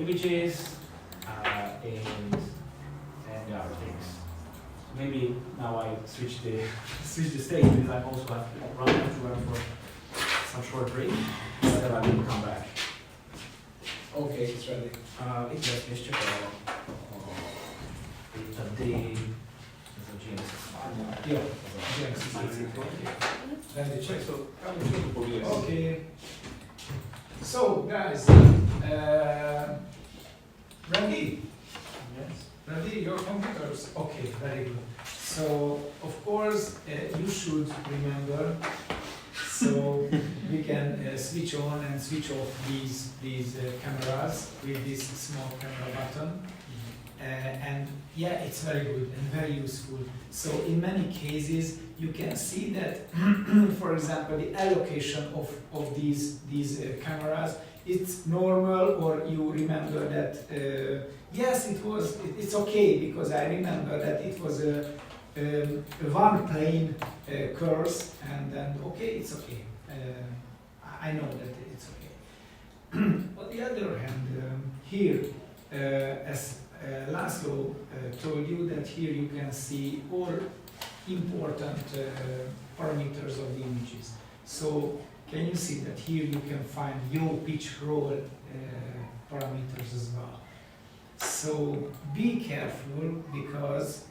images and the other things. Maybe now I switch the stage because I also have to run for some short break, but then I will come back. Okay, it's ready. It's just jeszcze wtedy Yeah, ready, check. Okay. So, guys, ready? Yes. Ready? Your computers? Okay, very good. So, of course, you should remember. So we can switch on and switch off these cameras with this small camera button. And yeah, it's very good and very useful. So in many cases, you can see that, for example, the allocation of these cameras, it's normal, or you remember that, yes, it's okay, because I remember that it was a one plane course, and then okay, it's okay. I know that it's okay. On the other hand, here, as Laszlo told you, that here you can see all important parameters of the images. So can you see that here you can find yaw, pitch, roll parameters as well. So be careful, because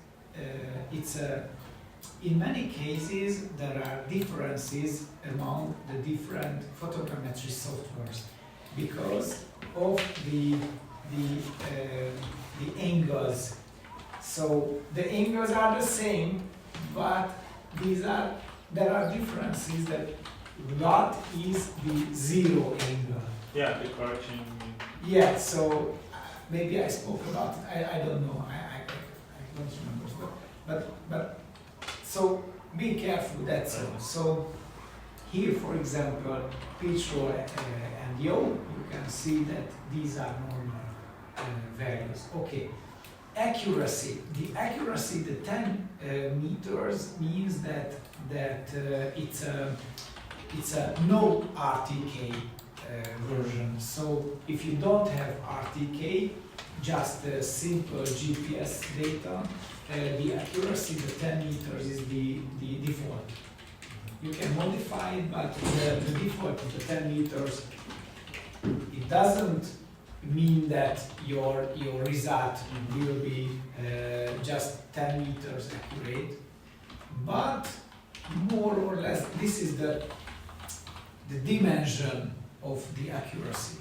in many cases there are differences among the different photogrammetry softwares because of the angles. So the angles are the same, but there are differences. That what is the zero angle? Yeah, the correction. Yeah, so maybe I spoke about it. I don't know. I don't remember. But so be careful. That's all. So here, for example, pitch, roll, and yaw, you can see that these are normal values. Okay. Accuracy. The accuracy, the 10 meters means that it's a no RTK version. So if you don't have RTK, just simple GPS data, the accuracy, the 10 meters is the default. You can modify it, but the default of the 10 meters, it doesn't mean that your result will be just 10 meters accurate, but more or less this is the dimension of the accuracy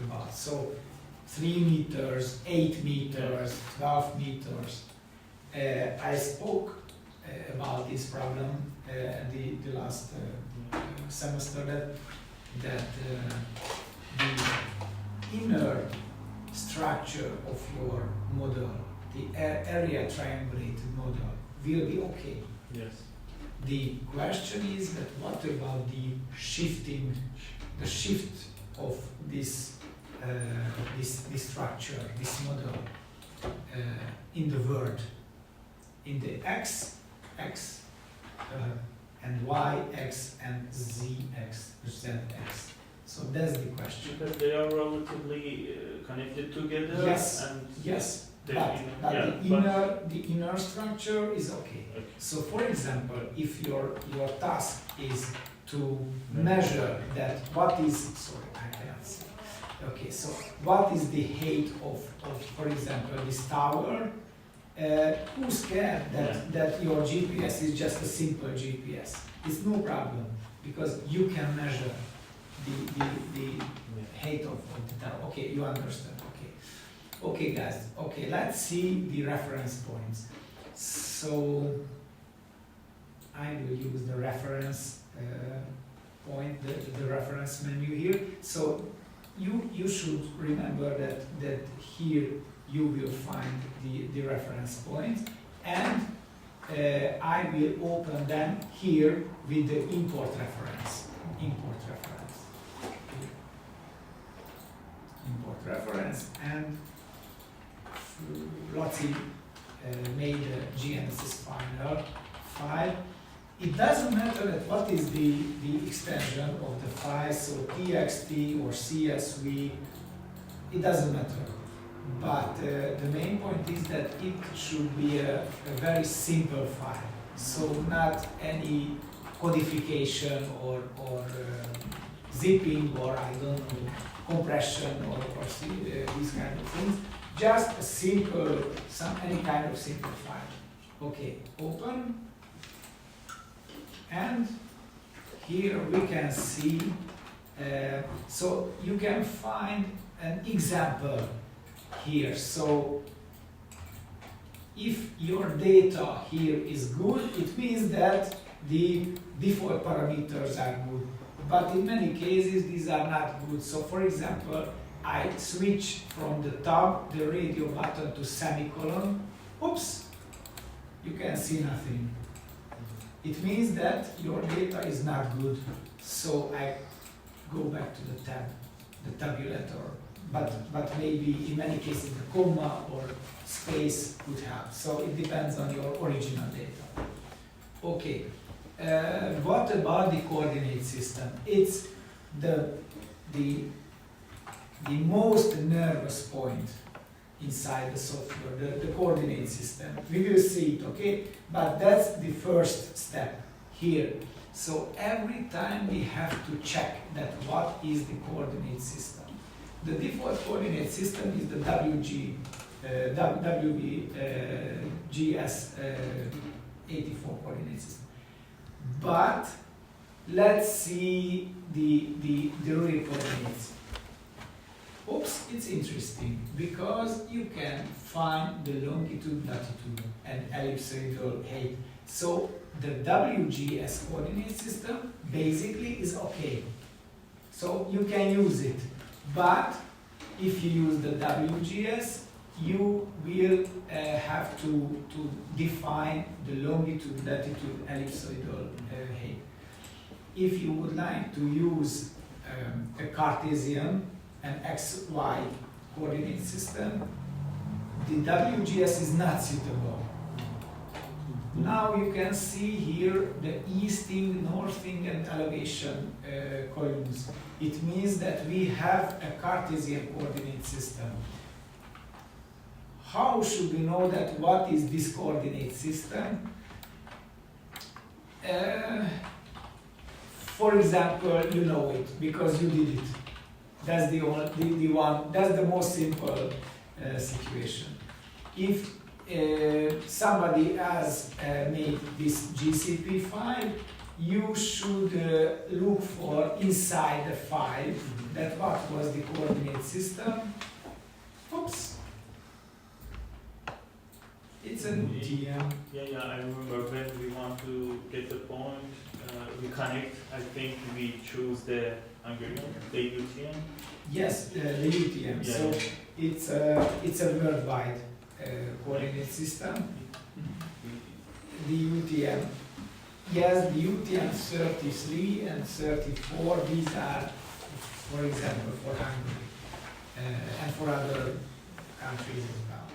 about. So 3 meters, 8 meters, 12 meters. I spoke about this problem the last semester, that the inner structure of your model, the area triangulated model, will be okay. Yes. The question is that what about the shift of this structure, this model, in the world, in the x, and y, x, and z, x, zx. So that's the question. Because they are relatively connected together. Yes. And yes. the inner structure is okay. So, for example, if your task is to measure that what is, sorry, I cannot see. Okay, so what is the height of for example, this tower? Who's scared that your GPS is just a simple GPS? It's no problem, because you can measure the height of the tower. Okay, you understand. Okay, guys. Okay, let's see the reference points. So I will use the reference point, the reference menu here. So you should remember that here you will find the reference points, and I will open them here with the import reference. Import reference, and Lotzi made a GNSS file. It doesn't matter that what is the extension of the file, so TXT or CSV, it doesn't matter. but the main point is that it should be a very simple file, so not any codification or zipping or I don't know, compression or these kind of things. Just a simple, any kind of simple file. Okay, open. And here we can see, so you can find an example here. So if your data here is good, it means that the default parameters are good. But in many cases, these are not good. So for example, I switch from the tab, the radio button to semicolon. Oops, you can see nothing. It means that your data is not good. So I go back to the tab, the tabulator. But maybe in many cases the comma or space would help. So it depends on your original data. Okay. What about the coordinate system? It's the most nervous point inside the software, the coordinate system. We will see it, okay? But that's the first step here. So every time we have to check that what is the coordinate system. The default coordinate system is the WGS 84 coordinate system. But let's see the real coordinates. Oops, it's interesting because you can find the longitude, latitude, and ellipsoidal height. So the WGS coordinate system basically is okay. So you can use it. But if you use the WGS, you will have to define the longitude, latitude, ellipsoidal height. If you would like to use a Cartesian and XY coordinate system, the WGS is not suitable. Now you can see here the easting, northing, and elevation columns. It means that we have a Cartesian coordinate system. How should we know that what is this coordinate system? For example, you know it because you did it. That's the one. That's the most simple situation. If somebody has made this GCP file, you should look for inside the file that what was the coordinate system. Oops. It's an UTM. Yeah, I remember when we want to get the point, we connect, I think we choose the Hungarian, the UTM. Yes, the UTM. Yeah. So it's a worldwide coordinate system. The UTM. Yes, the UTM 33 and 34, these are, for example, for Hungary and for other countries as well.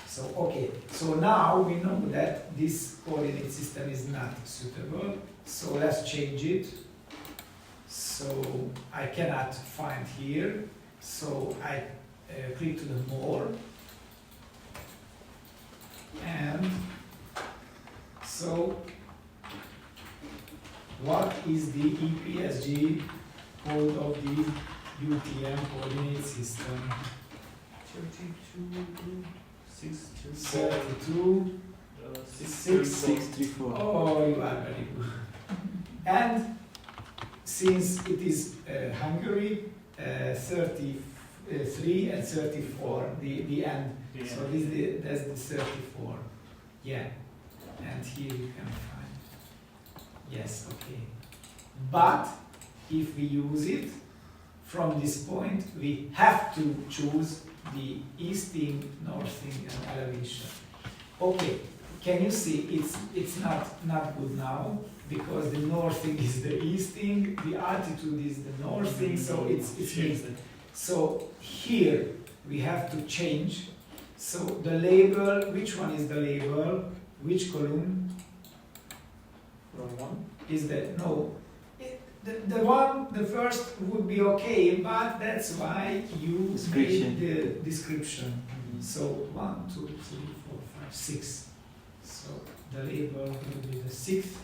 So, okay, so now we know that this coordinate system is not suitable, so let's change it. So I cannot find here, so I click to the more, and so what is the EPSG code of the UTM coordinate system? 32, 634. Oh, you are very good. And since it is Hungary, 33 and 34, the end. Yeah. So that's the 34. Yeah. And here you can find. Yes, okay. But if we use it, from this point, we have to choose the easting, northing, and elevation. Okay, can you see it's not good now because the northing is the easting, the altitude is the northing, so it's mixed. So here we have to change. So the label, which one is the label? Which column Wrong one? is that? No, the first would be okay, but that's why you Description. made the description. So 1, 2, 3, 4, 5, 6. So the label will be the 6th.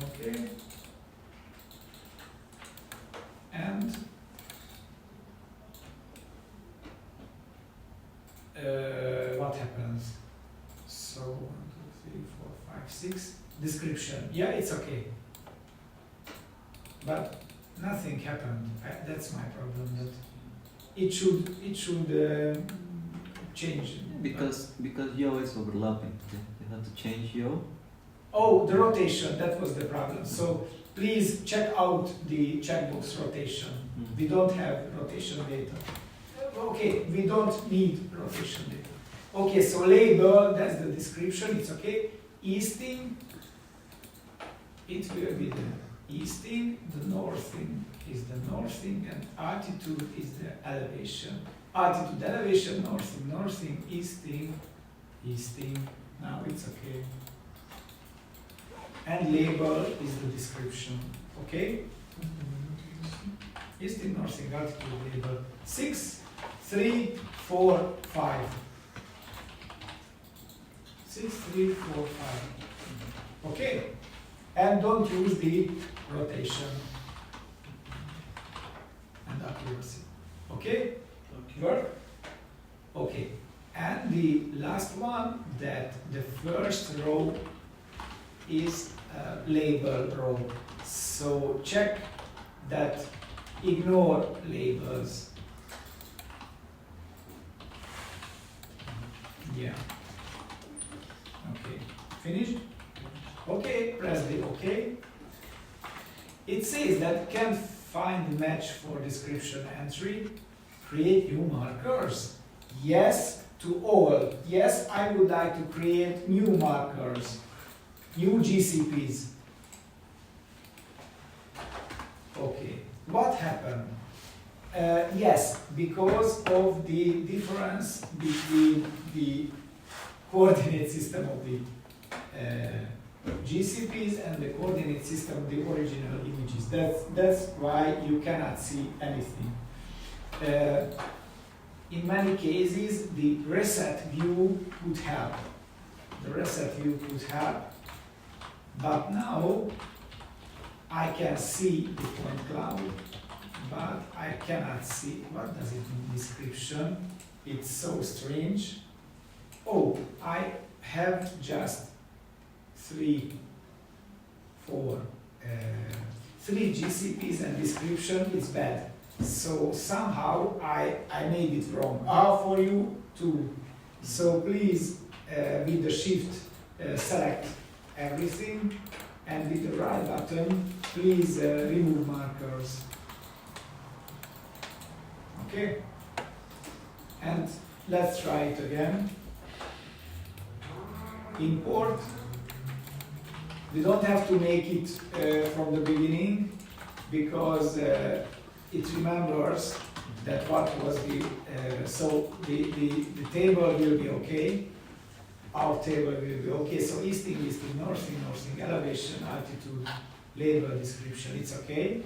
Okay. And what happens? So 1, 2, 3, 4, 5, 6. Description. Yeah, it's okay. But nothing happened. That's my problem. That it should change. Because yo is overlapping. You have to change yo. Oh, the rotation. That was the problem. So please check out the checkbox rotation. We don't have rotation data. Okay, we don't need rotation data. Okay, so label, that's the description, it's okay. Easting, it will be the easting, the northing is the northing, and altitude is the elevation. Altitude, elevation, northing, northing, easting, easting, now it's okay. And label is the description, okay? Easting, northing, altitude, label. 6, 3, 4, 5. 6, 3, 4, 5. Okay? And don't use the rotation and accuracy. Okay? Work? Okay. And the last one, that the first row is label row. So check that ignore labels. Yeah. Okay. Finished? Okay, press the OK. It says that can't find match for description entry. Create new markers. Yes to all. Yes, I would like to create new markers, new GCPs. Okay. What happened? Yes, because of the difference between the coordinate system of the GCPs and the coordinate system of the original images. That's why you cannot see anything. In many cases, the reset view could help. The reset view could help, but now I can see the point cloud, but I cannot see, what does it mean, description? It's so strange. Oh, I have just 3 GCPs and description, it's bad. So somehow I made it wrong. For you too. So please, with the shift, select everything, and with the right button, please remove markers. Okay? And let's try it again. Import. We don't have to make it from the beginning, because it remembers that what was the, so the table will be okay, our table will be okay, so easting, northing, elevation, altitude, label, description, it's okay.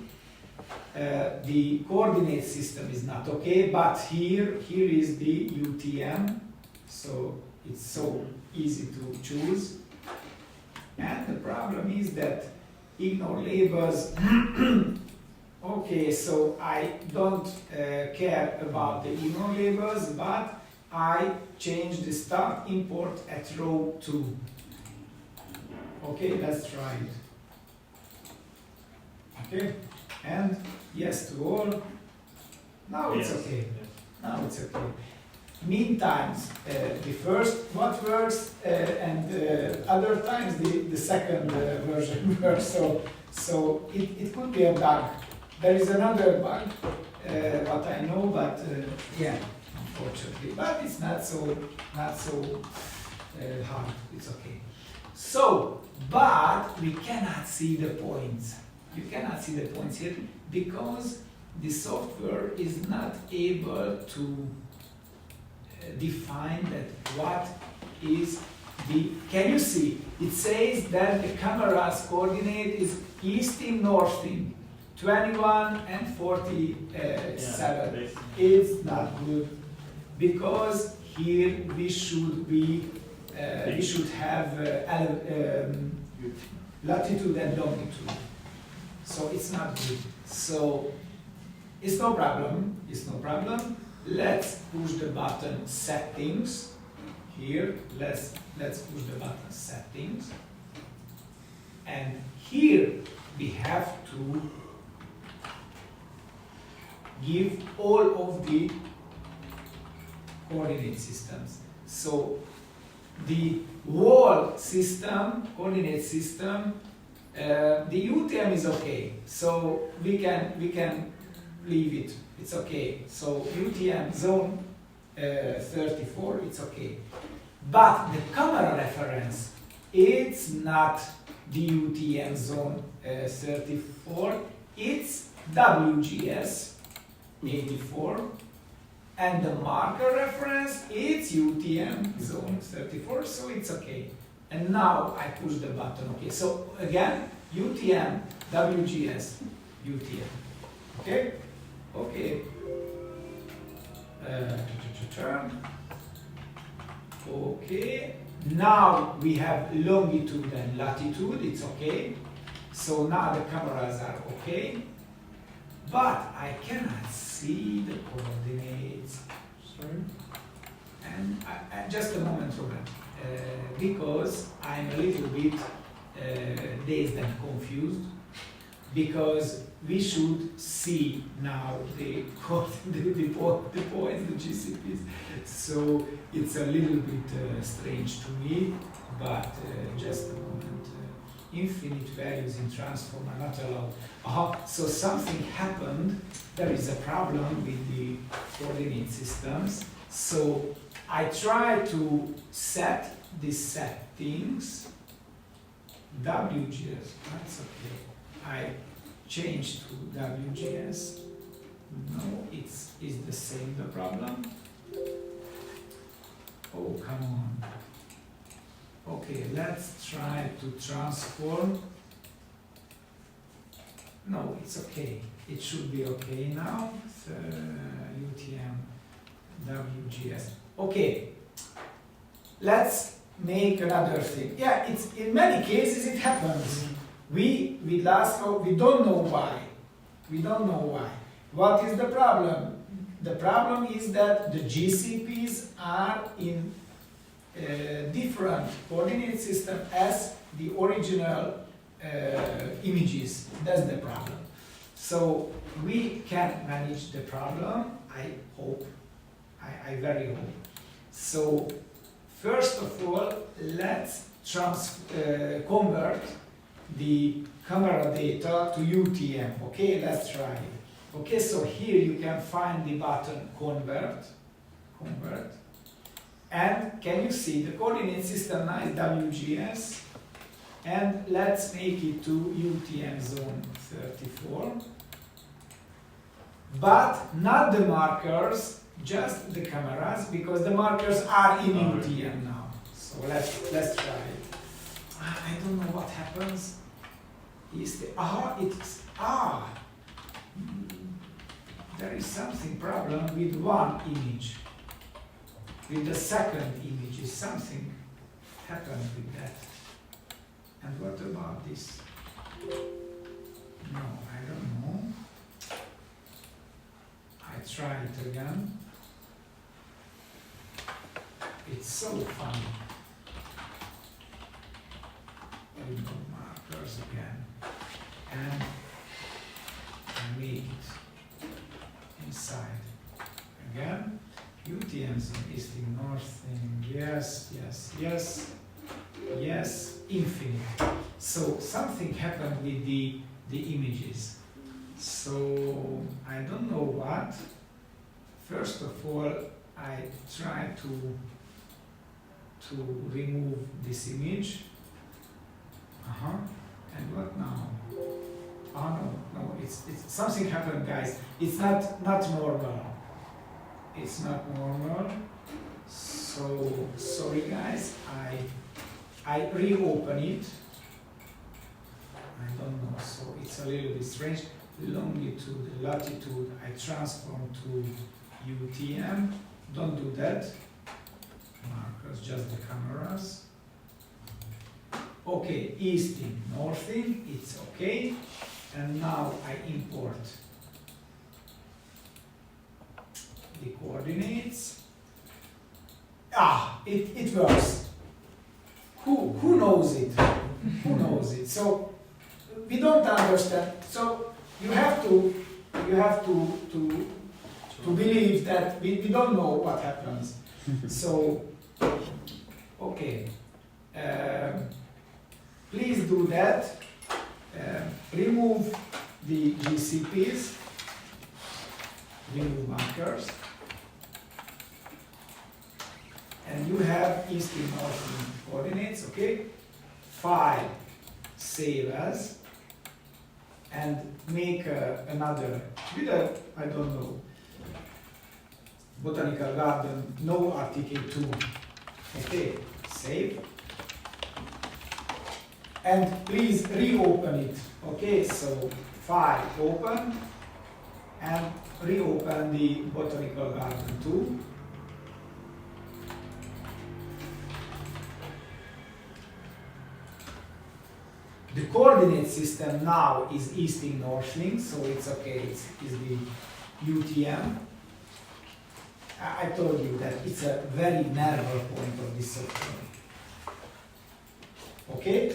The coordinate system is not okay, but here is the UTM, so it's so easy to choose. And the problem is that ignore labels. Okay, so I don't care about the ignore labels, but I change the start import at row 2. Okay, let's try it. Okay, and yes to all. Now it's okay. Now it's okay. Meantime, the first what works, and other times the second version works. So it could be a bug. There is another bug, what I know, but yeah, unfortunately, but it's not so hard. It's okay. So, but we cannot see the points. You cannot see the points here because the software is not able to define that what is Can you see? It says that the camera's coordinate is easting, northing, 21 and 47. basically. It's not good because here we should have latitude and longitude. So it's not good. So it's no problem. It's no problem. Let's push the button settings. Here, let's push the button settings. And here we have to give all of the coordinate systems. So the wall system, coordinate system, the UTM is okay. So we can leave it. It's okay. So UTM zone 34, it's okay. But the camera reference, it's not the UTM zone 34. It's WGS 84. And the marker reference, it's UTM zone 34, so it's okay. And now I push the button, okay. So again, UTM, WGS, UTM, okay? Okay. Turn. Okay. Now we have longitude and latitude, it's okay. So now the cameras are okay. But I cannot see the coordinates. Sorry. And just a moment, Robert, because I'm a little bit dazed and confused, because we should see now the points, the GCPs. So it's a little bit strange to me, but just a moment. Infinite values in transform are not allowed. So something happened. There is a problem with the coordinate systems. So I try to set the settings. WGS, that's okay. I change to WGS. No, it's the same, the problem. Oh, come on. Okay, let's try to transform. No, it's okay. It should be okay now. UTM, WGS. Okay, let's make another thing. Yeah, it's in many cases it happens. We don't know why. We don't know why. What is the problem? The problem is that the GCPs are in different coordinate system as the original images. That's the problem. So we can manage the problem, I hope. I very hope. So first of all, let's convert the camera data to UTM. Okay, let's try it. Okay, so here you can find the button convert. And can you see the coordinate system now is WGS, and let's make it to UTM zone 34, but not the markers, just the cameras, because the markers are in UTM now. So let's try it. I don't know what happens. There is something problem with one image. With the second image, is something happened with that. And what about this? No, I don't know. I try it again. It's so funny. Window markers again. And I make it inside again. UTMs in east, in north, in yes, infinite. So something happened with the images. So I don't know what. First of all, I try to remove this image. And what now? Oh no, it's something happened, guys. It's not normal. It's not normal. So sorry, guys. I I reopen it. I don't know, so it's a little bit strange. Longitude, latitude, I transform to UTM. Don't do that. Markers, just the cameras. Okay, easting, northing, it's okay. And now I import the coordinates. Ah, it works. Who knows it? Who knows it? So we don't understand. So you have to believe that we don't know what happens. So okay, please do that. Remove the GCPs, remove markers, and you have east and north coordinates, okay? File, save as, and make another, with a, I don't know, Botanical Garden, no RTK2, okay, save. And please reopen it, okay? So file, open, and reopen the Botanical Garden 2. The coordinate system now is easting northing, so it's okay, it's the UTM. I told you that it's a very narrow point of this software. Okay?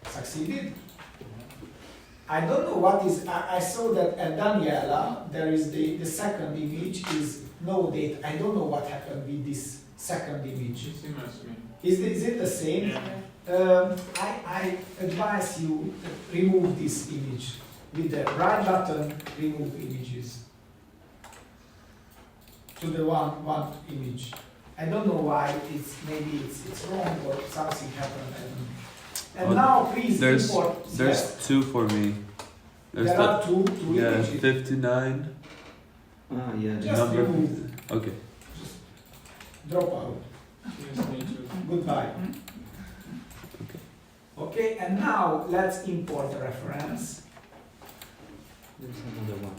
Succeeded? I don't know what is, I saw that at Daniela, there is the second image is no date. I don't know what happened with this second image. Is it the same? Yeah. I advise you remove this image. With the right button, remove images. To the one image. I don't know why maybe it's wrong or something happened. I don't know. And Well, now please import. There's yes. two for me. There's There are two yeah, images. 59. Ah, yeah. Just number. remove. Okay. Just drop out. Goodbye. Okay. Okay, and now let's import the reference. There's another one.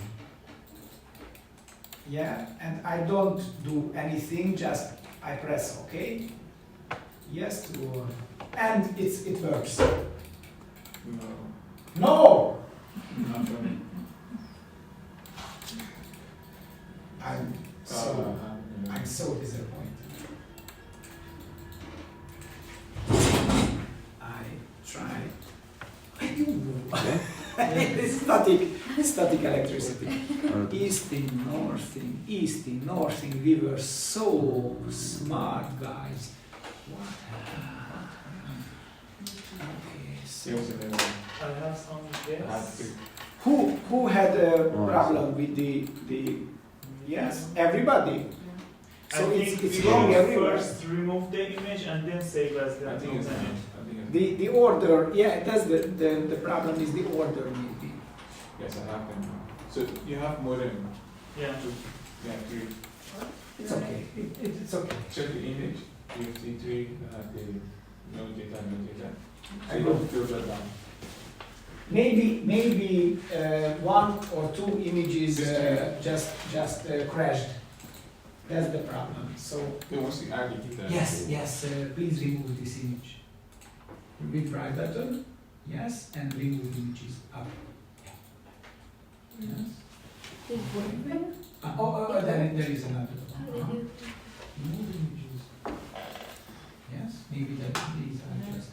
Yeah, and I don't do anything, just I press OK. Yes, or and it works. No, No! not for me. I'm so disappointed. I tried. I do know. Static electricity. Easting, northing, we were so smart, guys. What happened? Okay, so I have some guess. who had a problem with the yes, everybody. So it's we wrong will everywhere. first remove the image and then save as the content. The order, yeah, that's the problem is the order maybe. Yes, I have them now. So you have more than Yeah. two. You have three. It's okay. It's okay. Check the image. You see three, the no data, no data. I I will. don't filter down. Maybe one or two images just crashed. That's the problem. So They want to add the data. yes, please remove this image. With right button, yes, and remove images up. Yes. There is another one. Remove images. Yes, maybe these are just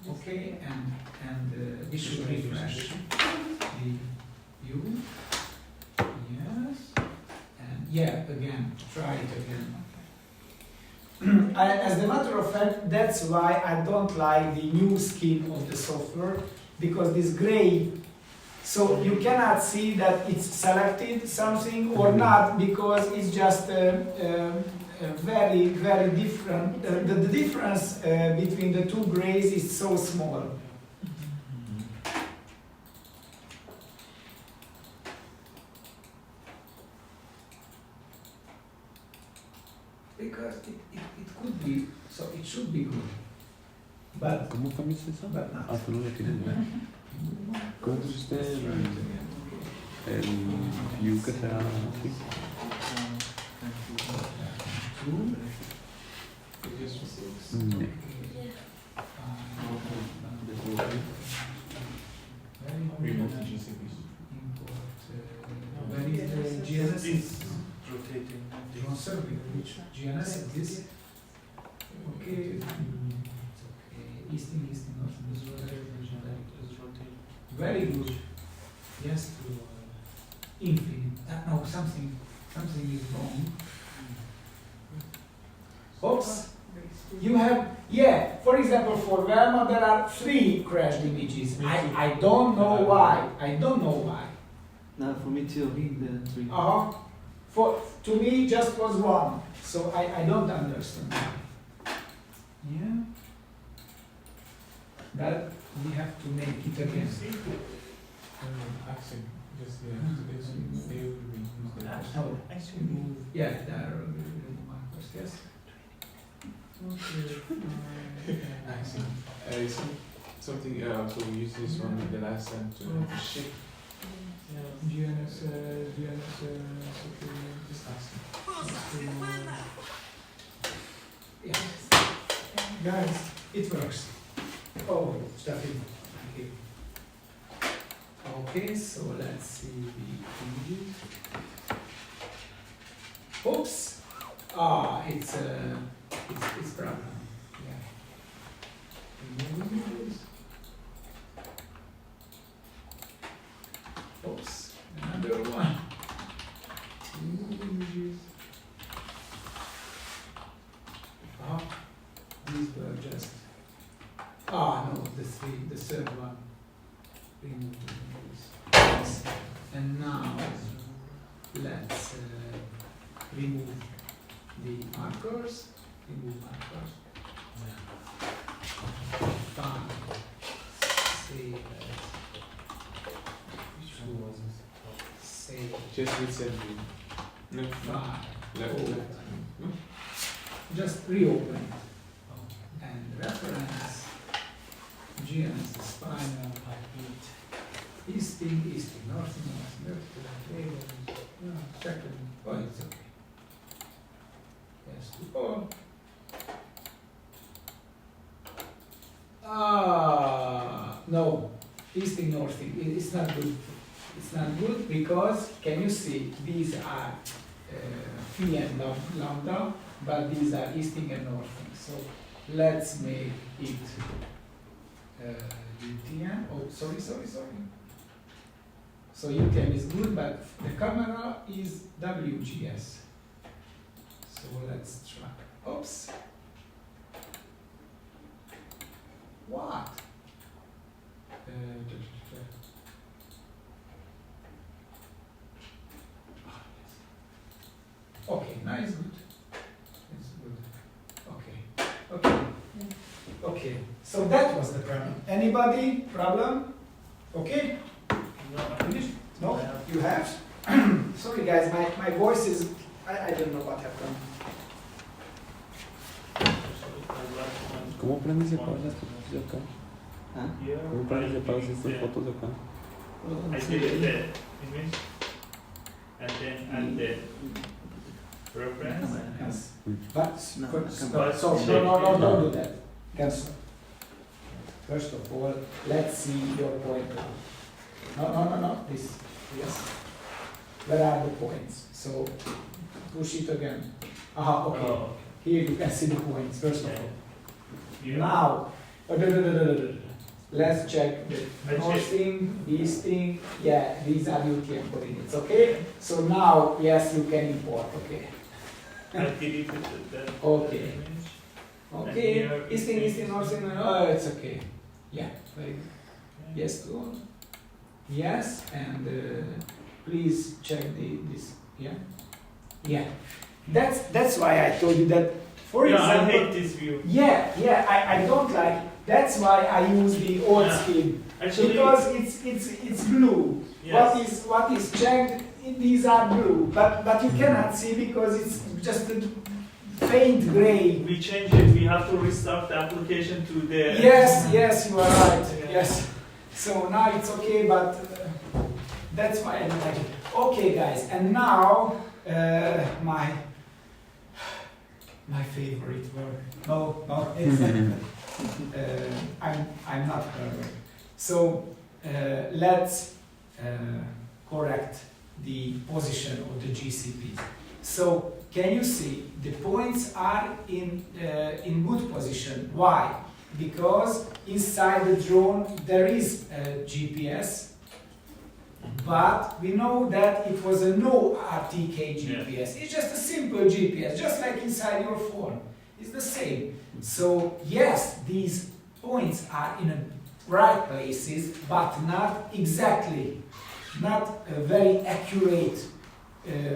okay, and we should refresh the view. Yes, and yeah, again, try it again. As a matter of fact, that's why I don't like the new skin of the software, because this gray, so you cannot see that it's selected something or not, because it's just very, very different. The difference between the two grays is so small. Because it could be, so it should be good. but ¿Cómo cambias eso? but not. Ah, tú no lo tienes, ¿verdad? ¿Cómo pusiste el view que sea así? Mm, Remove the GCPs. Where is the GNS? This rotating. Conserving which GNS is this? Okay. It's okay. Easting, northern. Very good. Yes, to infinite. No, something is wrong. Oops. You have, yeah, for example, for Velma, there are 3 crashed images. I don't know why. I don't know why. No, for me too. The 3. To me, just was 1. So I don't understand. Yeah. That we have to make it again. Accent. Just stay with me. Oh, yeah, there are markers, yes. Okay. Accent. Something so we used this one the last time to have a shape. GNS, okay. Just accent. Yeah. Guys, it works. Oh, Steffi. Okay. Okay, so let's see the images. Oops. It's problem. Yeah. Remove images. Oops. Another one. Remove images. These were just. No, the third one. Remove images. Yes. And now let's remove the markers. Remove markers. Fine. Save as. Which one was it? Save. Just reset view. No, Fine. left, Oh. left. No? Just reopen it. And reference. GNS is spinal. Easting, north, second. Oh, it's okay. Yes, to all. No, easting, northing. It's not good. It's not good because, can you see, these are phi and lambda, but these are easting and northing. So let's make it UTM. Oh, sorry. So UTM is good, but the camera is WGS. So let's try. Oops. What? Okay, now it's good. It's good. Okay. So that was the problem. Anybody problem? Okay. Finished? No? You have? Sorry guys, my voice is, I don't know what happened. ¿Cómo prendes y apagas las fotos de acá? ¿Ah? ¿Cómo prendes y apagas estas fotos de acá? I did the image and then add the reference. Yes. No, No, don't do that. Cancel. First of all, let's see your pointer. No. This. Yes. Where are the points? So push it again. Okay. Oh, Here you can see the points, first of all. yeah. Now, let's check the I north thing, east thing. Yeah, these are UTM coordinates, okay? So now, yes, you can import, okay? I deleted that Okay. image. Okay, here east thing, north thing, oh, it's okay. Yeah, very good. Okay. Yes, go on. Yes, and please check this, yeah? Yeah, that's why I told you that, for Yeah, example. I hate this view. Yeah, I don't like. That's why I use the old Yeah. scheme Actually, because it's blue. yes. What is checked? These are blue, but you cannot see because it's just faint gray. We change it, we have to restart the application to the... Yes, you are right. Yeah. Yes. So now it's okay, but that's why I don't like it. Okay, guys, and now my favorite word. No, it's I'm not perfect. So let's correct the position of the GCPs. So can you see the points are in good position? Why? Because inside the drone there is a GPS, but we know that it was a no RTK GPS. It's just a simple GPS, just like inside your phone. It's the same. So yes, these points are in the right places, but not exactly, not a very accurate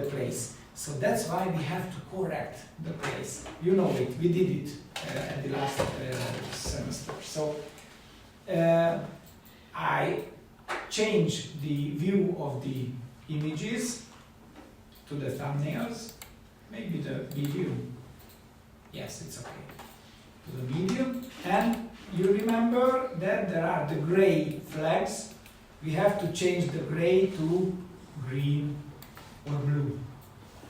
place. So that's why we have to correct the place. You know it, we did it at the last semester. So I changed the view of the images to the thumbnails, maybe the medium. Yes, it's okay. To the medium. And you remember that there are the gray flags. We have to change the gray to green or blue.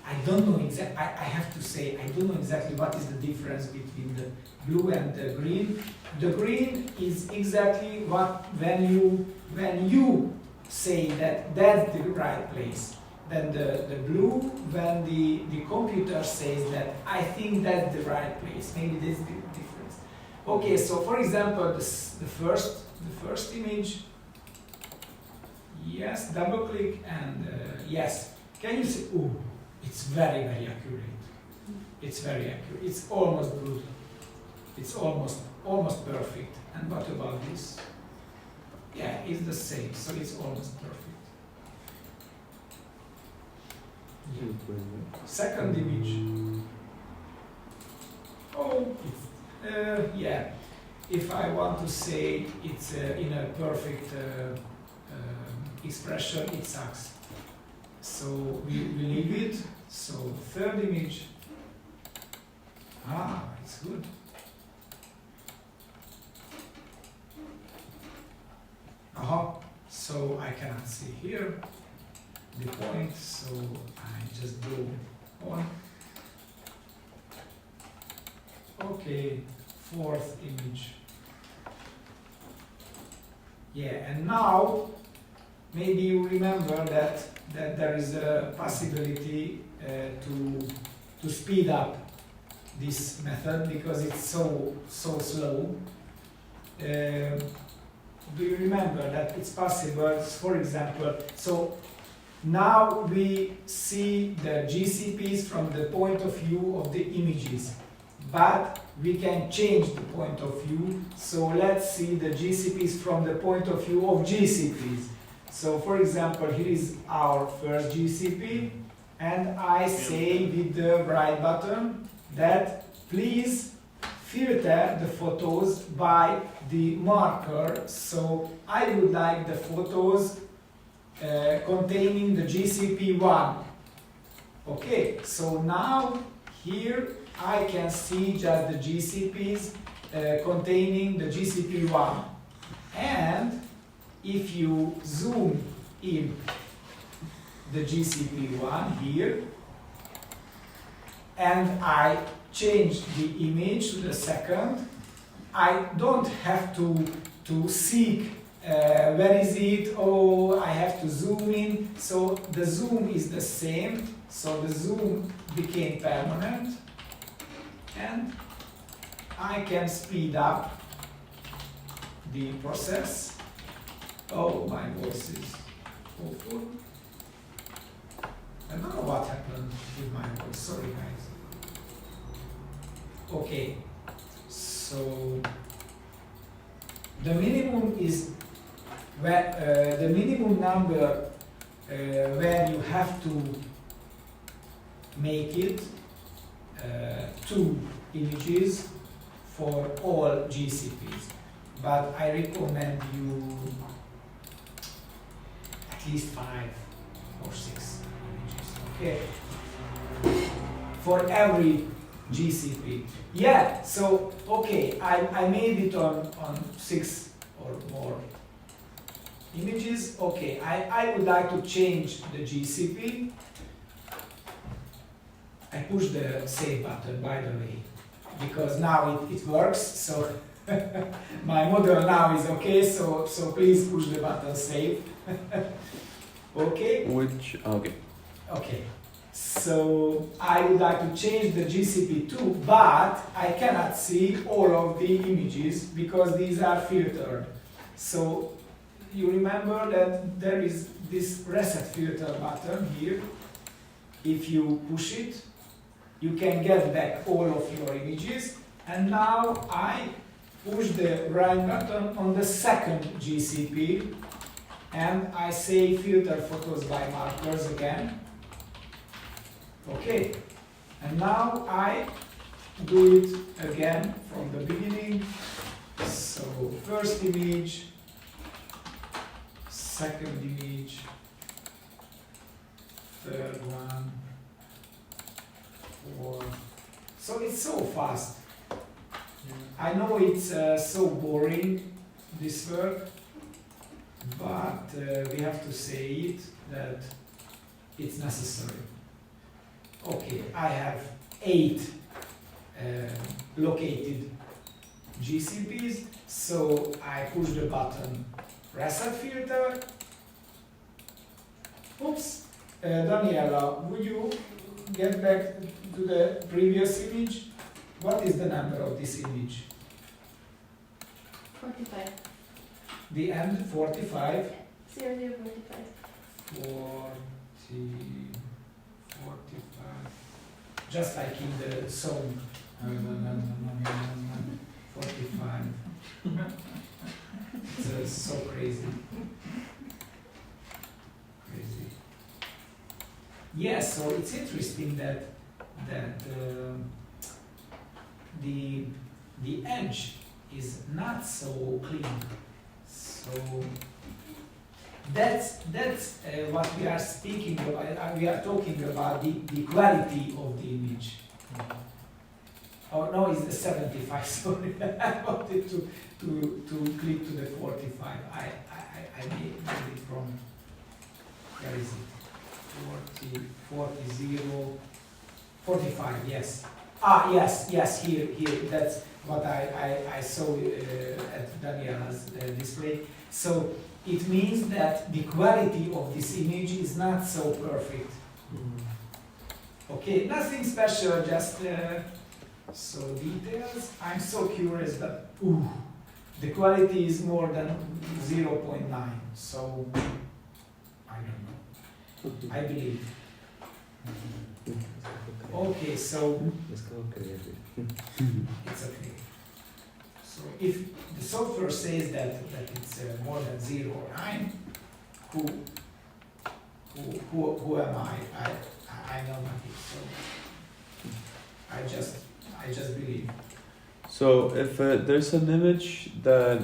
I don't know exactly, I have to say, I don't know exactly what is the difference between the blue and the green. The green is exactly what, when you say that that's the right place. Then the blue, when the computer says that I think that's the right place. Maybe there's the difference. Okay, so for example, the first image, yes, double click and yes. Can you see? Oh, it's very, very accurate. It's very accurate. It's almost good. It's almost perfect. And what about this? Yeah, it's the same. So it's almost perfect. Second image. Oh, yeah. If I want to say it's in a perfect expression, it sucks. So we leave it. So third image. Ah, it's good. So I cannot see here the point, so I just go on. Okay, fourth image. Yeah, and now maybe you remember that there is a possibility to speed up this method because it's so slow. Do you remember that it's possible, for example, so now we see the GCPs from the point of view of the images, but we can change the point of view. So let's see the GCPs from the point of view of GCPs. So for example, here is our first GCP, and I say with the right button that please filter the photos by the marker. So I would like the photos containing the GCP1. Okay, so now here I can see just the GCPs containing the GCP1. And if you zoom in the GCP1 here, and I change the image to the second, I don't have to seek where is it, oh, I have to zoom in. So the zoom is the same, so the zoom became permanent, and I can speed up the process. Oh, my voice is awful. I don't know what happened with my voice, sorry guys. Okay, so the minimum is where the minimum number where you have to make it 2 images for all GCPs, but I recommend you at least 5 or 6 images. Okay, for every GCP. Yeah, so, okay, I made it on 6 or more images. Okay, I would like to change the GCP. I push the save button, by the way, because now it works, so my model now is okay, so please push the button save. Okay? Which, okay. Okay. So I would like to change the GCP too, but I cannot see all of the images because these are filtered. So you remember that there is this reset filter button here. If you push it, you can get back all of your images. And now I push the right button on the second GCP and I say filter photos by markers again. Okay, and now I do it again from the beginning. So first image, second image, third one, fourth. So it's so fast. I know it's so boring, this work, but we have to say it that it's necessary. Okay, I have 8 located GCPs, so I push the button reset filter. Oops, Daniela, would you get back to the previous image? What is the number of this image? 45. The end, 45. 0045. 45. Just like in the song. 45. It's so crazy. Crazy. Yes, so it's interesting that the edge is not so clean. So that's what we are speaking about. We are talking about the quality of the image. Oh no, it's the 75. Sorry, I wanted to click to the 45. I made it wrong. Where is it? 45. Yes. Ah, yes. Here. That's what I saw at Daniela's display. So it means that the quality of this image is not so perfect. Okay, nothing special, just so details. I'm so curious that the quality is more than 0.9. So I don't know. I believe. Okay, so it's okay. So if the software says that it's more than 0 or 9, who am I? I know nothing. So I just believe. So if there's an image that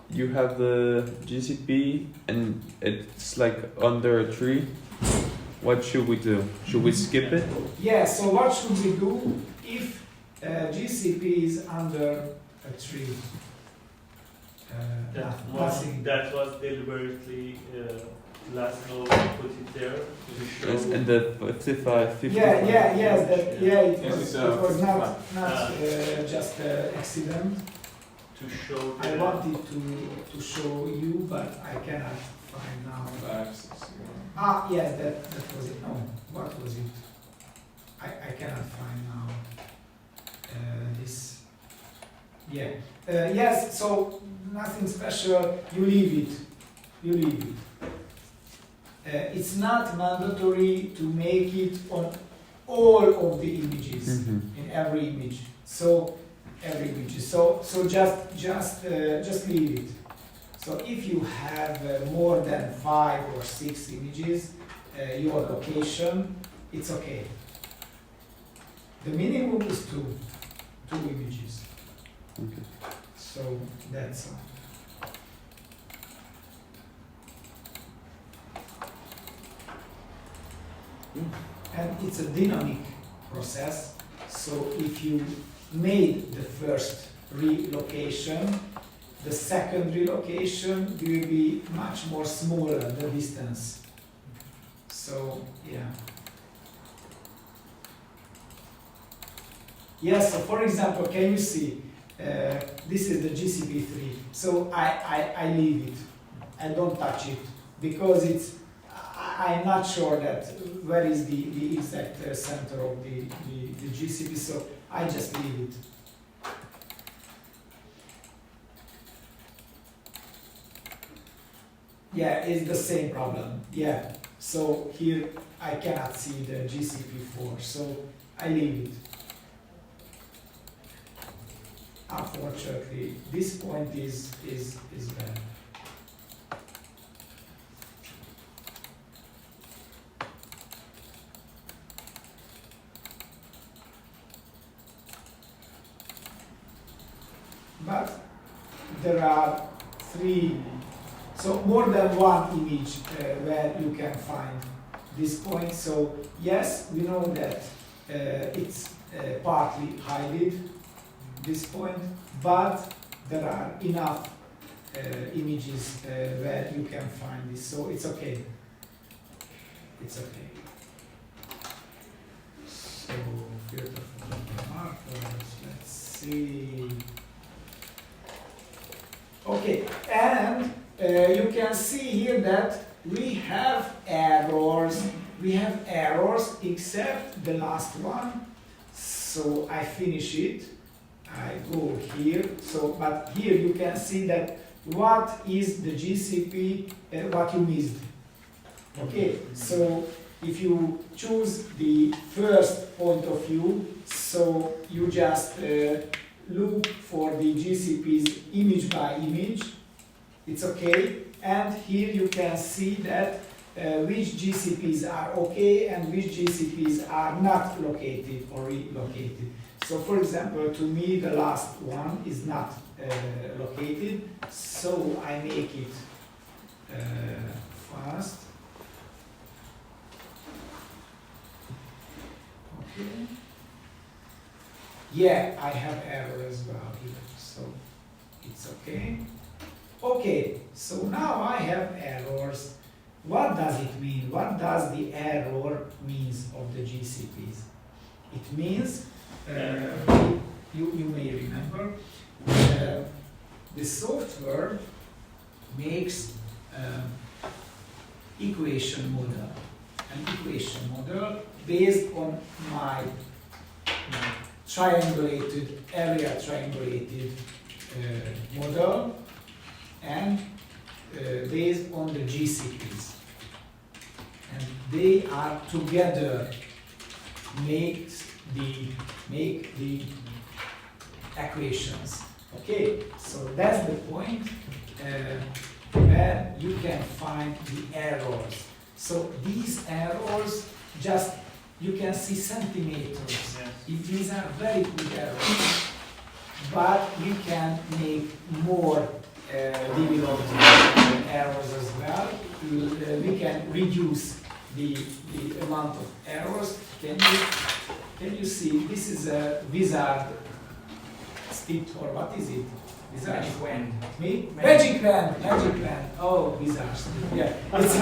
you have the GCP and it's like under a tree, what should we do? Should we skip it? Yeah, so what should we do if GCP is under a tree? Nothing. That was deliberately Laszlo put it there to show. Yes, and the 55. It Yes, was not just an accident. To show I the wanted to show you, but I cannot find now. 5, 6, 0. Ah, yes, that was it. No, what was it? I cannot find now. This. Yeah. Yes. So nothing special. You leave it. It's not mandatory to make it on all of the images in every image. So every image. So just leave it. So if you have more than 5 or 6 images, your location, it's okay. The minimum is 2 images. Okay. So that's all. And it's a dynamic process. So if you made the first relocation, the second relocation will be much more smaller, the distance. So, yeah. Yes, so for example, can you see, this is the GCP3. So I leave it. I don't touch it because I'm not sure that where is the exact center of the GCP, so I just leave it. Yeah, it's the same problem. Yeah, so here I cannot see the GCP4, so I leave it. Unfortunately, this point is bad. But there are three, so more than one image where you can find this point. So yes, we know that it's partly hided, this point, but there are enough images where you can find this, so it's okay. It's okay. So filter for the markers, let's see. Okay, and you can see here that we have errors. We have errors except the last one. So I finish it. I go here. So, but here you can see that what is the GCP, what you missed. Okay, so if you choose the first point of view, so you just look for the GCPs image by image, it's okay, and here you can see that which GCPs are okay and which GCPs are not located or relocated. So for example, to me the last one is not located, so I make it fast. Okay. Yeah, I have error as well here, so it's okay. Okay, so now I have errors. What does it mean? What does the error means of the GCPs? It means, you may remember, the software makes equation model, an equation model based on my area triangulated model and based on the GCPs. And they are together make the equations. Okay, so that's the point where you can find the errors. So these errors, just you can see centimeters. Yes. These are very good errors, but we can make more difficult errors as well. We can reduce the amount of errors. Can you see? This is a wizard stick, or what is it? Wizard. Magic wand. Me? Magic wand. Magic wand. Oh, wizard stick. Yeah, it's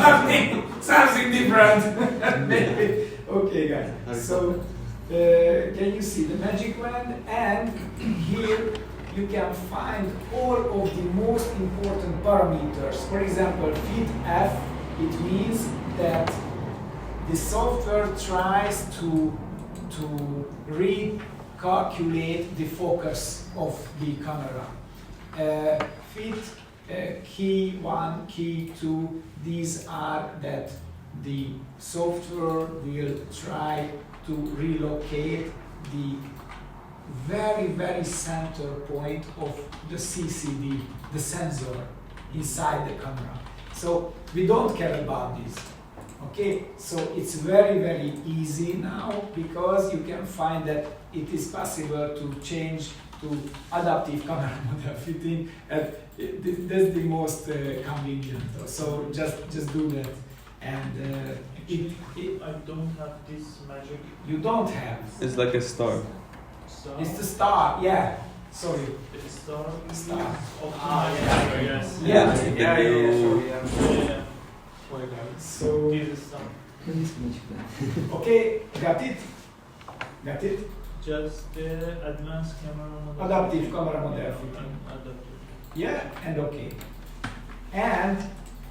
something different. Maybe. Okay, guys. So. Can you see the magic wand? And here you can find all of the most important parameters. For example, fit F, it means that the software tries to recalculate the focus of the camera. Fit key 1, key 2, these are that the software will try to relocate the very center point of the CCD, the sensor inside the camera. So we don't care about this. Okay, so it's very easy now because you can find that it is possible to change to adaptive camera model fitting, and that's the most convenient. So just do that, and I don't have this magic You don't have. It's like a star. star. It's the star, yeah. Sorry. It's star. Star. Yeah, yes. Yeah. Sure, Yeah. Point out. So, This is star. okay, got it? Got it? Just the advanced camera model. Adaptive camera model fitting. Adaptive. Yeah, and okay. And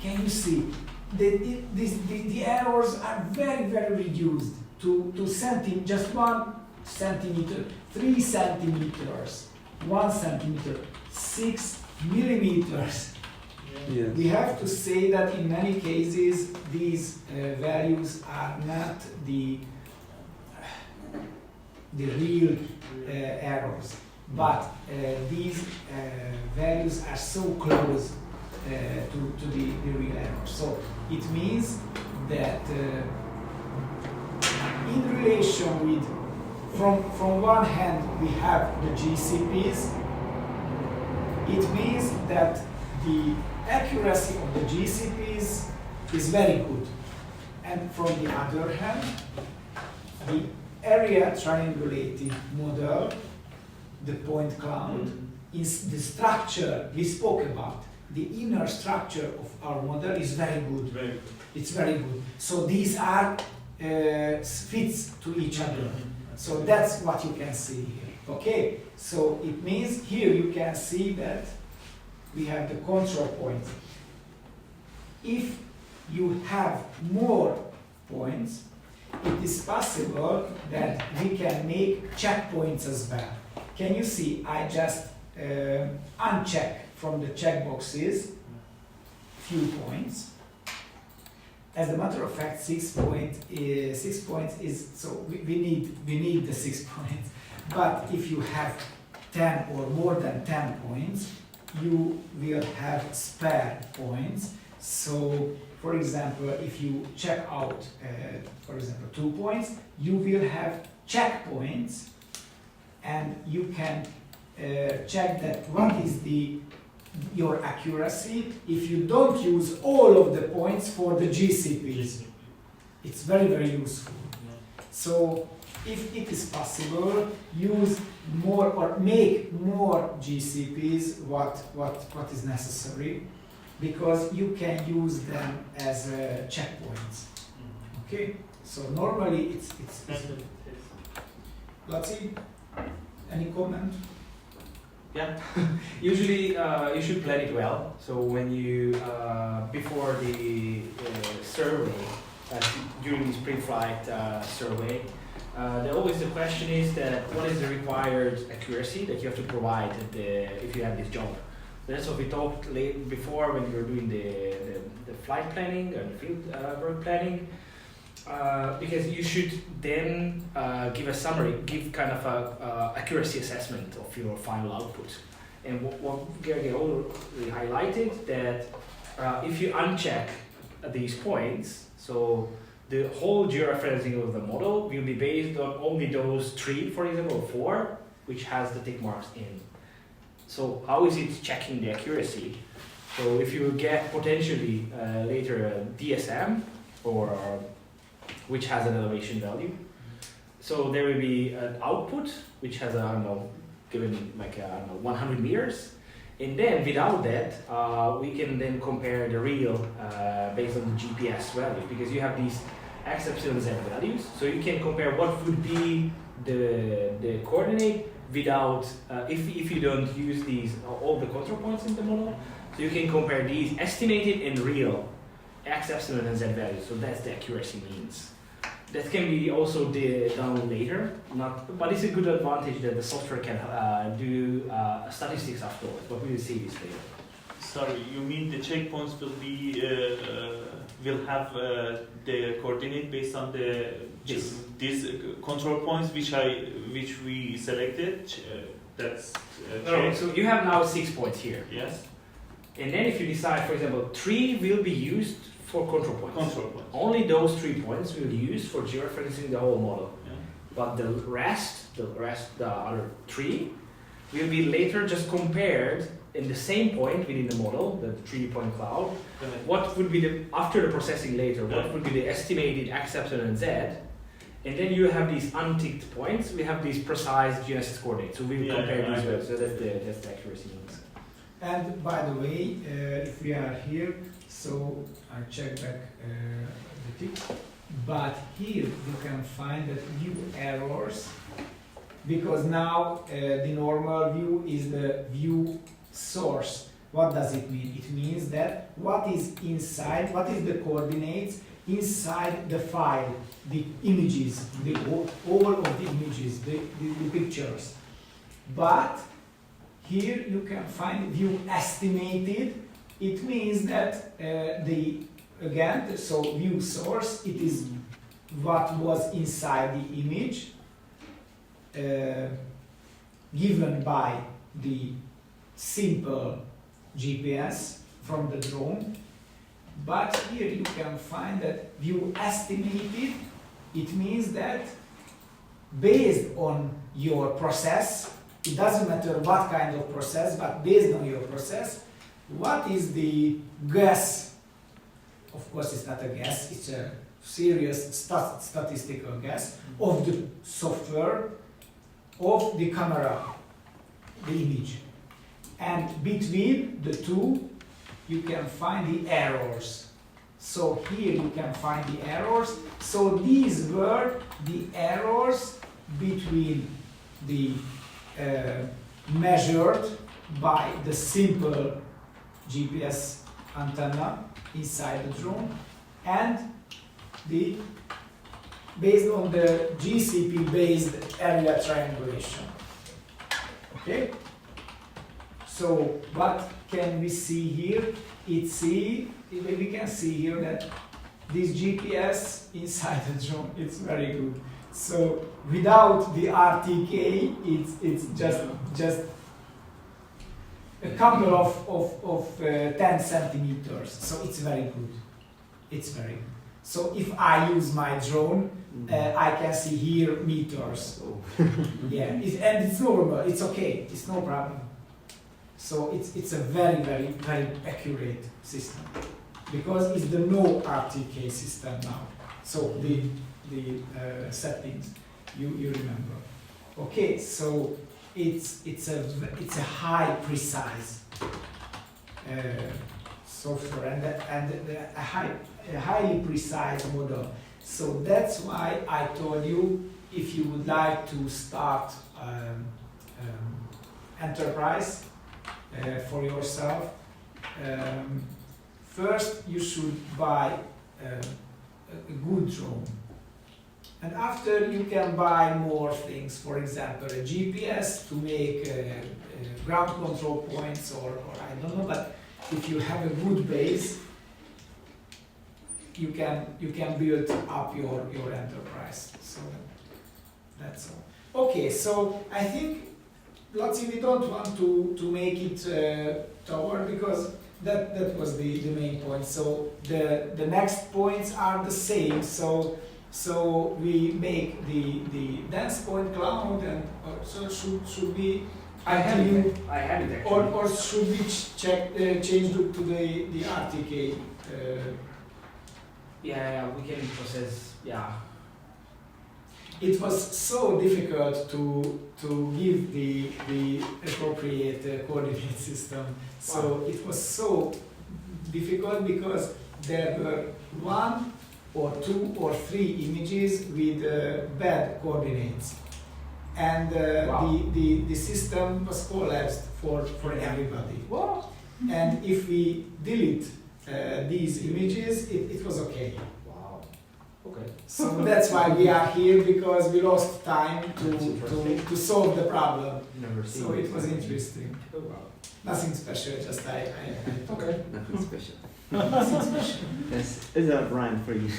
can you see the errors are very reduced to just 1 centimeter, 3 centimeters, 1 centimeter, 6 millimeters. Yeah. Yes. We have to say that in many cases these values are not the real errors, but these values are so close to the real error. So it means that in relation with, from one hand we have the GCPs, it means that the accuracy of the GCPs is very good. And from the other hand, the area triangulated model, the point cloud, is the structure we spoke about. The inner structure of our model is very good. Very good. It's very good. So these are fits to each other. So that's what you can see here. Okay, so it means here you can see that we have the control point. If you have more points, it is possible that we can make checkpoints as well. Can you see? I just uncheck from the checkboxes few points. As a matter of fact, 6 points is so we need the 6 points. But if you have 10 or more than 10 points, you will have spare points. So, for example, if you check out, for example, 2 points, you will have checkpoints, and you can check that what is your accuracy if you don't use all of the points for the GCPs. It's very useful. So if it is possible, use more or make more GCPs what is necessary, because you can use them as checkpoints. Okay, so normally it's Laci, any comment? Yeah, usually you should plan it well. So when you before the survey, during this pre-flight survey, always the question is that what is the required accuracy that you have to provide if you have this job. That's what we talked before when we were doing the flight planning and field work planning. Because you should then give a summary, give kind of a accuracy assessment of your final output. And what Gerge already highlighted, that if you uncheck these points, so the whole georeferencing of the model will be based on only those 3, for example, or 4, which has the tick marks in. So how is it checking the accuracy? So if you get potentially later a DSM or which has an elevation value. So there will be an output, which has, given like, 100 meters. And then without that, we can then compare the real based on the GPS values, because you have these x, epsilon, z values. So you can compare what would be the coordinate without, if you don't use these, all the control points in the model. So you can compare these estimated and real x, epsilon, and z values. So that's the accuracy means. That can be also done later, but it's a good advantage that the software can do statistics afterwards, but we will see this later. Sorry, you mean the checkpoints will be will have the coordinate based on these control points which we selected? That's No, so you have now 6 points here. Yes. And then if you decide, for example, 3 will be used for control points. Control points. Only those 3 points will be used for georeferencing the whole model. Yeah. But the other 3, will be later just compared in the same point within the model, the 3-point cloud, what would be the, after the processing later, what would be the estimated x, epsilon, and z, and then you have these unticked points, we have these precise GNSS coordinates, so we will compare these ones, so that's the accuracy. And by the way, if we are here, so I check back the tick, but here you can find that view errors, because now the normal view is the view source. What does it mean? It means that what is inside, what is the coordinates inside the file, the images, all of the images, the pictures. But here you can find view estimated. It means that so view source, it is what was inside the image given by the simple GPS from the drone. But here you can find that view estimated, it means that based on your process, it doesn't matter what kind of process, but based on your process, what is the guess? Of course, it's not a guess, it's a serious statistical guess of the software, of the camera, the image. And between the two, you can find the errors. So here you can find the errors. So these were the errors between the measured by the simple GPS antenna inside the drone and the based on the GCP based area triangulation. Okay? So what can we see here? We can see here that this GPS inside the drone, it's very good. So without the RTK, it's just a couple of 10 centimeters. So it's very good. It's very good. So if I use my drone, I can see here meters. Yeah, and it's normal. It's okay. It's no problem. So it's a very, very, very accurate system because it's the no RTK system now. So the settings you remember. Okay, so it's a high precise software and a highly precise model. So that's why I told you if you would like to start enterprise for yourself, first you should buy a good drone. And after you can buy more things, for example, a GPS to make ground control points or I don't know, but if you have a good base, you can build up your enterprise. So that's all. Okay, so I think we don't want to make it tower because that was the main point. So the next points are the same. So we make the dense point cloud, and so should we? I have it actually. Or should we change to the RTK? Yeah, we can process. Yeah. It was so difficult to give the appropriate coordinate system. So it was so difficult because there were 1 or 2 or 3 images with bad coordinates, and the system was collapsed for everybody. Wow. And if we delete these images, it was okay. Wow. Okay. So that's why we are here, because we lost time to solve the problem. Never seen So it was interesting. Oh, wow. Nothing special, just I Okay. Nothing special. nothing special. Yes, it's a rhyme for you.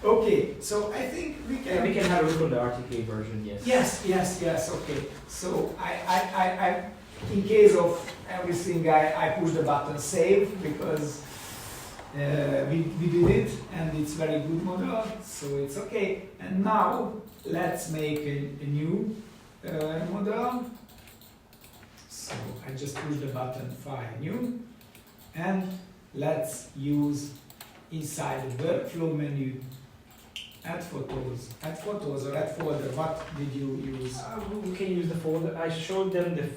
Okay, so I think we Yeah, we can. can have a look on the RTK version. Yes. Yes. Okay. So I in case of everything, I push the button save because we did it, and it's very good model, so it's okay. And now let's make a new model. So I just push the button File New, and let's use inside the workflow menu, add photos or add folder. What did you use? We can use the folder. I showed them the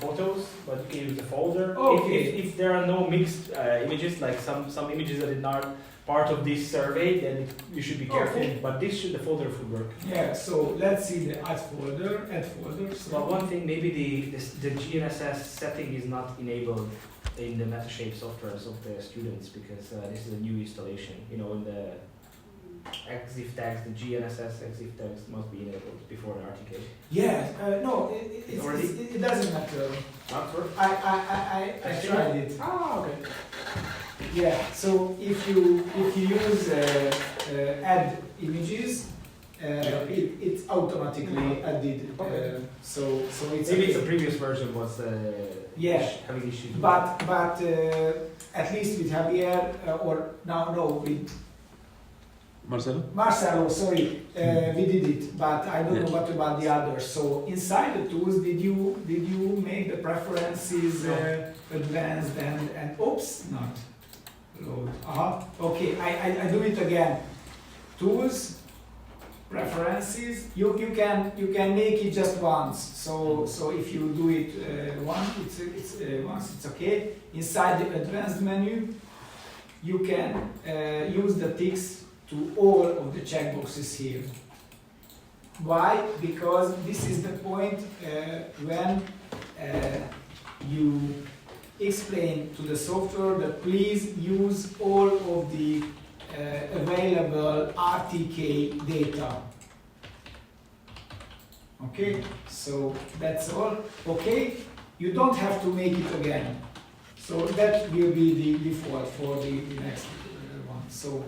photos, but you can use the folder. Okay. If there are no mixed images, like some images that are not part of this survey, then you should be careful. Okay. But the folder should work. Yeah, so let's see the add folder. So But one thing, maybe the GNSS setting is not enabled in the Metashape softwares of the students, because this is a new installation. You know, in the EXIF tags, the GNSS EXIF tags must be enabled before the RTK. yeah, no, Already? it doesn't matter. Not for? I tried it. Ah, okay. Yeah, so if you use add images, it's automatically added. Okay. So it's Maybe it's okay. a previous version was Yeah. having issues. But at least with Javier or with Marcelo? Marcelo, sorry, we did it, but I don't know what about the others. So inside the tools, did you make the preferences advanced and oops, not load. Okay, I do it again. Tools, preferences. You can make it just once. So if you do it once, it's okay. Inside the advanced menu, you can use the ticks to all of the checkboxes here. Why? Because this is the point when you explain to the software that please use all of the available RTK data. Okay, so that's all. Okay, you don't have to make it again. So that will be the default for the next one. So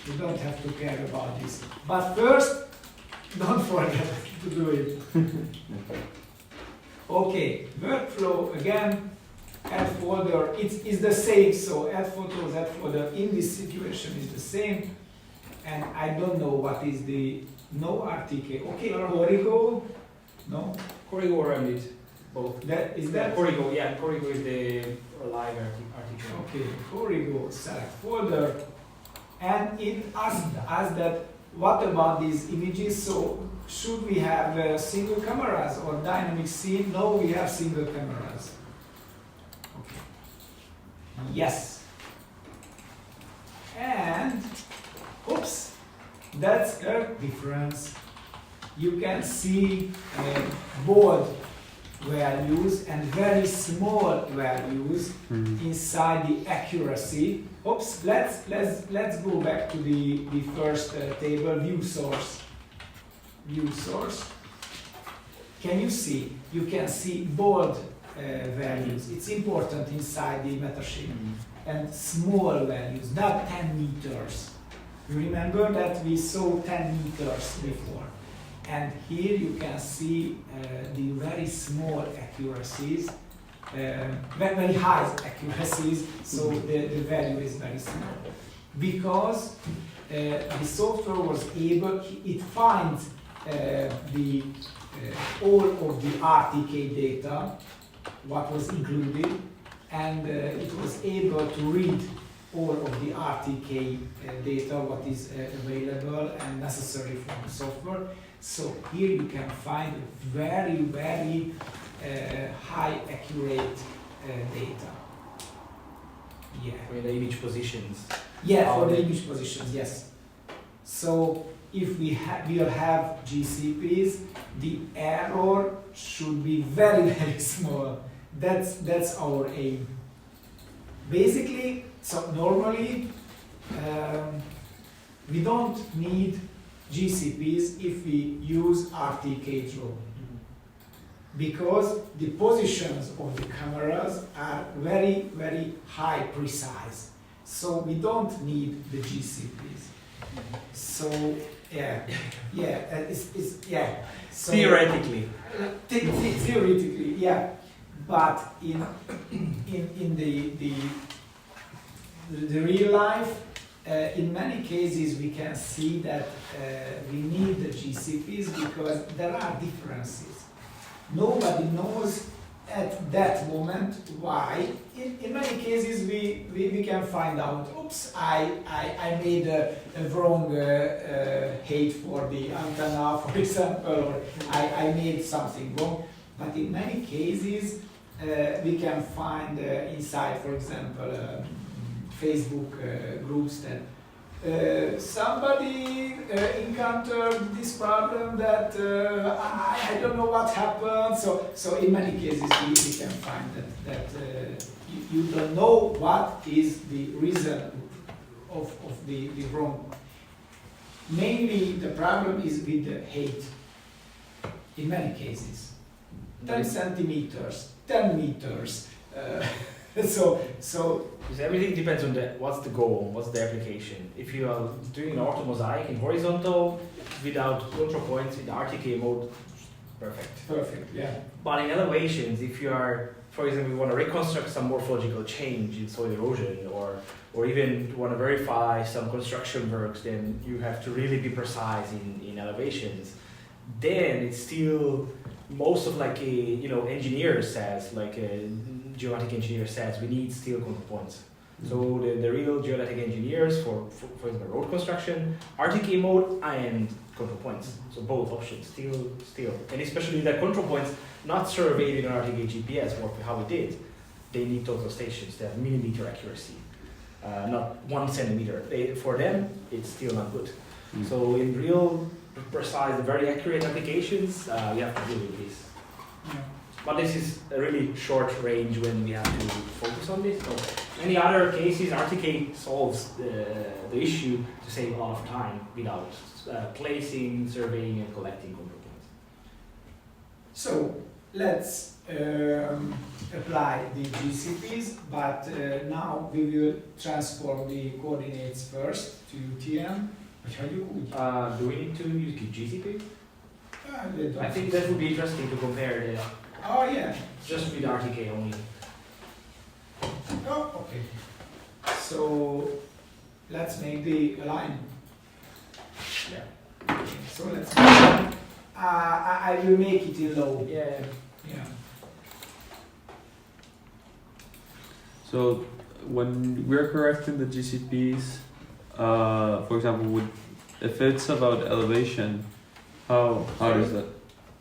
you don't have to care about this. But first, don't forget to do it. Okay, workflow again, add folder, it's the same, so add photos, add folder in this situation is the same. And I don't know what is the no RTK. Okay, Corrigo, no? Corrigo or Remit, both. Is that? Corrigo, yeah, Corrigo is the live RTK. Okay, Corrigo, select folder. And it asked us that what about these images? So should we have single cameras or dynamic scene? No, we have single cameras. Okay. Yes. And oops, that's a difference. You can see bold values and very small values inside the accuracy. Oops, let's go back to the first table, view source. View source. Can you see? You can see bold values. It's important inside the Metashape. And small values, not 10 meters. You remember that we saw 10 meters before. And here you can see the very small accuracies, very high accuracies, so the value is very small. Because the software was able, it finds all of the RTK data, what was included, and it was able to read all of the RTK data, what is available and necessary from the software. So here you can find very, very high accurate data. Yeah. I mean, the image positions. Yeah, for the image positions, yes. So if we'll have GCPs, the error should be very, very small. That's our aim. Basically, so normally we don't need GCPs if we use RTK draw, because the positions of the cameras are very, very high precise. So we don't need the GCPs. So So, Theoretically. Theoretically, yeah. But in the real life, in many cases we can see that we need the GCPs because there are differences. Nobody knows at that moment. Why? In many cases we can find out, oops, I made a wrong height for the antenna, for example, or I made something wrong. But in many cases we can find inside, for example, Facebook groups that somebody encountered this problem that I don't know what happened. So in many cases we can find that you don't know what is the reason of the wrong. Mainly the problem is with the height. In many cases, 10 centimeters, 10 meters. So because everything depends on what's the goal, what's the application. If you are doing an orthomosaic in horizontal without control points in RTK mode, perfect. Perfect, yeah. But in elevations, if you are, for example, you want to reconstruct some morphological change in soil erosion, or even want to verify some construction works, then you have to really be precise in elevations. Then it's still most of like a engineer says, like a geodetic engineer says, we need still control points. So the real geodetic engineers for example road construction, RTK mode and control points. So both options still, and especially the control points not surveyed in RTK GPS or how we did. They need total stations. They have millimeter accuracy, not 1 centimeter. For them, it's still not good. So in real precise, very accurate applications, you have to deal with this. Yeah. But this is a really short range when we have to focus on this. So any other cases, RTK solves the issue to save a lot of time without placing, surveying, and collecting control points. So let's apply the GCPs, but now we will transform the coordinates first to TM. Do we need to use GCP? I think think that would be interesting to compare the, Oh yeah. just with RTK only. Oh, okay. So let's make the line. Yeah. So let's. I will make it in low. Yeah. Yeah. So when we're correcting the GCPs, for example, if it's about elevation, how does that,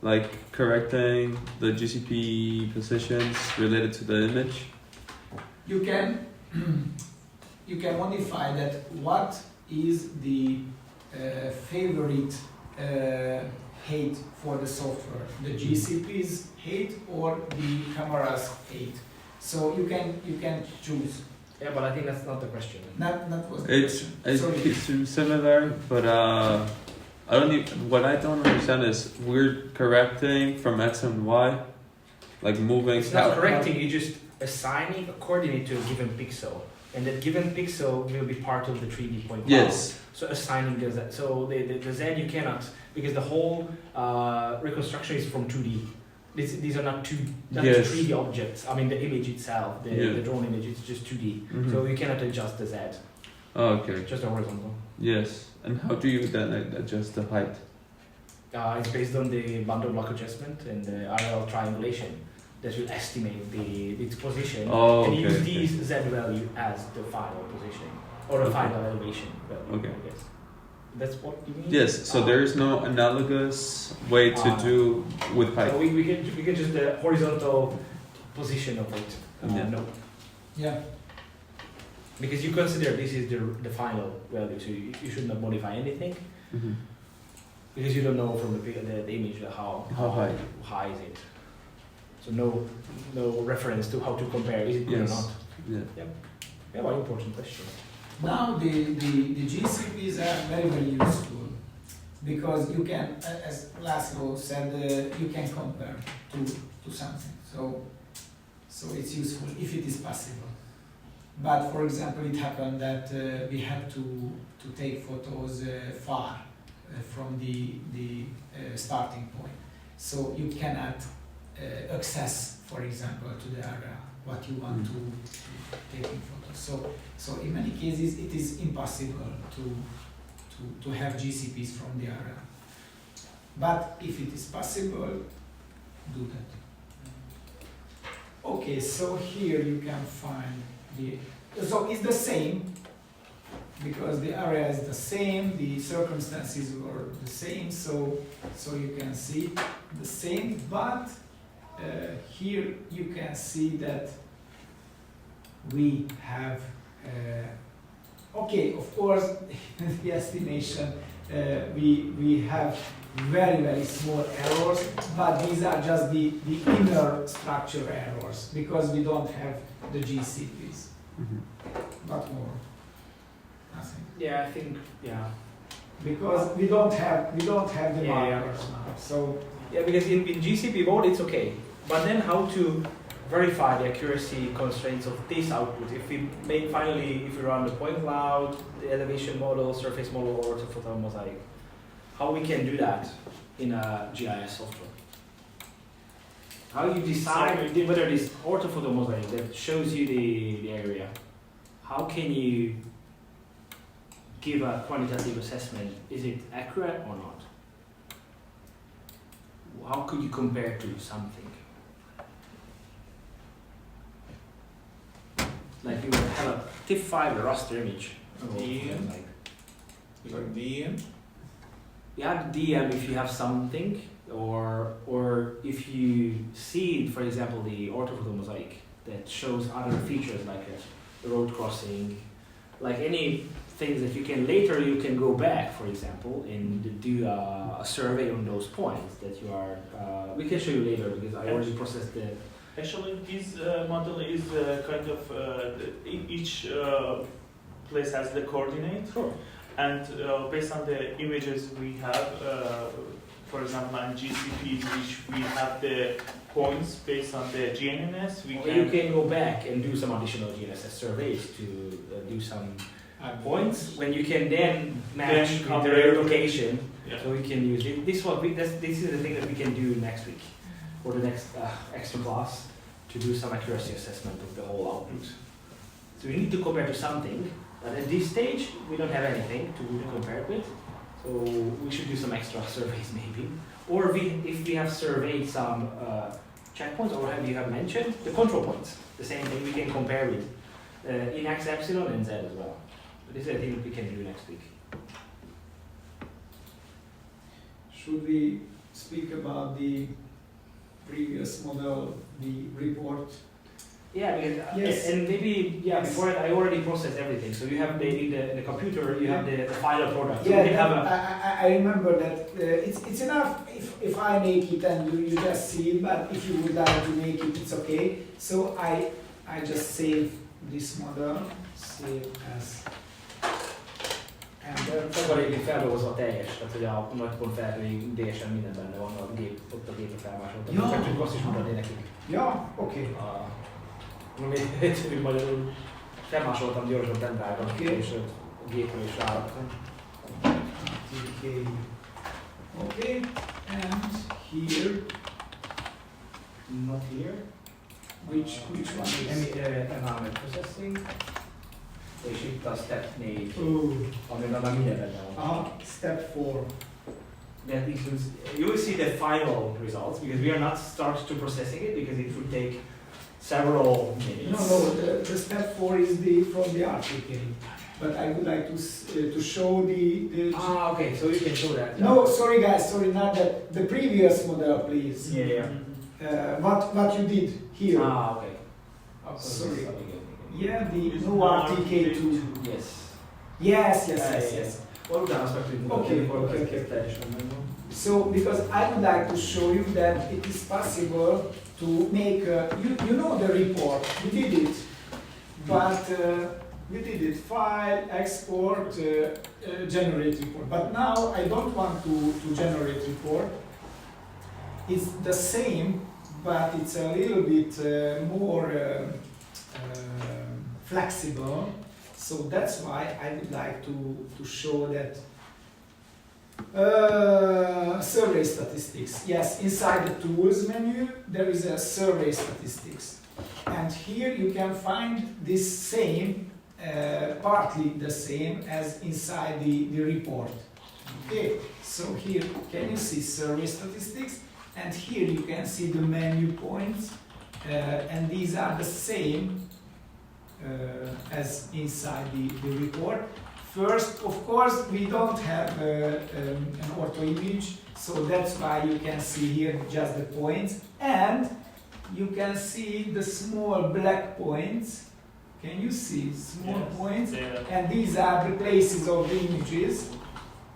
like correcting the GCP positions related to the image? You can modify that. What is the favorite height for the software? The GCP's height or the camera's height? So you can choose. Yeah, but I think that's not the question. Not was the question. Sorry. It's similar, but what I don't understand is we're correcting from X and Y, like moving. It's not correcting, you're just assigning a coordinate to a given pixel. And that given pixel will be part of the 3D point cloud. Yes. So assigning the Z. So the Z you cannot, because the whole reconstruction is from 2D. These are not 3D objects. I mean the image itself, the drone image, it's just 2D. Mm-hmm. So you cannot adjust the Z. Oh, okay. Just the horizontal. Yes. And how do you then adjust the height? It's based on the bundle block adjustment and the RL triangulation that will estimate its position and use these Z value as the final position or the final elevation value. Okay. Yes. That's what you mean? Yes, so there is no analogous way to do with height. So we can just the horizontal position of it. No. Yeah. Because you consider this is the final value, so you should not modify anything. Mm-hmm. Because you don't know from the image how high is it. So no reference to how to compare, is it good or not? Yeah. Yeah, one important question. Now the GCPs are very, very useful because you can, as Laszlo said, you can compare to something. So it's useful if it is possible. But for example, it happened that we had to take photos far from the starting point. So you cannot access, for example, to the area what you want to take in photos. So in many cases, it is impossible to have GCPs from the area. But if it is possible, do that. Okay, so here you can find the, so it's the same, because the area is the same, the circumstances were the same, so you can see the same, but here you can see that we have, okay, of course, the estimation, we have very small errors, but these are just the inner structure errors, because we don't have the GCPs, not more, nothing. Yeah, I think, yeah. Because we don't have the Yeah. markers now, so. Yeah, because in GCP mode it's okay, but then how to verify the accuracy constraints of this output? If we if we run the point cloud, the elevation model, surface model, or orthophotomosaic, how we can do that in a GIS software? How you decide whether this orthophotomosaic that shows you the area, how can you give a quantitative assessment? Is it accurate or not? How could you compare to something? Like you would have a TIFF file, a raster image. DEM? Like, Like DEM? yeah, DM if you have something, or if you see, for example, the orthophotomosaic that shows other features like a road crossing, like any things that you can go back, for example, and do a survey on those points that you are. We can show you later because I already processed the. Actually, this model is kind of each place has the coordinate, and based on the images we have, for example, on GCPs, which we have the points based on the GNSS, You can go back and do some additional GNSS surveys to do some points when you can then match Then with compare. the location. Yeah. So we can use it. This is the thing that we can do next week or the next extra class to do some accuracy assessment of the whole output. So we need to compare to something, but at this stage we don't have anything to compare it with. So we should do some extra surveys maybe, or if we have surveyed some checkpoints, or you have mentioned the control points, the same thing we can compare with in X, epsilon, and Z as well. But this is a thing that we can do next week. Should we speak about the previous model, the report? Yeah, because, Yes. and maybe before I already processed everything. So you have in the computer, you have the final product. So Yeah, we can have a, I remember that it's enough if I make it and you just see it, but if you would like to make it, it's okay. So I just save this model, save as, and then Akkor egyébként feldolgozva teljes, tehát hogy a nagy pont felhőig teljesen minden benne van, a gép, ott a gépre felmásoltam. Ja. Csak azt is mutatni nekik. ja, okay. Még egyszerű magyarul felmásoltam gyorsan pendrive-ra, Oké. és a gépre is ráraktam. Okay, and here, Not here. which one is? Environment processing. És itt a step 4, Oh, amiben már minden benne van. step 4. That includes, you will see the final results because we are not start to processing it because it would take several minutes. No, the step 4 is from the RTK, but I would like to show the Okay, so you can show that. No, sorry guys, sorry, not that. The previous model, please. Yeah. What you did here. Okay. Sorry. Okay. Yeah, the It's no not RTK2. Yes. Yes. Utána azt meg tudjuk Okay, mutatni, okay. teljesen megvan. So, because I would like to show you that it is possible to make, you know the report, we did it, but we did it, file, export, generate report. But now I don't want to generate report. It's the same, but it's a little bit more flexible. So that's why I would like to show that survey statistics. Yes, inside the tools menu there is a survey statistics, and here you can find this same, partly the same as inside the report. Okay, so here can you see survey statistics, and here you can see the menu points and these are the same as inside the report. First, of course, we don't have an ortho image, so that's why you can see here just the points, and you can see the small black points. Can you see small points? Yeah. And these are the places of the images.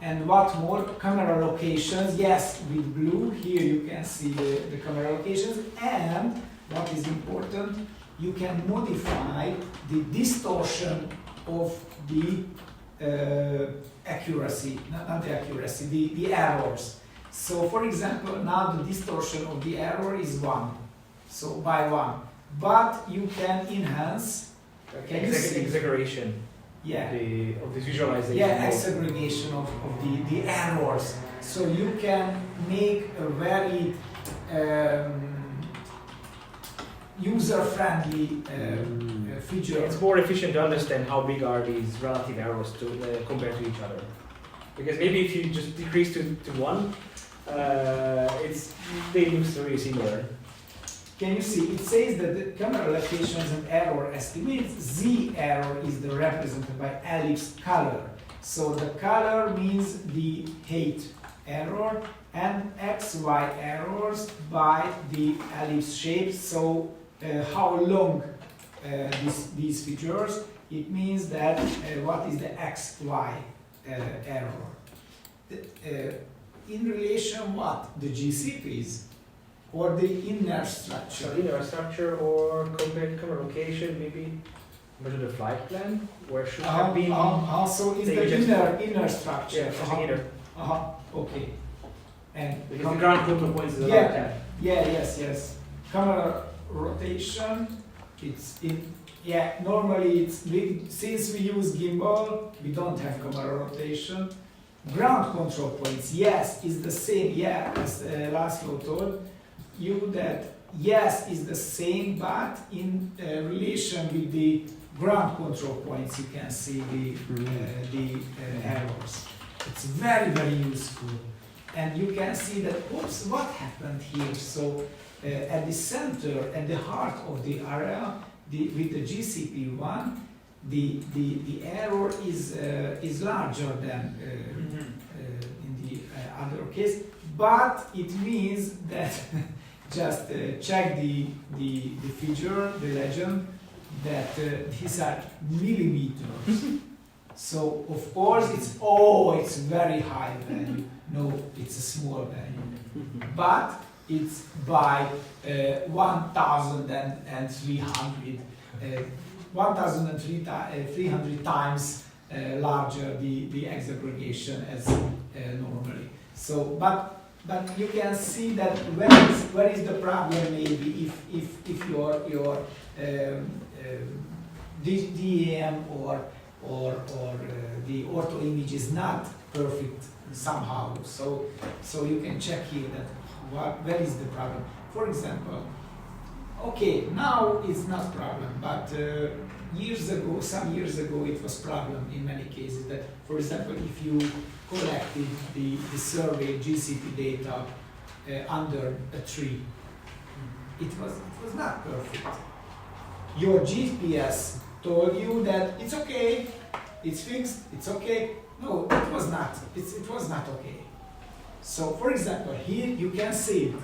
And what more? Camera locations. Yes, with blue, here you can see the camera locations. And what is important, you can modify the distortion of the accuracy, not the accuracy, the errors. So for example, now the distortion of the error is 1, so by 1. But you can enhance, can you see? Exaggeration Yeah. of the visualization. Yeah, exaggeration of the errors. So you can make a very user-friendly feature. It's more efficient to understand how big are these relative errors to compared to each other. Because maybe if you just decrease to 1, they look very similar. Can you see? It says that the camera locations and error estimates, Z error is the represented by ellipse color. So the color means the height error, and XY errors by the ellipse shape. So how long these features? It means that what is the XY error? In relation what? The GCPs? Or the inner structure? So inner structure or compared camera location, maybe measure the flight plan, where should have been. Also is the the images. inner structure. Yeah, something inner. Okay. And Because the ground control points is Yeah. about 10. yes. Camera rotation, it's in, normally since we use gimbal, we don't have camera rotation. Ground control points, yes, is the same, as Laszlo told you that yes is the same, but in relation with the ground control points, you can see the errors. It's very, very useful. And you can see that, oops, what happened here? So at the center, at the heart of the area, with the GCP1, the error is larger than in the other case, but it means that just check the figure, the legend, that these are millimeters. So of course it's very high value. No, it's a small value, but it's by 1,300 times larger the exaggregation as normally. So, but you can see that where is the problem? Maybe if your DEM or the ortho image is not perfect somehow. So you can check here that where is the problem. For example, okay, now it's not problem, but some years ago it was problem in many cases that, for example, if you collected the survey GCP data under a tree, it was not perfect. Your GPS told you that it's okay, it's fixed, it's okay. No, it was not. It was not okay. So, for example, here you can see it.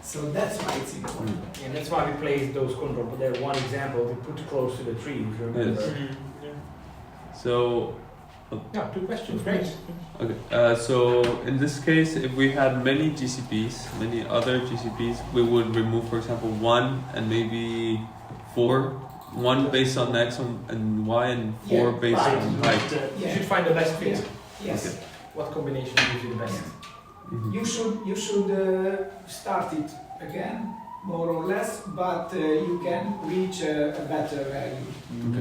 So that's why it's important. And that's why we place those control. But there one example we put close to the tree. If you remember. Yes. So. Yeah, 2 questions. Great. Okay. So in this case, if we had many GCPs, many other GCPs, we would remove, for example, 1 and maybe 4. 1 based on X and Y, and 4 based on height. You should find the best fit. Yes. Okay. What combination gives you the best? Mm-hmm. You should start it again, more or less, but you can reach a better value.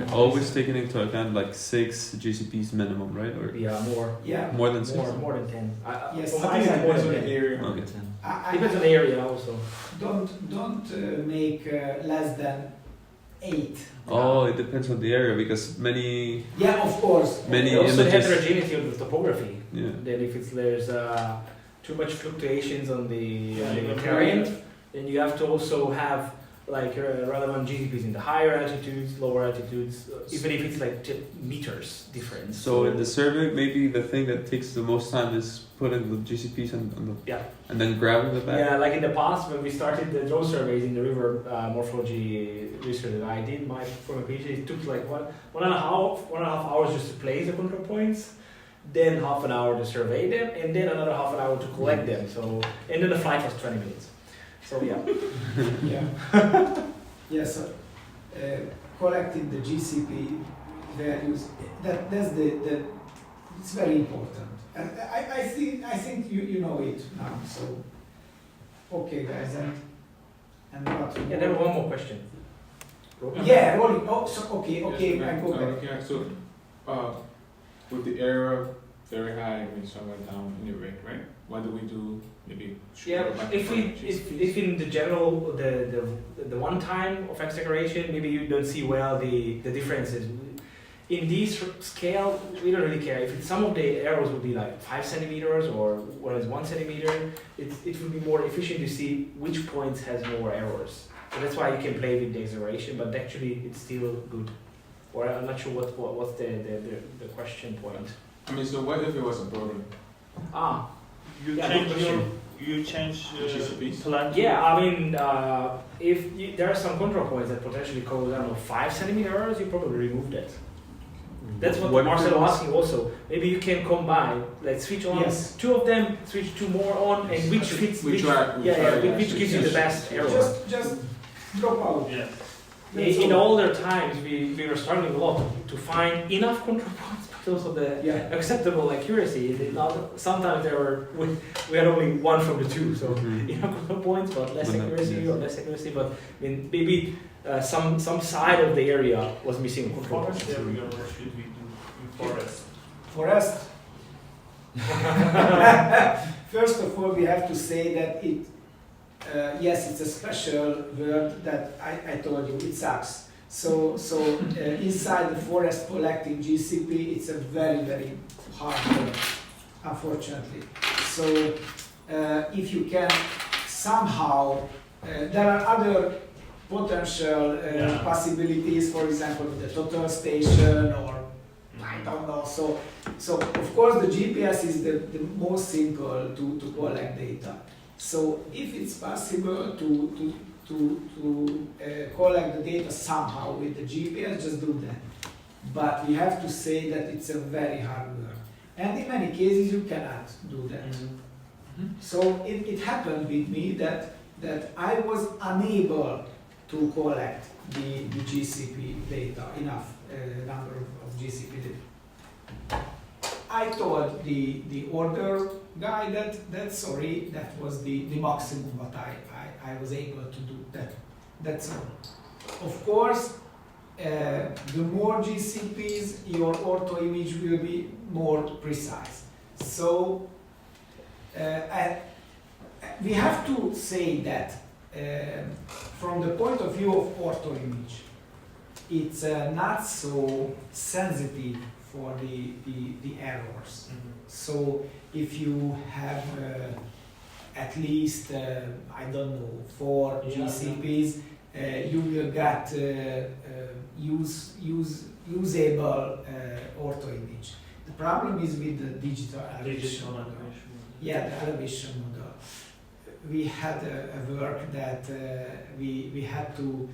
Okay. Always taking into account like 6 GCPs minimum, right? Or Yeah, more. Yeah. more than 6? More than 10. Yes. From I my think side, it more depends on than the 10. area. Okay. Depends on the area also. Don't make less than 8. Oh, it depends on the area because many Yeah, of course. Many Also the images. heterogeneity of the topography. yeah. Then if there's too much fluctuations on the terrain, then you have to also have like relevant GCPs in the higher altitudes, lower altitudes, even if it's like meters difference. So in the survey, maybe the thing that takes the most time is putting the GCPs on the yeah. and then grabbing the back. Yeah, like in the past when we started the drone surveys in the river morphology research that I did for my PhD, it took like one and a half hours just to place the control points, then half an hour to survey them, and then another half an hour to collect them. So and then the flight was 20 minutes. So yeah. Yeah. Yeah. So collecting the GCP values, that's the it's very important. And I think you know it now. So okay, guys, and what? Yeah, there was one more question. Yeah, rolling. Oh, so okay, Yes, I go back. looking at, so, with the error very high and somewhere down in the rate, right? What do we do? Maybe Yeah, back if for GCPs? if in the general the one time of X decoration, maybe you don't see well the differences. In this scale, we don't really care. If some of the errors would be like 5 centimeters or whereas 1 centimeter, it would be more efficient to see which points has more errors. So that's why you can play with the exaggeration, but actually it's still good. Or I'm not sure what's the question point. I mean, so what if it was a problem? You Yeah, change good question. you change GCPs? plan. Yeah, I mean, there are some control points that potentially cause, I don't know, 5 centimeters, you probably remove that. That's what What Marcel if it was was- asking also. Maybe you can combine, like switch on Yes. 2 of them, switch 2 more on, and which fits, We try, which gives you the best error. Just drop out. Yeah. In older times, we were struggling a lot to find enough control points, but also the Yeah. acceptable accuracy. Sometimes we had only 1 from the 2, so enough control points, but less But not- accuracy yes. or less accuracy. But I mean, maybe some side of the area was missing control Forest points. area, what should we do in forest? Forest. First of all, we have to say that yes, it's a special word that I told you, it sucks. So inside the forest collecting GCP, it's a very, very hard work, unfortunately. So if you can somehow, there are other potential possibilities, for example, the total station or I don't know. So of course the GPS is the most simple to collect data. So if it's possible to collect the data somehow with the GPS, just do that. But we have to say that it's a very hard work. And in many cases you cannot do that. So it happened with me that I was unable to collect the GCP data, enough number of GCP data. I told the order guy that sorry, that was the maximum what I was able to do. That's all. Of course, the more GCPs, your ortho image will be more precise. So we have to say that from the point of view of ortho image, it's not so sensitive for the errors. So if you have at least, I don't know, 4 GCPs, you will get usable ortho image. The problem is with the digital elevation model. Yeah, the elevation model. We had a work that we had to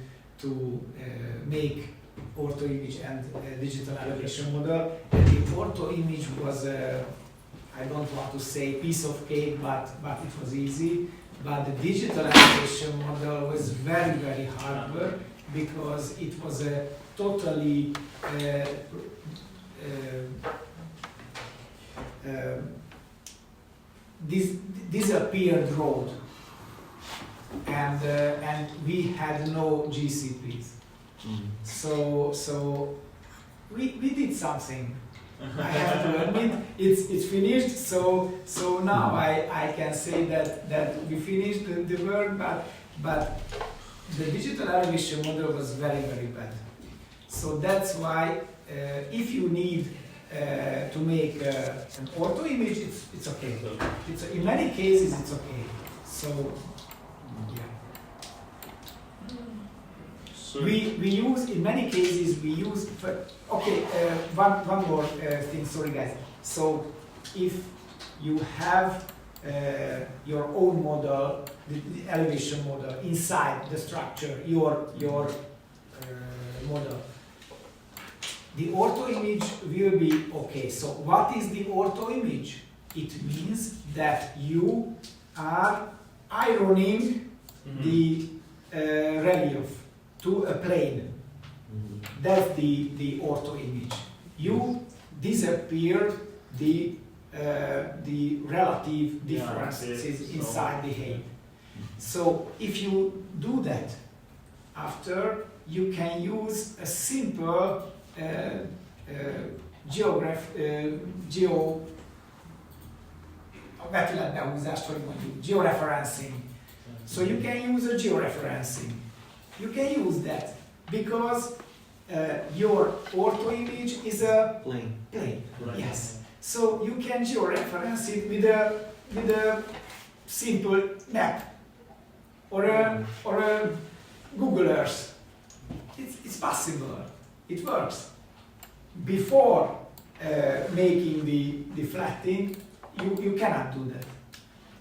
make ortho image and digital elevation model, and the ortho image was I don't want to say piece of cake, but it was easy. But the digital elevation model was very, very hard work because it was a totally disappeared road, and we had no GCPs. So we did something. I have to admit, it's finished. So now I can say that we finished the work, but the digital elevation model was very, very bad. So that's why if you need to make an ortho image, it's okay. In many cases, it's okay. So yeah. So We use, in many cases, we use, okay, one more thing, sorry guys. So if you have your own model, the elevation model inside the structure, your model, the ortho image will be okay. So what is the ortho image? It means that you are ironing the relief to a plane. That's the ortho image. You disappear the relative differences inside the head. So if you do that, after you can use a simple georeferencing. So you can use a georeferencing. You can use that because your ortho image is a Plane. plane. Right. Yes. So you can georeference it with a simple map or a Google Earth. It's possible. It works. Before making the flatting, you cannot do that.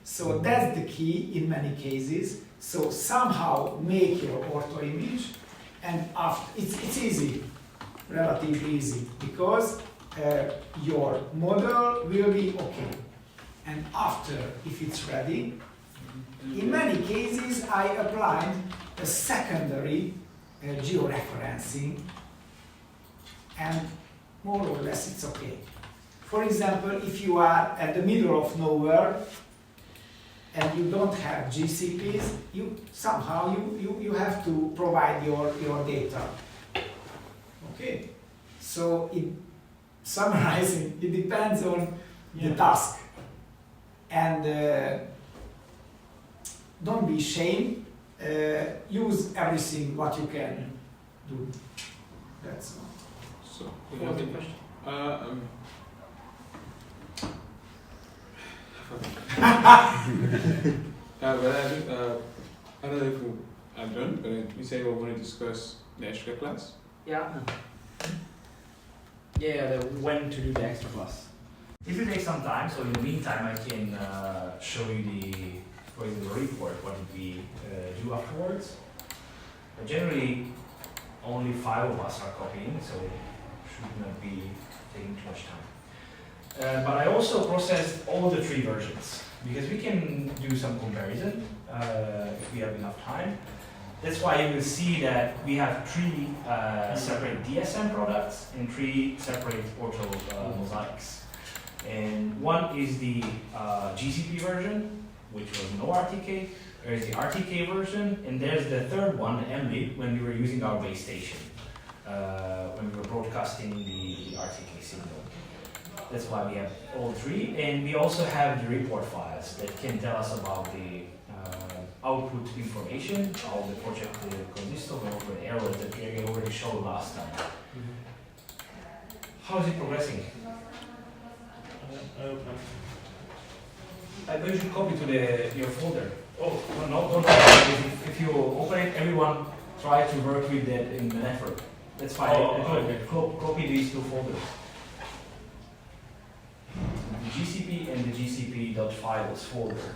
So that's the key in many cases. So somehow make your ortho image, and after it's easy, relatively easy, because your model will be okay. And after, if it's ready, in many cases I applied a secondary georeferencing, and more or less it's okay. For example, if you are at the middle of nowhere and you don't have GCPs, you somehow you have to provide your data. Okay, so in summarizing, it depends on the task, and don't be ashamed. Use everything what you can do. That's all. So, You have a question? But I don't know if I'm done, but we say we want to discuss the extra class. Yeah. Yeah, the when to do the extra class. If you take some time, so in the meantime, I can show you the report, what we do afterwards. But generally, only 5 of us are copying, so should not be taking too much time. But I also processed all the 3 versions, because we can do some comparison if we have enough time. That's why you will see that we have 3 separate DSM products and 3 separate orthomosaics. And one is the GCP version, which was no RTK. There's the RTK version, and there's the third one, the MLIB, when we were using our base station, when we were broadcasting the RTK signal. That's why we have all 3, and we also have the report files that can tell us about the output information, how the project consists of, and also the errors that we already showed last time. How is it progressing? I bet you should copy to your folder. Oh, no, don't copy. If you open it, everyone try to work with that in the network. That's fine. Okay. Copy these 2 folders. The GCP and the GCP.files folder.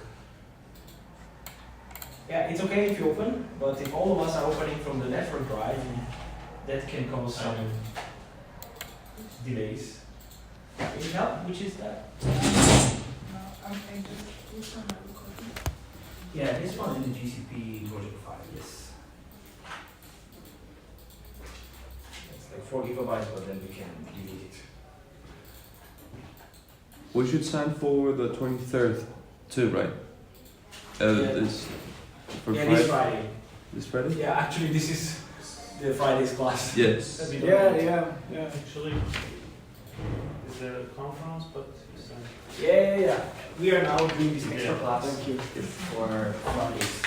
Yeah, it's okay if you open, but if all of us are opening from the network drive, that can cause some delays. Can you help? Which is that? Yeah, this one in the GCP project file, yes. It's like 4 gigabytes, but then we can delete it. We should sign for the 23rd too, right? Yeah. This for Yeah, Friday. this Friday. This Friday? Yeah, actually, this is the Friday's class. Yes. Yeah. Actually, is there a conference? But Yeah. We are now doing this extra Yeah. class. Thank you. For Friday's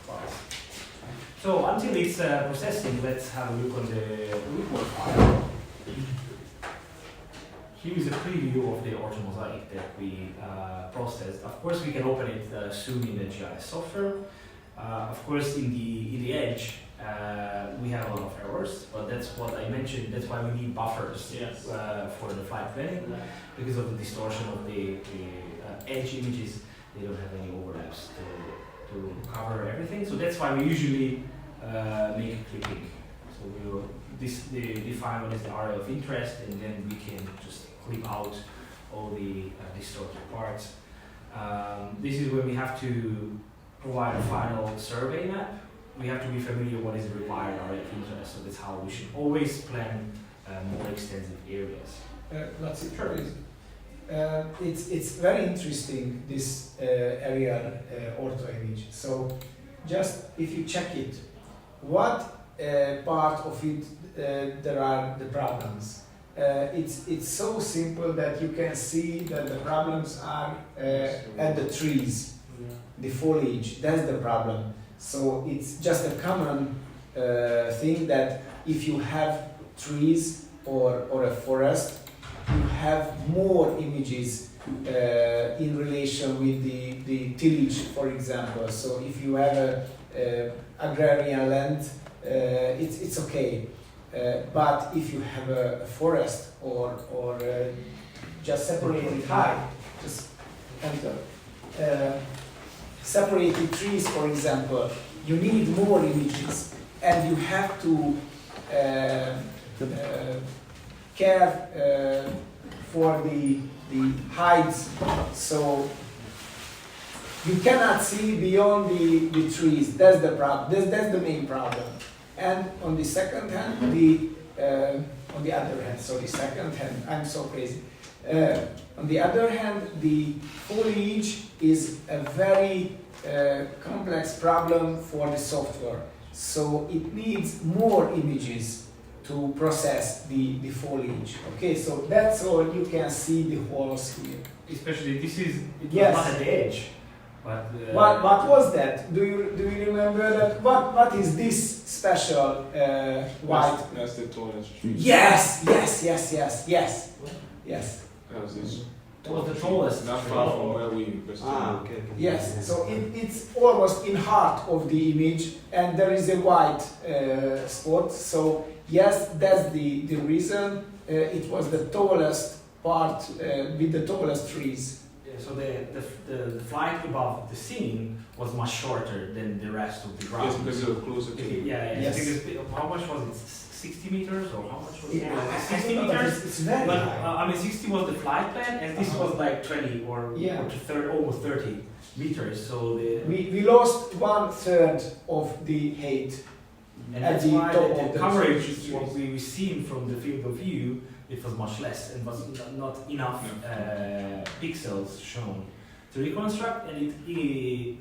class. So until it's processing, let's have a look on the report file. Here is a preview of the orthomosaic that we processed. Of course, we can open it soon in the GIS software. Of course, in the edge, we have a lot of errors, but that's what I mentioned. That's why we need buffers Yes. for the flight planning because of the distortion of the edge images. They don't have any overlaps to cover everything. So that's why we usually make a clipping. So we will define what is the area of interest, and then we can just clip out all the distorted parts. This is where we have to provide a final survey map. We have to be familiar what is the required area of interest. So that's how we should always plan more extensive areas. That's it. It's very interesting, this aerial ortho image. So just if you check it, what part of it there are the problems. It's so simple that you can see that the problems are at the trees, the foliage. That's the problem. So it's just a common thing that if you have trees or a forest, you have more images in relation with the tillage, for example. So if you have a agrarian land, it's okay. But if you have a forest or just separated just enter. Separated trees, for example, you need more images, and you have to care for the heights, so you cannot see beyond the trees. That's the problem. That's the main problem. And on the second hand, on the other hand, sorry, second hand, I'm so crazy. On the other hand, the foliage is a very complex problem for the software. So it needs more images to process the foliage. Okay, so that's all you can see the holes here. Especially this is Yes. not at the edge. But, What was that? Do you remember that? What is this special white? That's the tallest tree. Yes. That was this. it was the tallest. Not far from where we invested. Okay. Yes. So it's almost in heart of the image, and there is a white spot. So yes, that's the reason. It was the tallest part with the tallest trees. So the flight above the scene was much shorter than the rest of the ground. Yes, because they were closer to you. Yeah. Yes. Because how much was it? 60 meters or how much was it? I 60 don't know, but meters. it's very But high. I mean, 60 was the flight plan, and this was like 20 or almost 30 meters. So We lost 1/3 of the height. and at that's the why top the of the coverage, trees. what we seen from the field of view, it was much less and was not enough pixels shown to reconstruct, and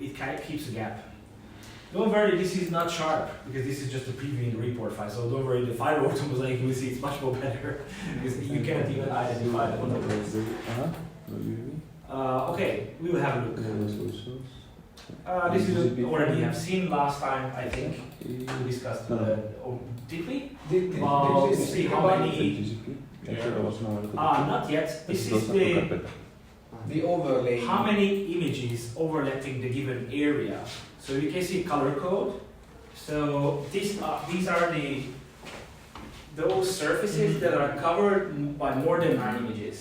it kind of keeps a gap. Don't worry, this is not sharp because this is just a preview in the report file. So don't worry, the final orthomosaic you will see it's much more better because you cannot even identify the orthomosaic. Okay, we will have a look. This is already have seen last time, I think. We discussed. Did we? Did Well, you see speak how about many. Not yet. This is the overlay? how many images overlapping the given area. So you can see color code. So these are those surfaces that are covered by more than 9 images.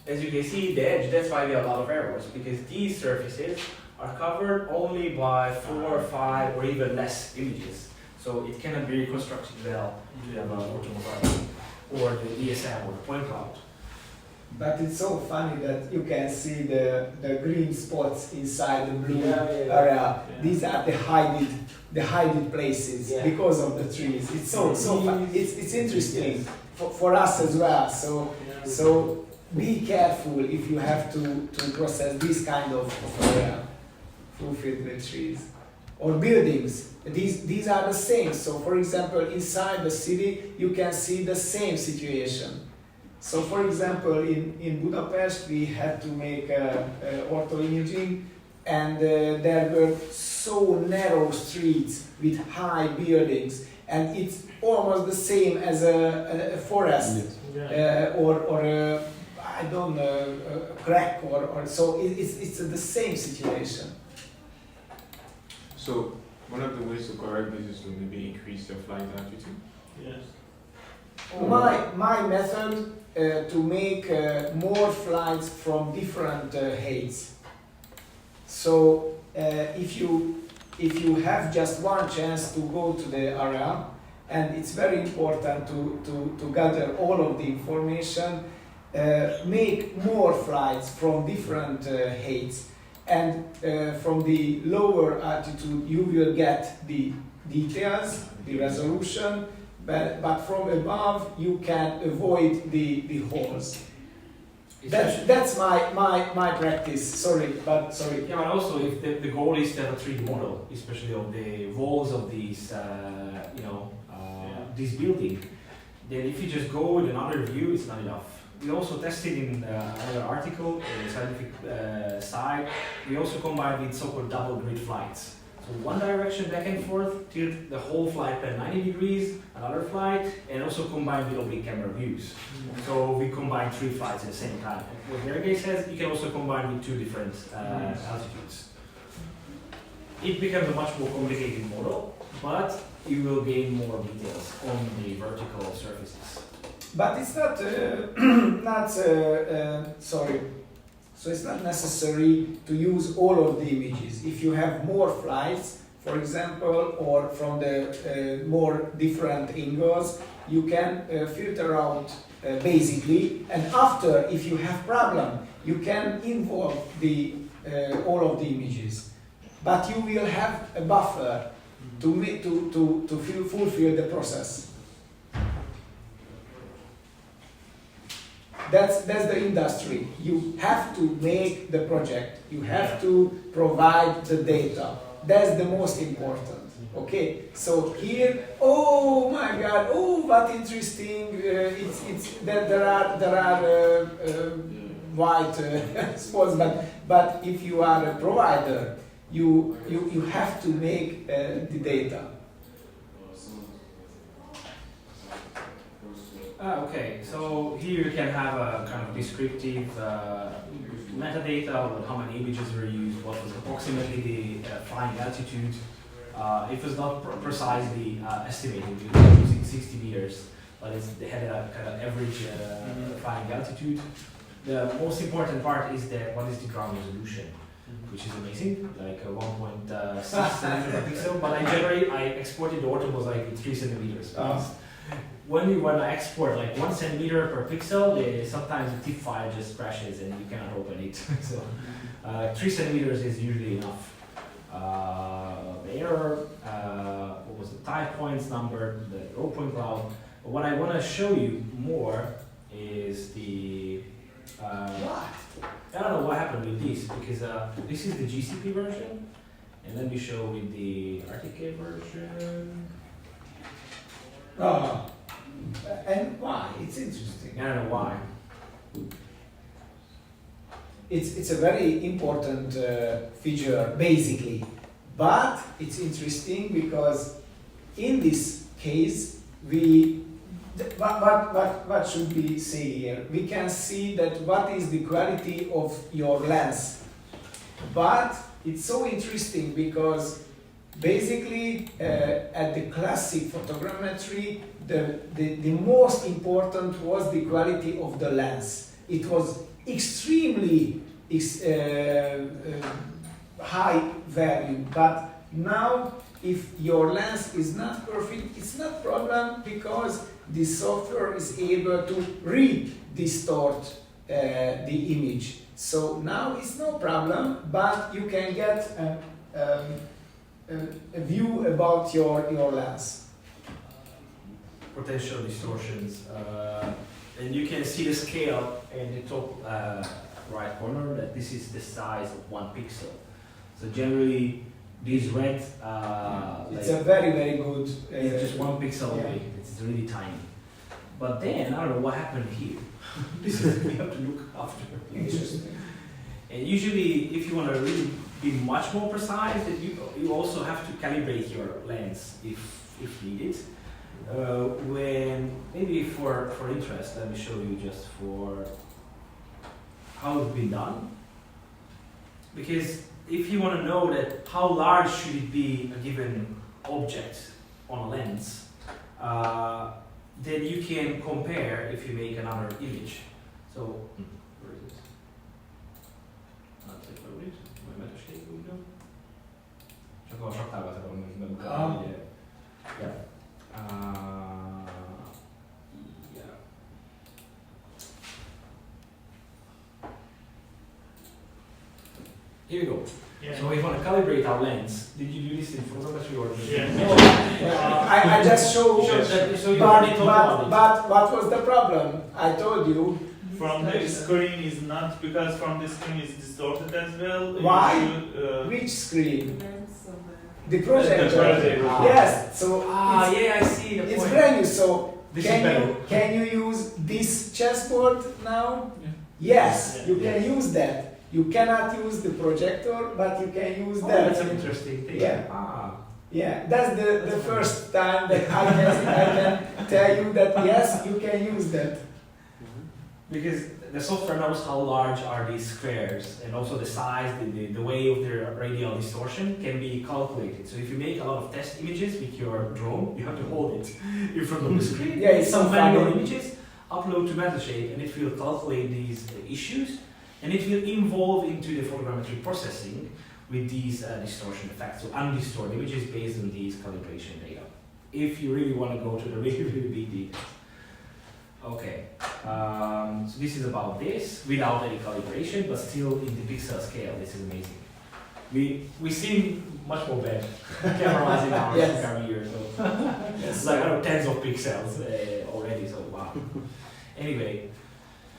As you can see, the edge, that's why we have a lot of errors, because these surfaces are covered only by 4 or 5 or even less images. So it cannot be reconstructed well to have an orthomosaic or the DSM or the point cloud. But it's so funny that you can see the green spots inside the blue area. These are the hidden places because of the trees. It's so fun. It's interesting for us as well. So be careful if you have to process this kind of area fulfilled with trees or buildings. These are the same. So for example, inside the city, you can see the same situation. So for example, in Budapest, we had to make ortho imaging, and there were so narrow streets with high buildings, and it's almost the same as a forest or I don't know, a crack or so. It's the same situation. So One of the ways to correct this is to maybe increase the flight altitude. Yes. My method to make more flights from different heights. So if you have just one chance to go to the area, and it's very important to gather all of the information, make more flights from different heights, and from the lower altitude you will get the details, the resolution, but from above you can avoid the holes. That's my practice. Sorry. Yeah, but also if the goal is to have a 3D model, especially of the walls of these, this building, then if you just go with another view, it's not enough. We also tested in another article, the scientific side, we also combined with so-called double grid flights. So one direction back and forth, tilt the whole flight by 90 degrees, another flight, and also combined with oblique camera views. So we combined 3 flights at the same time. What Sergey says, you can also combine with 2 different altitudes. It becomes a much more complicated model, but you will gain more details on the vertical surfaces. But it's not, So it's not necessary to use all of the images. If you have more flights, for example, or from the more different angles, you can filter out basically, and after, if you have problem, you can involve the all of the images. But you will have a buffer to fulfill the process. That's the industry. You have to make the project. You have to provide the data. That's the most important. Okay. So here, oh my God! Oh, what interesting! It's that there are white spots, but if you are a provider, you have to make the data. Okay, so here you can have a kind of descriptive metadata about how many images were used, what was approximately the flying altitude. It was not precisely estimated, we were using 60 meters, but they had a kind of average flying altitude. The most important part is that what is the ground resolution, which is amazing, like 1.6 centimeters per pixel, but I exported the orthomosaic 3 centimeters. When I export like 1 centimeter per pixel, sometimes the TIFF file just crashes and you cannot open it. So 3 centimeters is usually enough. The error, what was the type points number, the row point cloud. But what I want to show you more is the. I don't know what happened with this, because this is the GCP version, and let me show with the RTK version. And why? It's interesting. I don't know why. It's a very important feature, basically. But it's interesting because in this case, what should we say here? We can see that what is the quality of your lens. But it's so interesting because basically at the classic photogrammetry, the most important was the quality of the lens. It was extremely high value, but now if your lens is not perfect, it's not problem because the software is able to re-distort the image. So now it's no problem, but you can get a view about your lens. Potential distortions, and you can see the scale in the top right corner that this is the size of 1 pixel. So generally, these red, it's a very good. It's just 1 pixel away. Yeah. It's really tiny. But then I don't know what happened here. This is we have to look after. Interesting. And usually, if you want to really be much more precise, that you also have to calibrate your lens if needed. When maybe for interest, let me show you just for how it's been done. Because if you want to know that how large should it be a given object on a lens, then you can compare if you make another image. So, where is it? Csak a saktálgat akarom most bemutatni, ugye. Yeah. Yeah. Here we go. Yeah. So we want to calibrate our lens. Did you do this in photogrammetry or? I just show. So you But, already talked about it. but what was the problem? I told you. From the screen is not, because from the screen is distorted as well. Why? You should, Which screen? The the projector. projector. Yes. So Yeah, I see the it's point. brand new. So This is better. can you use this chessboard now? Yeah. Yes, Yeah. you can use that. You cannot use the projector, but you can use Oh, that. that's an interesting thing. Yeah. Yeah, that's the first time that I can tell you that yes, you can use that. Because the software knows how large are these squares, and also the size, the way of their radial distortion can be calculated. So if you make a lot of test images with your drone, you have to hold it in front of the screen. Yeah, it's some so manual funny. images, upload to MetaShape, and it will calculate these issues, and it will involve into the photogrammetry processing with these distortion effects, so undistorted images based on these calibration data. If you really want to go to the really, really big details. Okay, so this is about this, without any calibration, but still in the pixel scale. This is amazing. We see much more better cameras in our Yes. camera here, so Yes. it's like I don't know, tens of pixels already. So wow. Anyway,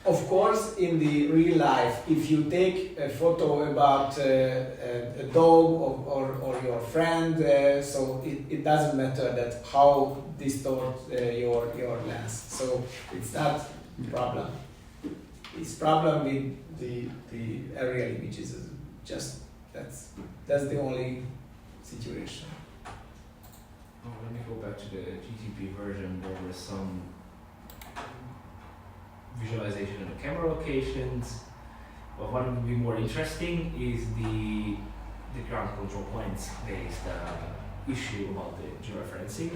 Of course, in the real life, if you take a photo about a dog or your friend, so it doesn't matter that how distort your lens. So it's not problem. It's problem with the aerial images. Just that's the only situation. oh, let me go back to the GCP version. There was some visualization of the camera locations. But what would be more interesting is the ground control points based issue about the georeferencing.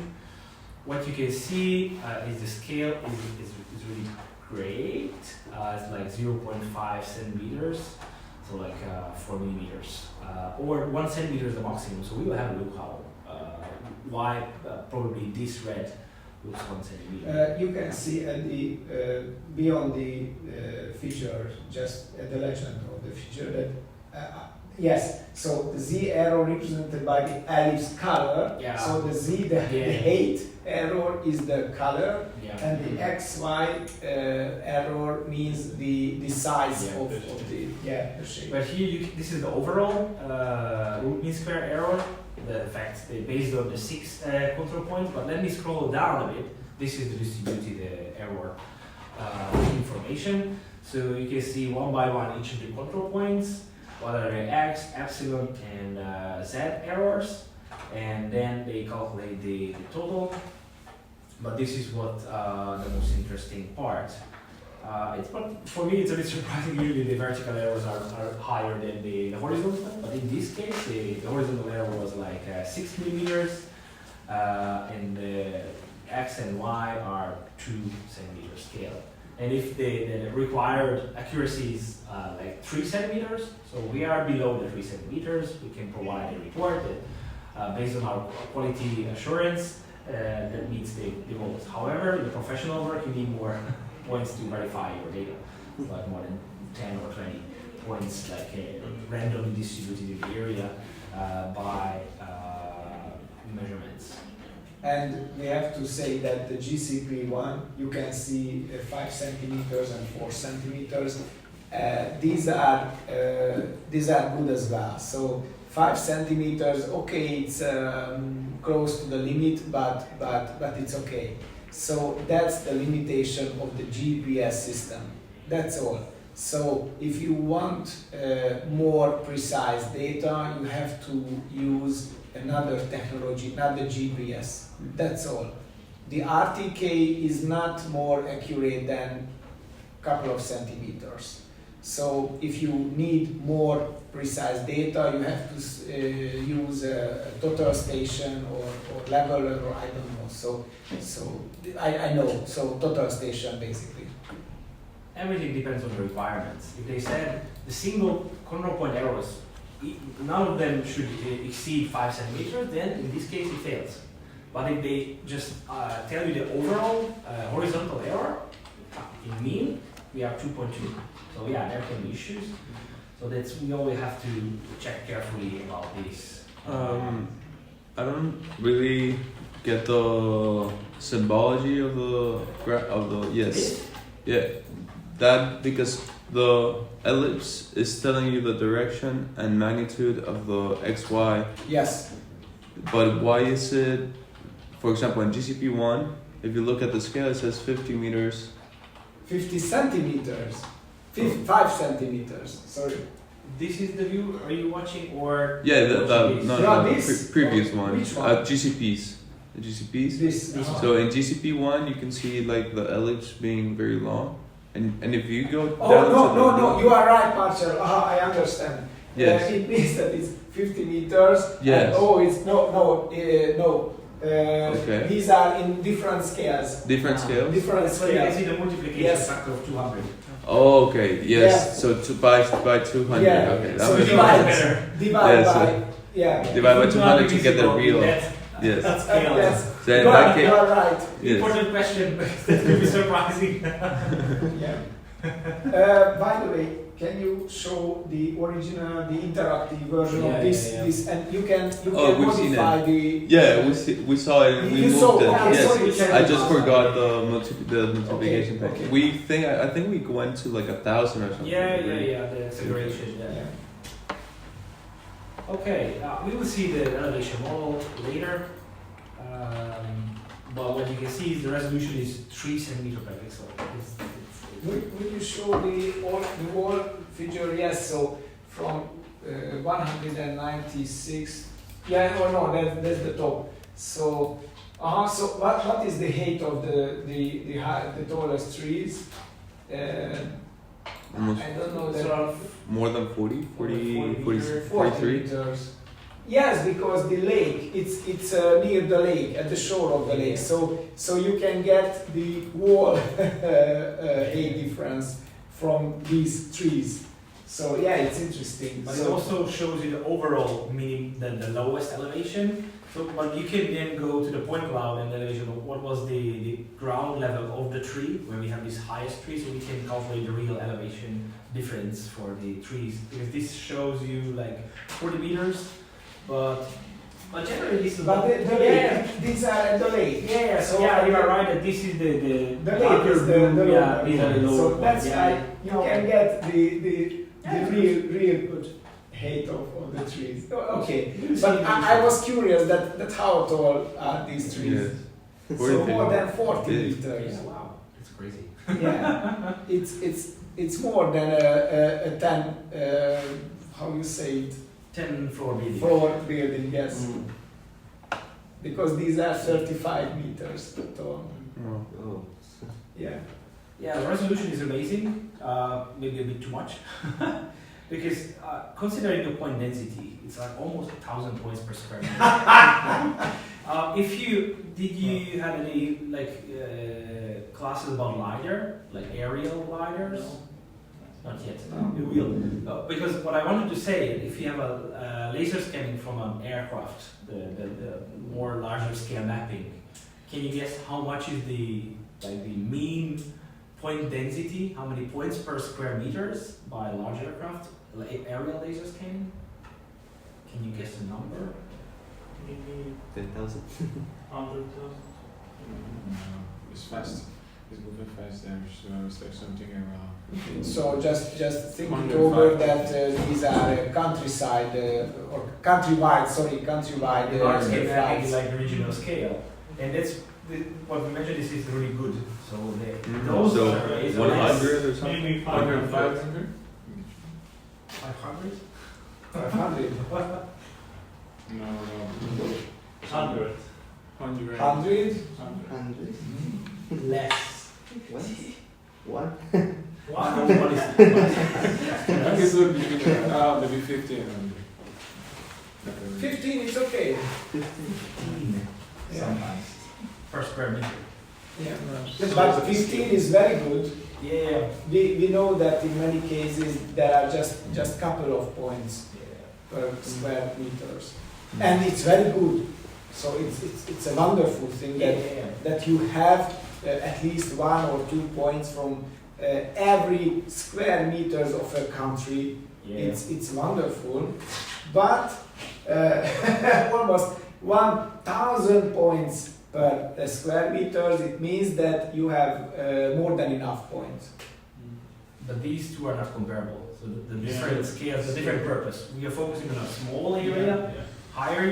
What you can see is the scale is really great. It's like 0.5 centimeters, so like 4 millimeters, or 1 centimeter is the maximum. So we will have a look how why probably this red looks 1 centimeter. You can see at the beyond the feature, just at the legend of the feature that yes. So the z arrow represented by the ellipse color. Yeah. So the z, the height arrow is the color, Yeah. and the xy arrow means the size Yeah, of the the shape. But here, this is the overall root mean square error. The fact they based on the 6 control points. But let me scroll down a bit. This is the distributed error information. So you can see one by one each of the control points. What are the x, epsilon, and z errors, and then they calculate the total. But this is what the most interesting part. For me, it's a bit surprising. Usually, the vertical errors are higher than the horizontal. But in this case, the horizontal error was like 6 millimeters, and the x and y are 2 centimeter scale. And if the required accuracy is like 3 centimeters, so we are below the 3 centimeters, we can provide a report that based on our quality assurance that meets the goals. However, in the professional work, you need more points to verify your data, like more than 10 or 20 points, like randomly distributed in the area by measurements. And we have to say that the GCP one, you can see 5 centimeters and 4 centimeters. These are good as well. So 5 centimeters, okay, it's close to the limit, but it's okay. So that's the limitation of the GPS system. That's all. So if you want more precise data, you have to use another technology, not the GPS. That's all. The RTK is not more accurate than a couple of centimeters. So if you need more precise data, you have to use a total station or leveler or I don't know. So I know. So total station basically. Everything depends on the requirements. If they said the single control point errors, none of them should exceed 5 centimeters, then in this case it fails. But if they just tell you the overall horizontal error, in mean, we have 2.2. So yeah, there can be issues. So we always have to check carefully about this. I don't really get the symbology of the yes. Yeah. That because the ellipse is telling you the direction and magnitude of the XY. Yes. But why is it, for example, in GCP1, if you look at the scale, it says 50 meters. 50 centimeters. 5 centimeters. Sorry. This is the view. Are you watching or? Yeah, This? previous one. Which one? GCPs. The GCPs. This. So in GCP1, you can see like the ellipse being very long, and if you go Oh down no! You are right, Marcel. I understand. Yes. It means that it's 50 meters. Yes. And, it's no. Okay. These are in different scales. Different scales. Different So you can scales. see the multiplication Yes. factor of 200. Oh, okay. Yes. Yeah. So by 200. Yeah. Okay. That So makes divide- sense. better. Divide Yes, by Divide by 200 to get the real. That Yes. scale. Yes. So in You that case, are right. yes. Important question. That could be surprising. Yeah. By the way, can you show the original, the interactive version of this? Yeah. This, and you can Oh, we've seen modify the. Yeah, we saw it and we You moved saw, it. okay, Yes. sorry, I just forgot the multiplication thing. okay. I think we went to like 1,000 or something. Yeah. The acceleration. Yeah. Okay, we will see the elevation model later. But what you can see is the resolution is 3 centimeters per pixel. Will you show the wall figure? Yes. So from 196. Yeah. Or no? That's the top. So. So what is the height of the tallest trees? Almost I don't know. Sort of more than 40, 40, 40, 43. meters. Yes, because the lake, it's near the lake, at the shore of the lake, so you can get the wall height difference from these trees. So yeah, it's interesting. But it also shows you the overall, meaning the lowest elevation. So, but you can then go to the point cloud and elevation of what was the ground level of the tree, where we have this highest tree, so we can calculate the real elevation difference for the trees. Because this shows you like 40 meters, but generally this is. But the lake, these are at the lake. Yeah, so yeah, you are right that this is the lake is the yeah, these are the lower so points. that's Yeah. you can get the real good height of the trees. Okay, but I was curious that how tall are these trees? Yes. So more than 40 Big. meters. Yeah, wow, it's crazy. Yeah, it's more than a 10. How you say it? 10 floor building. Floor building, yes. Because these are 35 meters tall. Oh. Yeah. Yeah, the resolution is amazing. Maybe a bit too much. Because considering the point density, it's like almost 1,000 points per square meter. Did you have any classes about LiDAR, like aerial LiDARs? No. Not yet. You will. Because what I wanted to say, if you have a laser scanning from an aircraft, the more larger scale mapping, can you guess how much is the mean point density? How many points per square meters by a large aircraft? Aerial laser scanning? Can you guess the number? Maybe 10,000. 100,000. It's fast. It's moving fast there, so it's like something around. So just think it over that these are countryside or countrywide. Sorry, countrywide. Large scale mapping flights. is like the regional scale, and that's what we mentioned. This is really good. So those So surveys are 100 or something? Maybe 100, 500. 500? 500. 500. No. 100. 100. 100. 100? Less. What? What? What is 50 and under. Like a- 15 is okay. 15 Yeah. sometimes per square meter. Yeah. So But it's a 15 is very good. Yeah. We know that in many cases there are just couple of points per square meters, and it's very good. So it's a wonderful thing that you have at least 1 or 2 points from every square meters of a country. Yeah. It's wonderful, but almost 1,000 points per square meters. It means that you have more than enough points. But these two are not comparable. So the different Yeah. scales, the different purpose. We are focusing on a small area, higher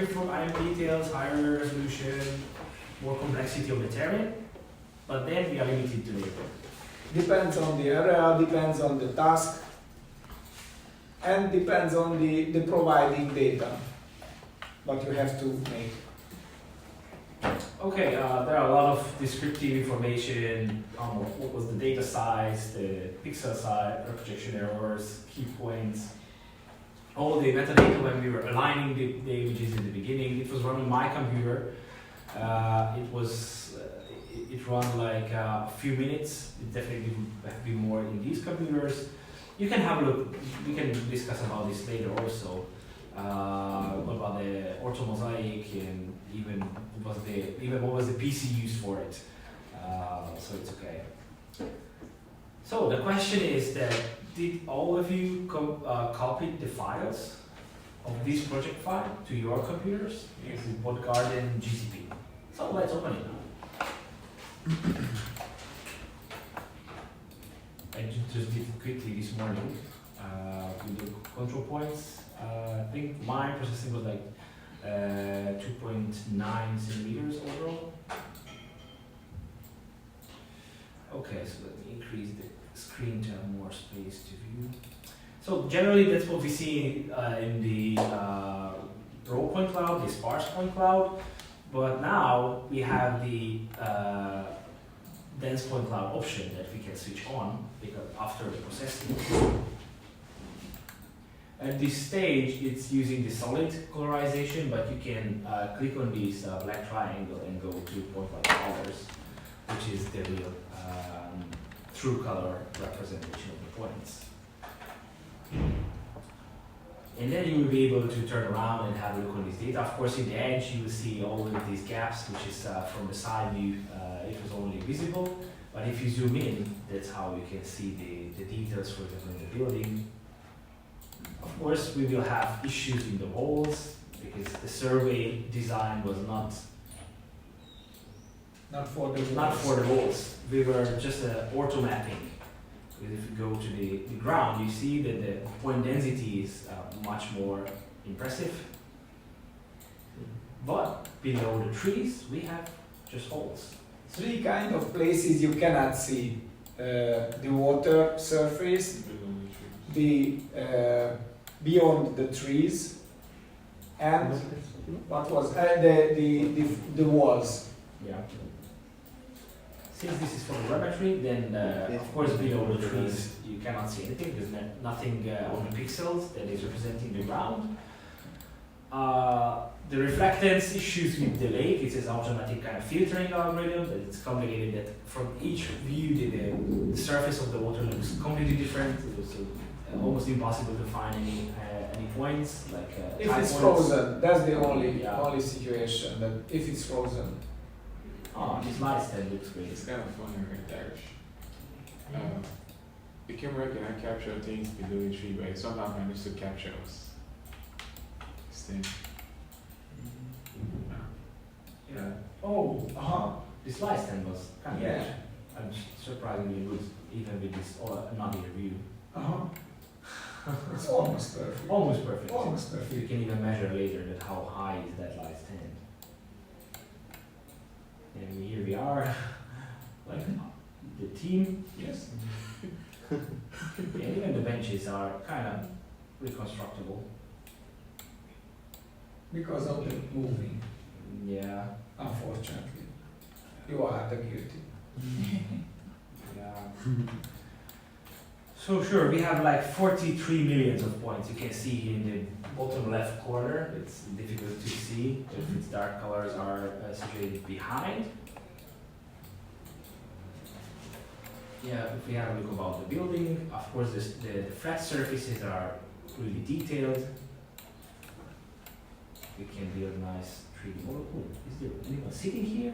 details, higher resolution, more complexity of the terrain. But then we are limited to the Depends on the area, depends on the task, and depends on the providing data. But you have to make. Okay, there are a lot of descriptive information on what was the data size, the pixel size, projection errors, key points, all the metadata when we were aligning the images in the beginning. It was run on my computer. It ran like a few minutes. It definitely would have been more in these computers. You can have a look. We can discuss about this later also. What about the orthomosaic and even what was the PC used for it? So it's okay. So the question is that did all of you copy the files of this project file to your computers? This is Botgarden GCP. So let's open it now. I just did it quickly this morning with the control points. I think my processing was like 2.9 centimeters overall. Okay, so let me increase the screen to have more space to view. So generally that's what we see in the raw point cloud, the sparse point cloud. But now we have the dense point cloud option that we can switch on because after the processing. At this stage, it's using the solid colorization, but you can click on this black triangle and go to point cloud colors, which is the real true color representation of the points. And then you will be able to turn around and have a look on this data. Of course, in the edge, you will see all of these gaps, which is from the side view, it was only visible. But if you zoom in, that's how you can see the details, for example, in the building. Of course, we will have issues in the walls because the survey design was not For the walls. We were just ortho mapping. If you go to the ground, you see that the point density is much more impressive. But below the trees, we have just holes. 3 kind of places you cannot see: the water surface, the beyond the trees, and what was the walls. Yeah. Since this is for the geometry, then of course below the trees you cannot see anything. There's nothing on the pixels that is representing the ground. The reflectance issues with the lake. It is automatic kind of filtering algorithm. That it's complicated. That from each view, the surface of the water looks completely different. So almost impossible to find any points like. If high it's points. frozen, that's the only Yeah. situation. That if it's frozen. Oh, this light stand looks great. It's kind of funny right there. The camera can capture things below the tree, but it somehow managed to capture us. This thing. Yeah. Oh, this light stand was kind of good. I'm surprisingly good, even with this not in review. It's almost perfect. Almost perfect. Almost perfect. You can even measure later that how high is that light stand. And here we are, like the team. Yes. And even the benches are kind of reconstructible. Because of the moving, Yeah. unfortunately. You are the guilty. Yeah. So sure, we have like 43 millions of points. You can see here in the bottom left corner. It's difficult to see if its dark colors are situated behind. Yeah, if we have a look about the building, of course the flat surfaces are really detailed. We can build nice 3D model. Oh, is there anyone sitting here?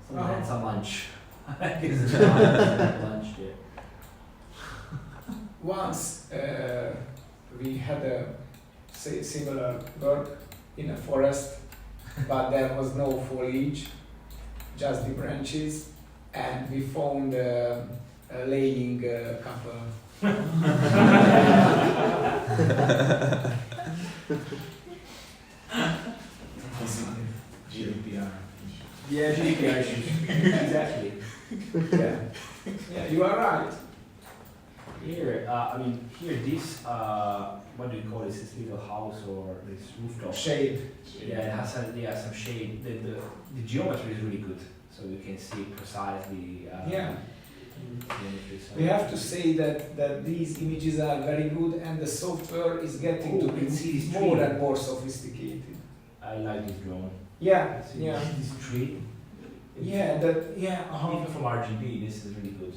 Someone had some lunch. I guess lunch there. Once we had a similar work in a forest, but there was no foliage, just the branches, and we found a laying couple. GDPR. Yeah, GDPR issues. Exactly. Yeah, yeah, you are right. Here, I mean, here this, what do you call this little house or this rooftop? Shade. Yeah, it has some shade. The geometry is really good, so you can see precisely. Yeah. Geometry, so. We have to say that these images are very good, and the software is getting to Oh, you be can see this more tree. and more sophisticated. I like this drone. Yeah, See yeah, this tree. yeah. That yeah. Even from RGB, this is really good.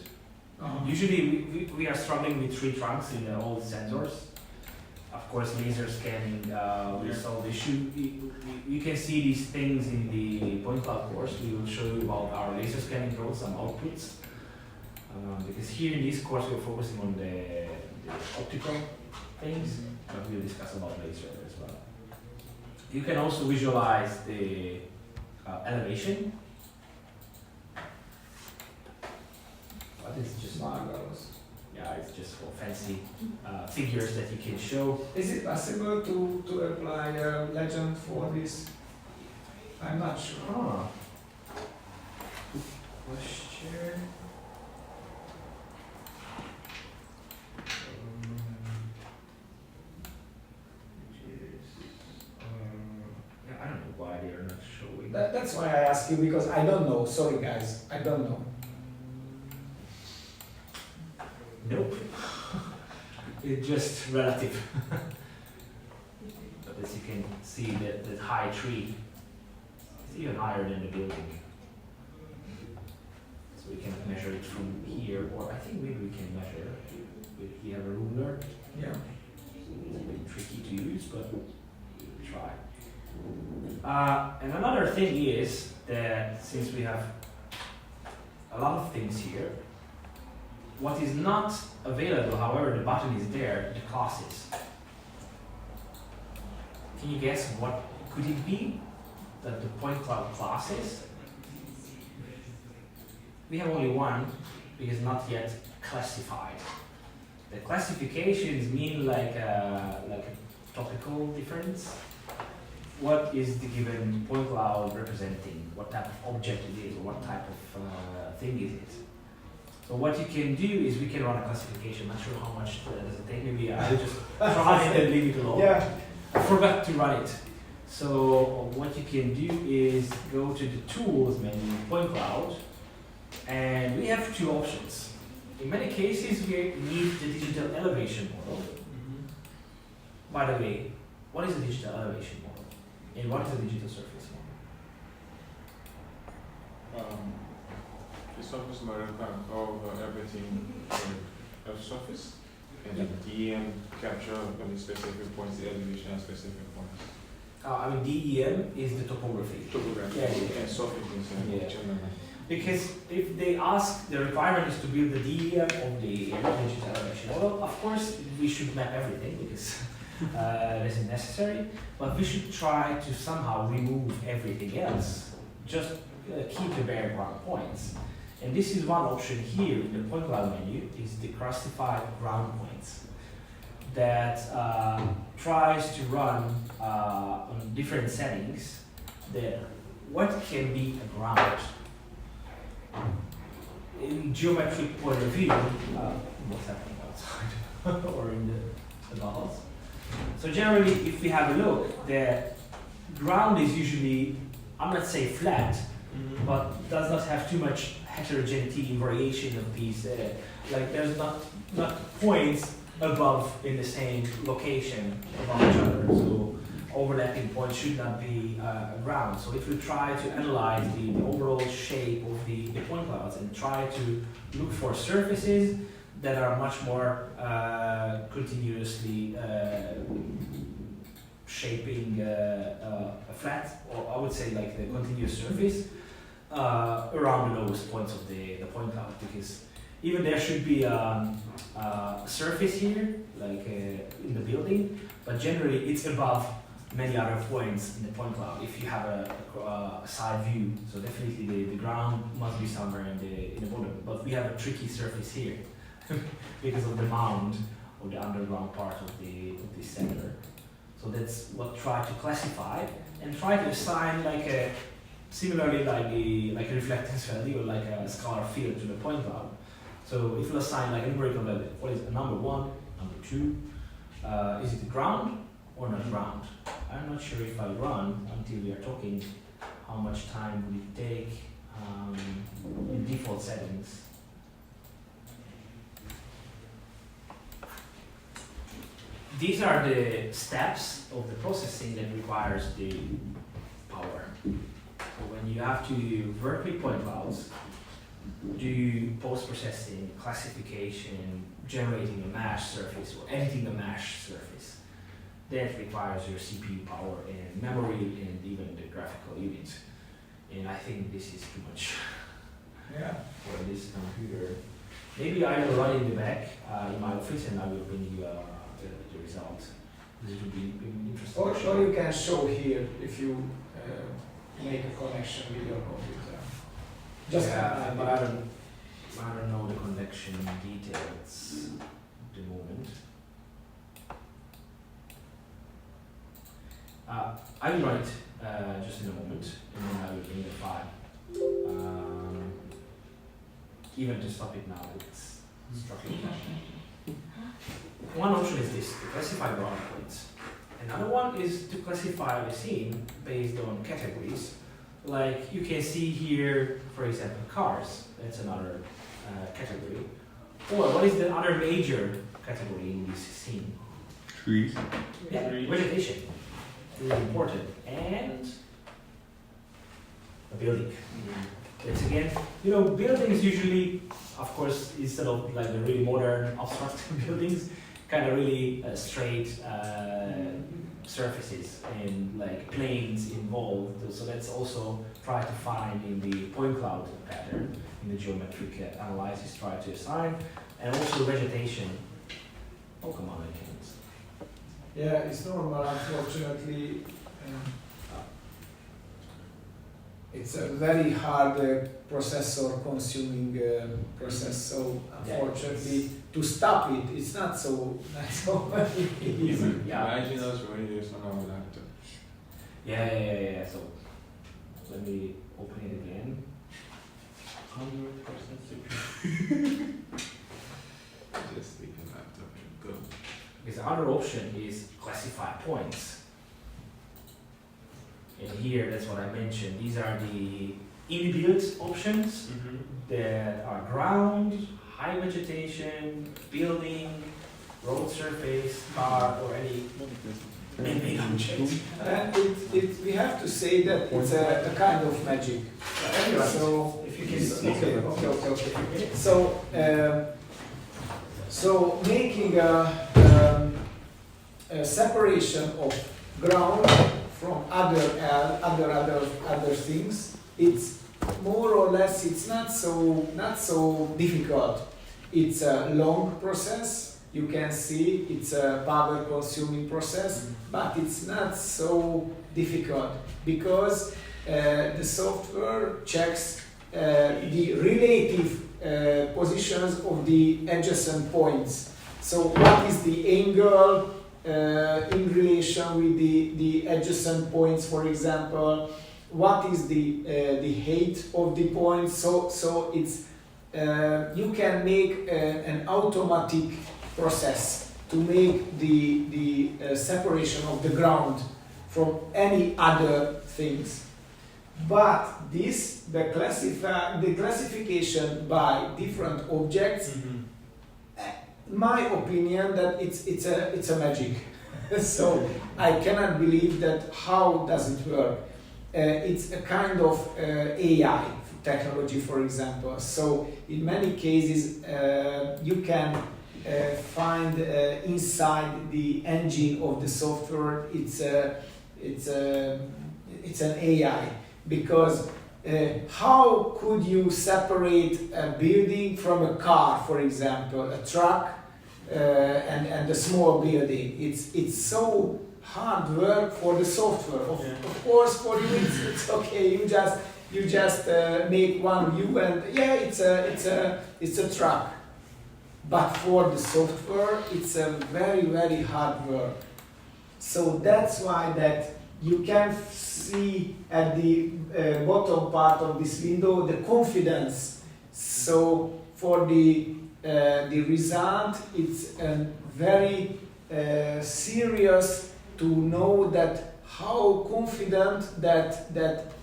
Uh-huh. Usually, we are struggling with tree trunks in all the sensors. Of course, laser scanning will solve the issue. You can see these things in the point cloud course. We will show you about our laser scanning drones, some outputs. Because here in this course, we're focusing on the optical things, but we'll discuss about laser as well. You can also visualize the elevation. But it's just Marvelous. yeah, it's just for fancy figures that you can show. Is it possible to apply a legend for this? I'm not sure. Huh. Good question. Yeah, I don't know why they are not showing. That's why I ask you, because I don't know. Sorry guys, I don't know. Nope. It's just relative. But as you can see, that high tree is even higher than the building. So we can measure it from here, or I think maybe we can measure if we have a ruler. Yeah. It's a bit tricky to use, but we'll try. And another thing is that since we have a lot of things here, what is not available, however, the button is there, the classes. Can you guess what could it be? That the point cloud classes? We have only one, because not yet classified. The classifications mean like a topical difference. What is the given point cloud representing? What type of object it is, or what type of thing is it? So what you can do is we can run a classification. Not sure how much does it take. Maybe I'll just try it and leave it alone. Yeah. I forgot to run it. So what you can do is go to the tools menu, point cloud, and we have two options. In many cases, we need the digital elevation model. By the way, what is a digital elevation model? And what is a digital surface model? The surface model can cover everything on the surface, and the DEM capture on the specific points, the elevation at specific points. I mean, DEM is the topography. Topography and surface in Yeah. general. Because if they ask, the requirement is to build the DEM of the digital elevation model, of course we should map everything because this is necessary, but we should try to somehow remove everything else, just keep the bare ground points. And this is one option here in the point cloud menu, is the classified ground points that tries to run on different settings what can be a ground. In geometric point of view, what's happening outside or in the bubbles. So generally, if we have a look, the ground is usually, I'm not saying flat, but does not have too much heterogeneity in variation of these, like there's not points above in the same location above each other. So overlapping points should not be ground. So if we try to analyze the overall shape of the point clouds and try to look for surfaces that are much more continuously shaping a flat, or I would say like the continuous surface around the lowest points of the point cloud, because even there should be a surface here, like in the building, but generally it's above many other points in the point cloud if you have a side view. So definitely the ground must be somewhere in the bottom, but we have a tricky surface here because of the mound or the underground part of the center. So that's what try to classify and try to assign like a similarly like a reflectance value or like a scalar field to the point cloud. So if you assign like a numerical value, what is number 1, number 2, is it ground or not ground? I'm not sure if I run until we are talking how much time would it take in default settings. These are the steps of the processing that requires the power. So when you have to work with point clouds, do post-processing, classification, generating a mesh surface or editing a mesh surface, that requires your CPU power and memory and even the graphical unit. And I think this is too much for this computer. Maybe I will run in the back in my office and I will bring you the result. This would be interesting. Or you can show here if you make a connection with your computer. But I don't know the connection details at the moment. I will run it just in a moment, and then I will bring the file. Even to stop it now, it's struggling. One option is this, to classify ground points. Another one is to classify the scene based on categories. Like you can see here, for example, cars. That's another category. Or what is the other major category in this scene? Trees. Yeah, vegetation. Really important. And a building. It's again, buildings usually, of course, instead of like the really modern abstract buildings, kind of really straight surfaces and like planes involved. So let's also try to find in the point cloud pattern, in the geometric analysis, try to assign, and also vegetation. Oh, come on, I can't. Yeah, it's normal, unfortunately. It's a very hard processor consuming process, so unfortunately to stop it, it's not so easy. Imagine us running this on our laptop. Yeah. So let me open it again. 100% Just take a laptop and go. Because the other option is classify points. And here, that's what I mentioned. These are the inbuilt options that are ground, high vegetation, building, road surface, car, or any man-made object. And we have to say that it's a kind of magic. So if you can see okay. So making a separation of ground from other things, it's more or less, it's not so difficult. It's a long process. You can see it's a power consuming process, but it's not so difficult because the software checks the relative positions of the adjacent points. So what is the angle in relation with the adjacent points, for example? What is the height of the points? So it's you can make an automatic process to make the separation of the ground from any other things. But the classification by different objects, my opinion that it's a magic. So I cannot believe that how does it work. It's a kind of AI technology, for example. So in many cases you can find inside the engine of the software it's an AI, because how could you separate a building from a car, for example, a truck and a small building? It's so hard work for the software. Of course, for you it's okay. You just make one view and yeah, it's a truck. But for the software, it's a very, very hard work. So that's why that you can see at the bottom part of this window the confidence. So for the result, it's very serious to know that how confident that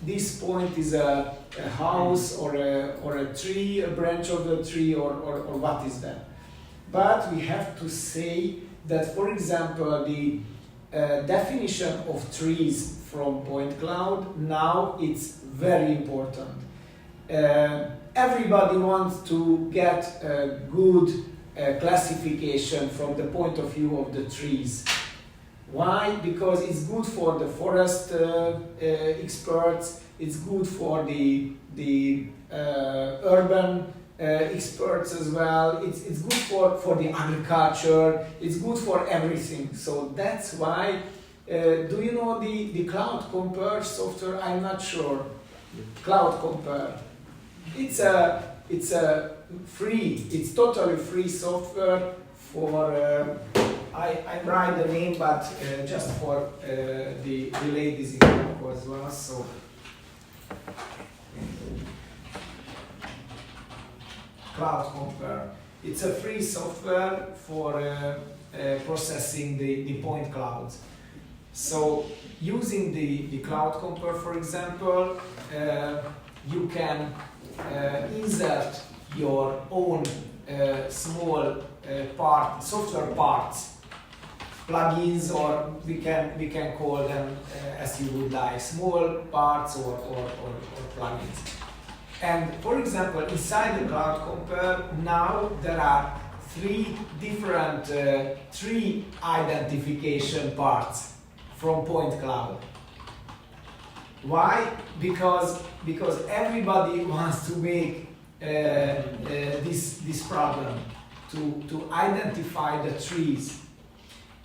this point is a house or a tree, a branch of the tree, or what is that. But we have to say that, for example, the definition of trees from point cloud, now it's very important. Everybody wants to get a good classification from the point of view of the trees. Why? Because it's good for the forest experts, it's good for the urban experts as well, it's good for the agriculture, it's good for everything. So that's why, do you know the Cloud Compare software? I'm not sure. Cloud Compare. It's a free, it's totally free software for, I write the name, but just for the ladies in Morocco as well. So Cloud Compare. It's a free software for processing the point clouds. So using the Cloud Compare, for example, you can insert your own small software parts, plugins, or we can call them as you would like, small parts or plugins. And for example, inside the Cloud Compare, now there are 3 different tree identification parts from point cloud. Why? Because everybody wants to make this problem to identify the trees.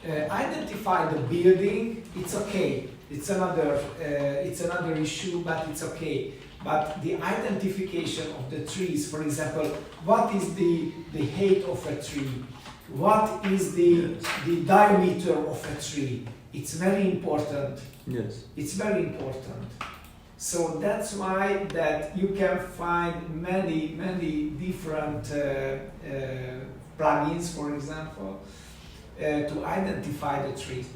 Identify the building, it's okay. It's another issue, but it's okay. But the identification of the trees, for example, what is the height of a tree? What is the diameter of a tree? It's very important. Yes. It's very important. So that's why that you can find many different plugins, for example, to identify the trees.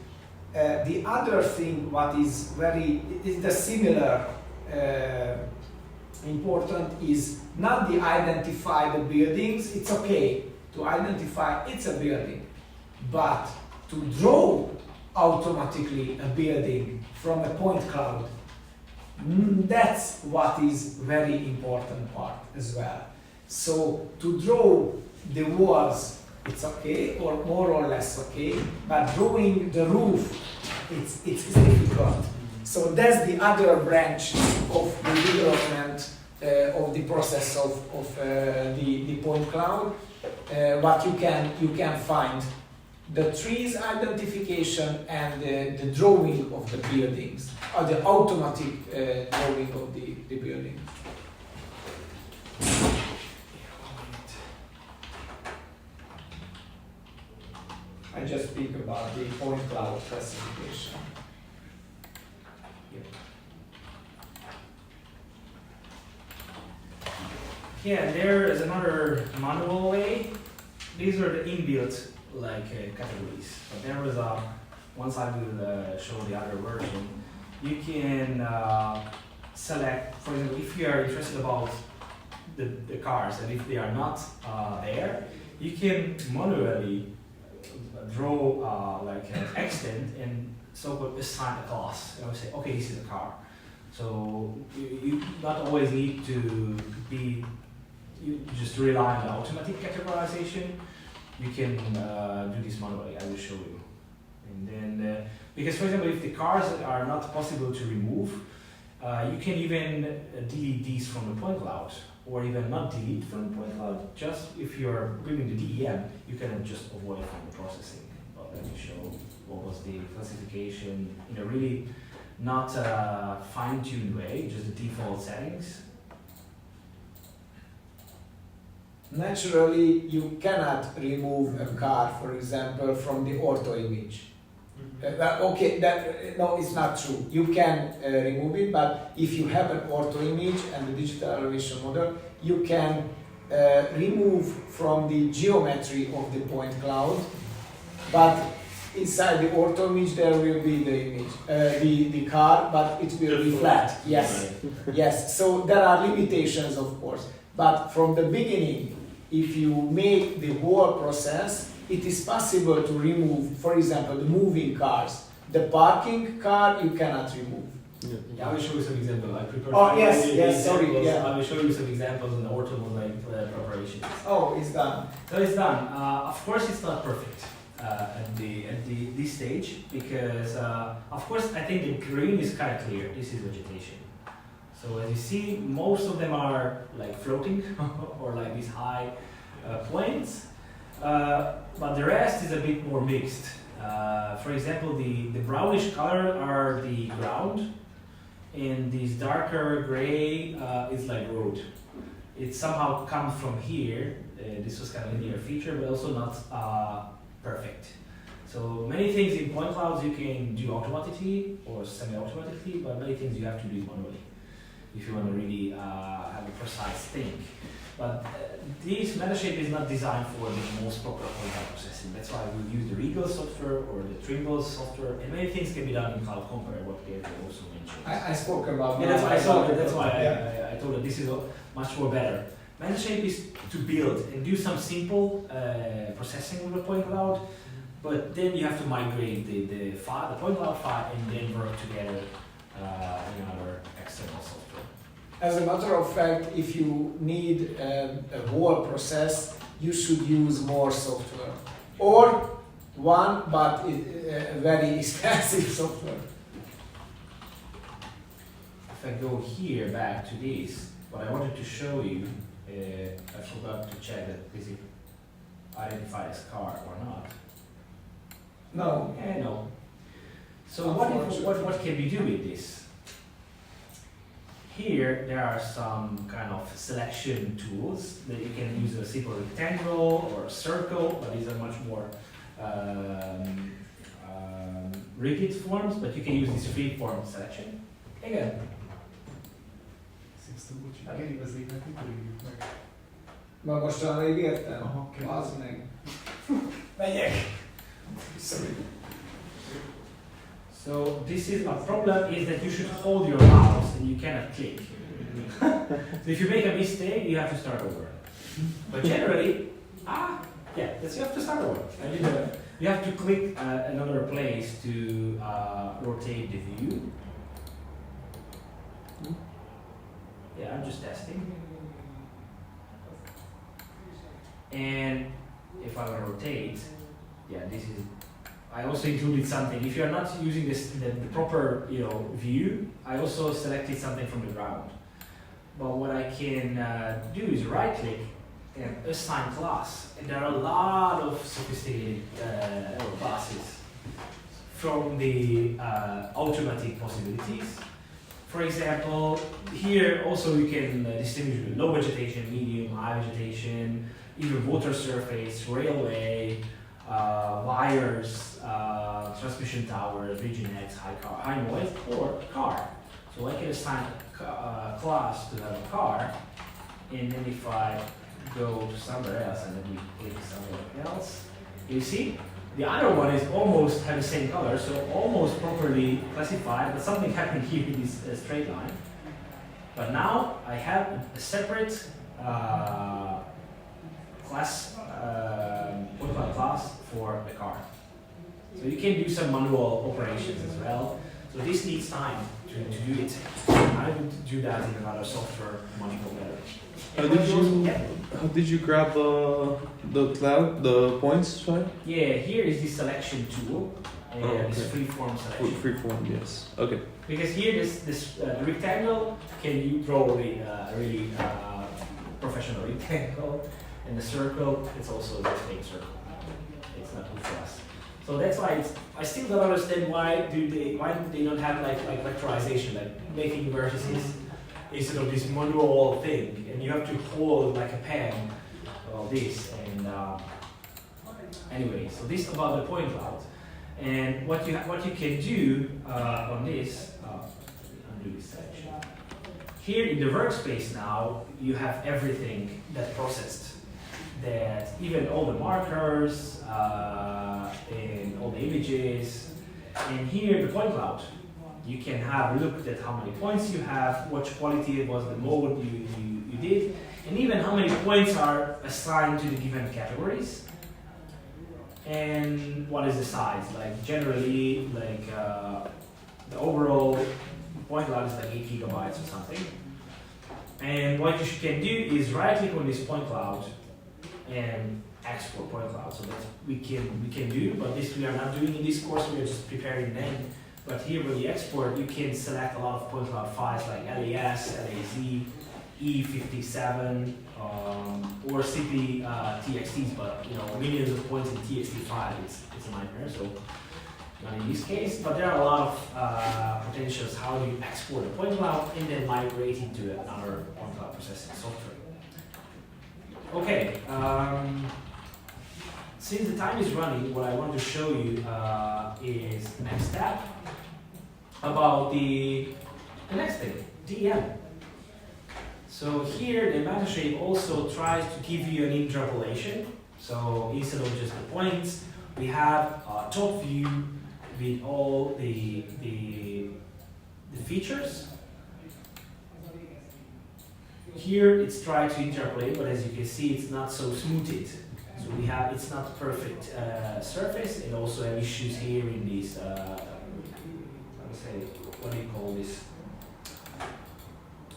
The other thing, what is the similar important, is not the identify the buildings. It's okay to identify it's a building, but to draw automatically a building from a point cloud, that's what is very important part as well. So to draw the walls, it's okay, or more or less okay, but drawing the roof, it's difficult. So that's the other branch of the development of the process of the point cloud. What you can find the trees identification and the drawing of the buildings, or the automatic drawing of the building. I just speak about the point cloud classification. Yeah, there is another manual way. These are the inbuilt categories. But there was once I will show the other version, you can select, for example, if you are interested about the cars and if they are not there, you can manually draw like an extent and so-called assign a class. I would say, okay, this is a car. So you not always need to be, you just rely on the automatic categorization. You can do this manually, I will show you. And then, because for example, if the cars are not possible to remove, you can even delete these from the point cloud, or even not delete from the point cloud. Just if you're bringing the DEM, you can just avoid from the processing. But let me show what was the classification in a really not fine-tuned way, just the default settings. Naturally, you cannot remove a car, for example, from the ortho image. No, it's not true. You can remove it, but if you have an ortho image and the digital elevation model, you can remove from the geometry of the point cloud, but inside the ortho image there will be the image, the car, but it will be flat. Yes, yes. So there are limitations, of course, but from the beginning, if you make the whole process, it is possible to remove, for example, the moving cars. The parking car you cannot remove. Yeah, I will show you some examples. I prepared. Oh, yes, the yes, sorry, examples. yeah. I will show you some examples in the orthomosaic preparation. Oh, it's done. So it's done. Of course, it's not perfect at this stage because, of course, I think the green is kind of clear. This is vegetation. So as you see, most of them are like floating or like these high points. But the rest is a bit more mixed. For example, the brownish color are the ground, and this darker gray is like road. It somehow comes from here. This was kind of a linear feature, but also not perfect. So many things in point clouds you can do automatically or semi-automatically, but many things you have to do manually if you want to really have a precise thing. But this MetaShape is not designed for the most proper point cloud processing. That's why we use the Regal software or the Trimble software, and many things can be done in Cloud Compare, what Gabriel also mentioned. I spoke about Yeah, that's why yeah. I told her this is much more better. MetaShape is to build and do some simple processing with the point cloud, but then you have to migrate the file, the point cloud file, and then work together in another external software. As a matter of fact, if you need a whole process, you should use more software. Or one, but very expensive software. If I go here back to this, what I wanted to show you, I forgot to check that is it identified as car or not. No. No. So what can we do with this? Here there are some kind of selection tools that you can use a simple rectangle or a circle, but these are much more rigid forms, but you can use this free form selection. Again. Ma most talán még értem? Aha, Az meg. Megyek! Sorry. So this is a problem is that you should hold your mouse and you cannot click. So if you make a mistake, you have to start over. But generally, you have to start over. And you have to click another place to rotate the view. Yeah, I'm just testing. And if I want to rotate, this is. I also included something. If you are not using the proper view, I also selected something from the ground. But what I can do is right click and assign class. And there are a lot of sophisticated classes from the automatic possibilities. For example, here also you can distinguish between low vegetation, medium, high vegetation, even water surface, railway, wires, transmission towers, region X, high noise, or car. So I can assign a class to have a car, and then if I go to somewhere else and then we click somewhere else, you see the other one is almost have the same color, so almost properly classified, but something happened here in this straight line. But now I have a separate class, point cloud class for the car. So you can do some manual operations as well. So this needs time to do it. I would do that in another software much more better. How did you grab the points? Sorry. Yeah, here is the selection tool. And Oh, okay. this freeform selection. Freeform, yes. Okay. Because here, the rectangle, can you draw a really professional rectangle, and the circle, it's also the same circle. It's not good for us. So that's why I still don't understand why do they not have like vectorization, like making vertices instead of this manual thing, and you have to hold like a pen of this. And anyway, so this about the point cloud. And what you can do on this, undo this section. Here in the workspace now, you have everything that processed. That even all the markers and all the images. And here the point cloud. You can have a look at how many points you have, what quality was the mode you did, and even how many points are assigned to the given categories. And what is the size? Like generally, like the overall point cloud is like 8 gigabytes or something. And what you can do is right click on this point cloud and export point cloud. So that we can do, but this we are not doing in this course. We are just preparing them. But here when you export, you can select a lot of point cloud files like LAS, LAZ, E57, or simply TXTs, but you know, millions of points in TXT file, it's a nightmare, so not in this case. But there are a lot of potentials how do you export a point cloud and then migrate it to another point cloud processing software. Okay, since the time is running, what I want to show you is the next step about the next thing, DEM. So here the MetaShape also tries to give you an interpolation. So instead of just the points, we have a top view with all the features. Here it's trying to interpolate, but as you can see, it's not so smoothed. So we have, it's not perfect surface, and also have issues here in this, what do you call this?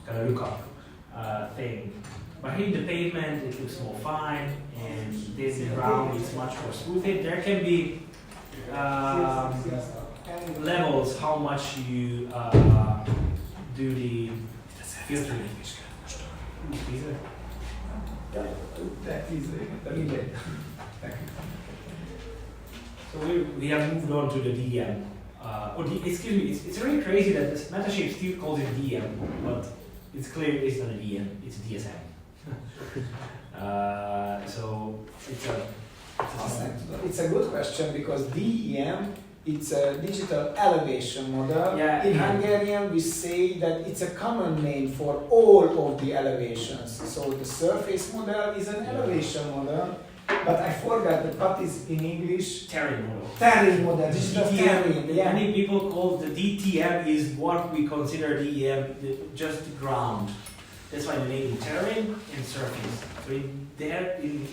Kind of lookup thing. But here in the pavement, it looks more fine, and this ground is much more smoothed. There can be levels how much you do the filtering. So we have moved on to the DEM. Excuse me, it's really crazy that this MetaShape still calls it DEM, but it's clear it's not a DEM, it's a DSM. So it's a good question because DEM, it's a digital elevation model. Yeah. In Hungarian, we say that it's a common name for all of the elevations. So the surface model is an elevation model, but I forgot that what is in English? terrain model. Terrain model, digital terrain. Yeah. Many people call the DTM is what we consider DEM, just the ground. That's why they name it terrain and surface. So in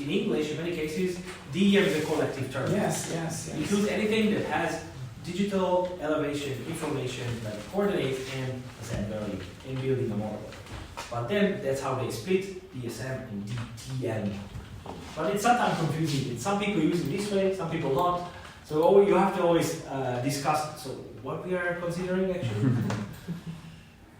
English, in many cases, DEM is a collective term. Yes, yes, It yes. includes anything that has digital elevation information like coordinates and, as I said earlier, in building a model. But then that's how they split DSM and DTM. But it's sometimes confusing. Some people use it this way, some people not. So you have to always discuss so what we are considering actually.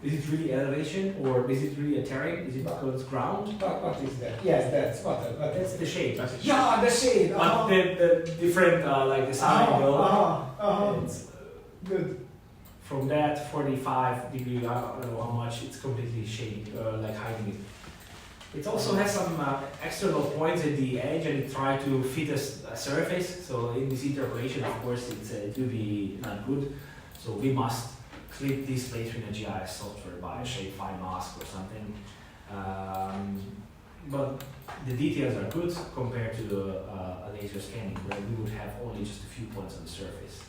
Is it really elevation or is it really a terrain? Is it because ground? What is that? Yes, that's what That's the shape. yeah, the shade. But the different like the sign it's Good. from that 45 degree, I don't know how much, it's completely shaded, like hiding it. It also has some external points at the edge and it tries to fit a surface. So in this interpolation, of course, it will be not good. So we must clip this later in a GIS software by a shapefile mask or something. But the details are good compared to a laser scanning where we would have only just a few points on the surface.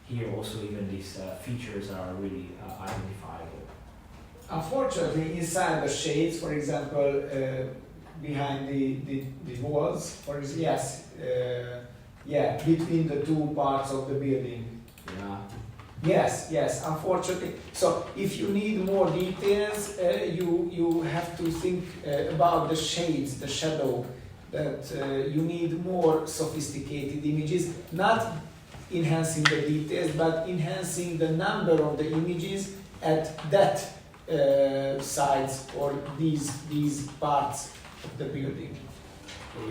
Here also even these features are really identifiable. Unfortunately, inside the shades, for example, behind the walls, for example, yes, yeah, between the two parts of the building. Yeah. Yes, yes, unfortunately. So if you need more details, you have to think about the shades, the shadow, that you need more sophisticated images, not enhancing the details, but enhancing the number of the images at that sides or these parts of the building.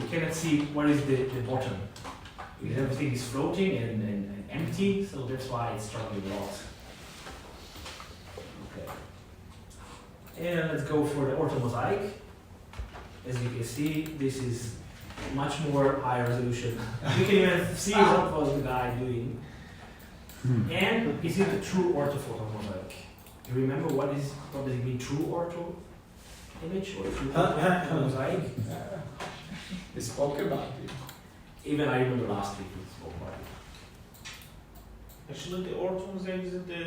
You cannot see what is the bottom. Because everything is floating and empty, so that's why it's struggling a lot. Okay. And let's go for the orthomosaic. As you can see, this is much more high resolution. You can even see what was the guy doing. And is it a true orthophotomosaic? You remember what does it mean, true ortho image or true orthomosaic? We spoke about it. Even I remember last week we spoke about it. Actually, the orthomosaic isn't the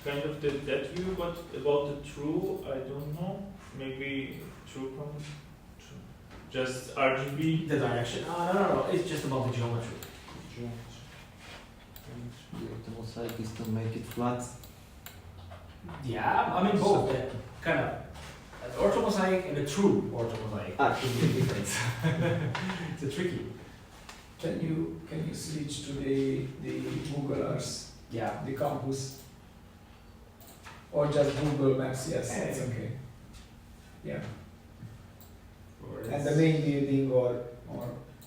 kind of that view, but about the true, I don't know. Maybe true just RGB. The direction? No. It's just about the geometry. The mosaic is to make it flat. Yeah, I mean both. Kind of. An orthomosaic and a true orthomosaic. Could be a difference. It's a tricky. Can you switch to the Google Earth, Yeah. the campus, or just Google Maps? Yes, it's okay. Yeah. And the main building or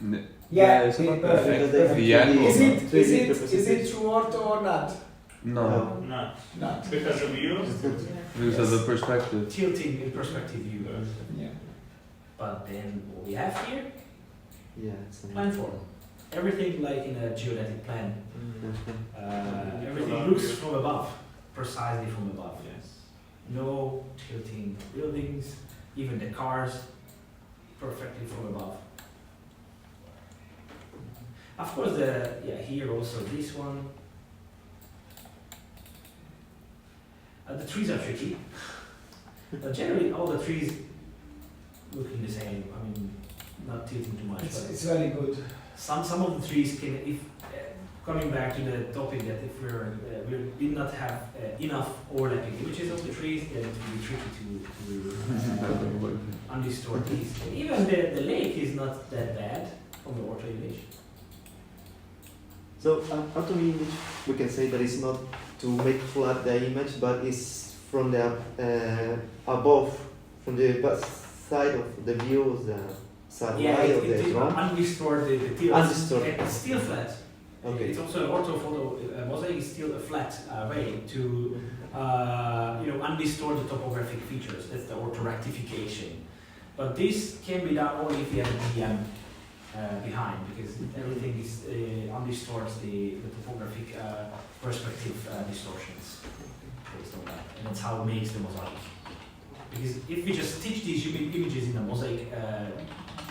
N- yeah, it's not perfect. perfect. The angle. Is it true ortho or not? No, Not Not. because of you. because of the perspective. Tilting in perspective view. Yeah. But then what we have here, Yeah, it's plan form. Everything like in a geodetic plan. Okay. Everything looks from above, precisely from above. Yes. No tilting buildings, even the cars, perfectly from above. Of course, here also this one. The trees are tricky, but generally all the trees looking the same. I mean, not tilting too much. But It's very good. some of the trees can, if coming back to the topic that if we did not have enough overlapping images of the trees, then it will be tricky to undistort these. Even the lake is not that bad from the ortho image. So anatomy image, we can say that it's not to make flat the image, but it's from the above, from the side of the view, the side right of the drum. Undistorted, the tilt. Undistorted. It's still flat. Okay. It's also an orthophoto mosaic is still a flat way to undistort the topographic features. That's the orthorectification. But this can be done only if you have a DEM behind, because everything is undistorts the topographic perspective distortions based on that, and that's how it makes the mosaic. Because if we just stitch these images in a mosaic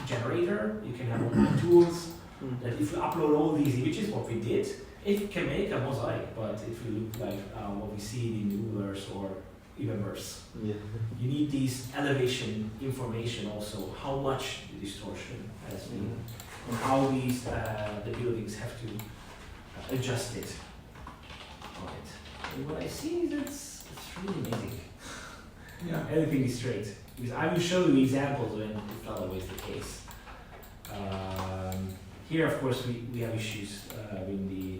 generator, you can have online tools that if you upload all these images, what we did, it can make a mosaic. But if you look like what we see in Google Earth or even worse, Yeah. you need these elevation information also, how much the distortion has been, and how these the buildings have to adjust it on it. And what I see is it's really amazing. Yeah. Everything is straight. Because I will show you examples when it's not always the case. Here, of course, we have issues in the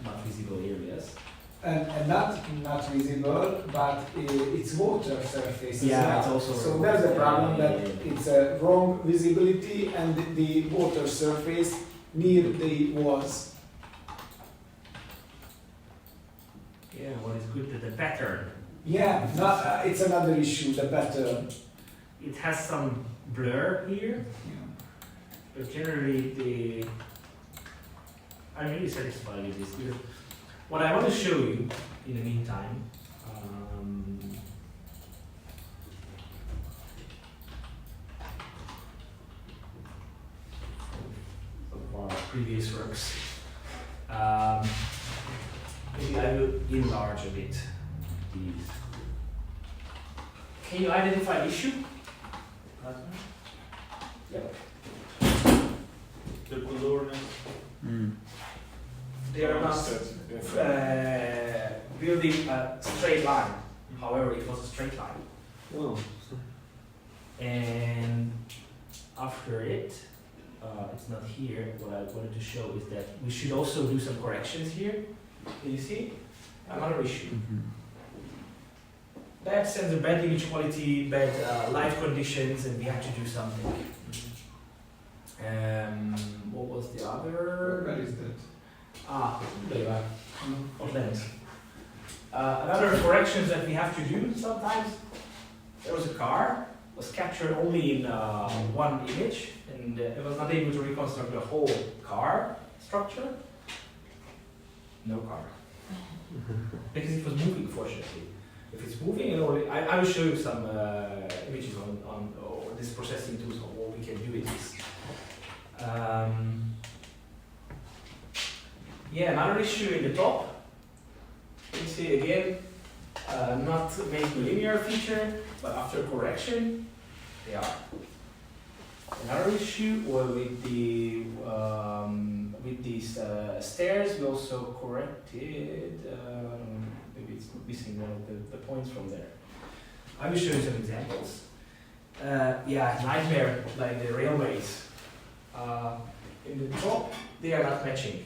not visible areas. And not visible, but it's water surface as Yeah, well. it's also So there's a problem that it's a wrong visibility and the water surface near the walls. Yeah, what is good that the pattern. Yeah, it's another issue, the pattern. It has some blur here, but generally I'm really satisfied with this. Because what I want to show you in the meantime, of our previous works, maybe I will enlarge a bit these. Can you identify an issue? Yeah. The colorness. Mm. They are not building a straight line. However, it was a straight line. Oh. And after it, it's not here. What I wanted to show is that we should also do some corrections here. Can you see? Another issue. Mhm. Bad sensor, bad image quality, bad light conditions, and we have to do something. What was the other? Where is that? There you are. Of lens. Another corrections that we have to do sometimes. There was a car, was captured only in one image, and it was not able to reconstruct the whole car structure. No car. Because it was moving, fortunately. If it's moving, I will show you some images on this processing tools on what we can do with this. Yeah, another issue in the top. You see again, not make linear feature, but after correction, they are. Another issue with the with these stairs, we also corrected. Maybe it's missing one of the points from there. I will show you some examples. Yeah, nightmare like the railways. In the top, they are not matching,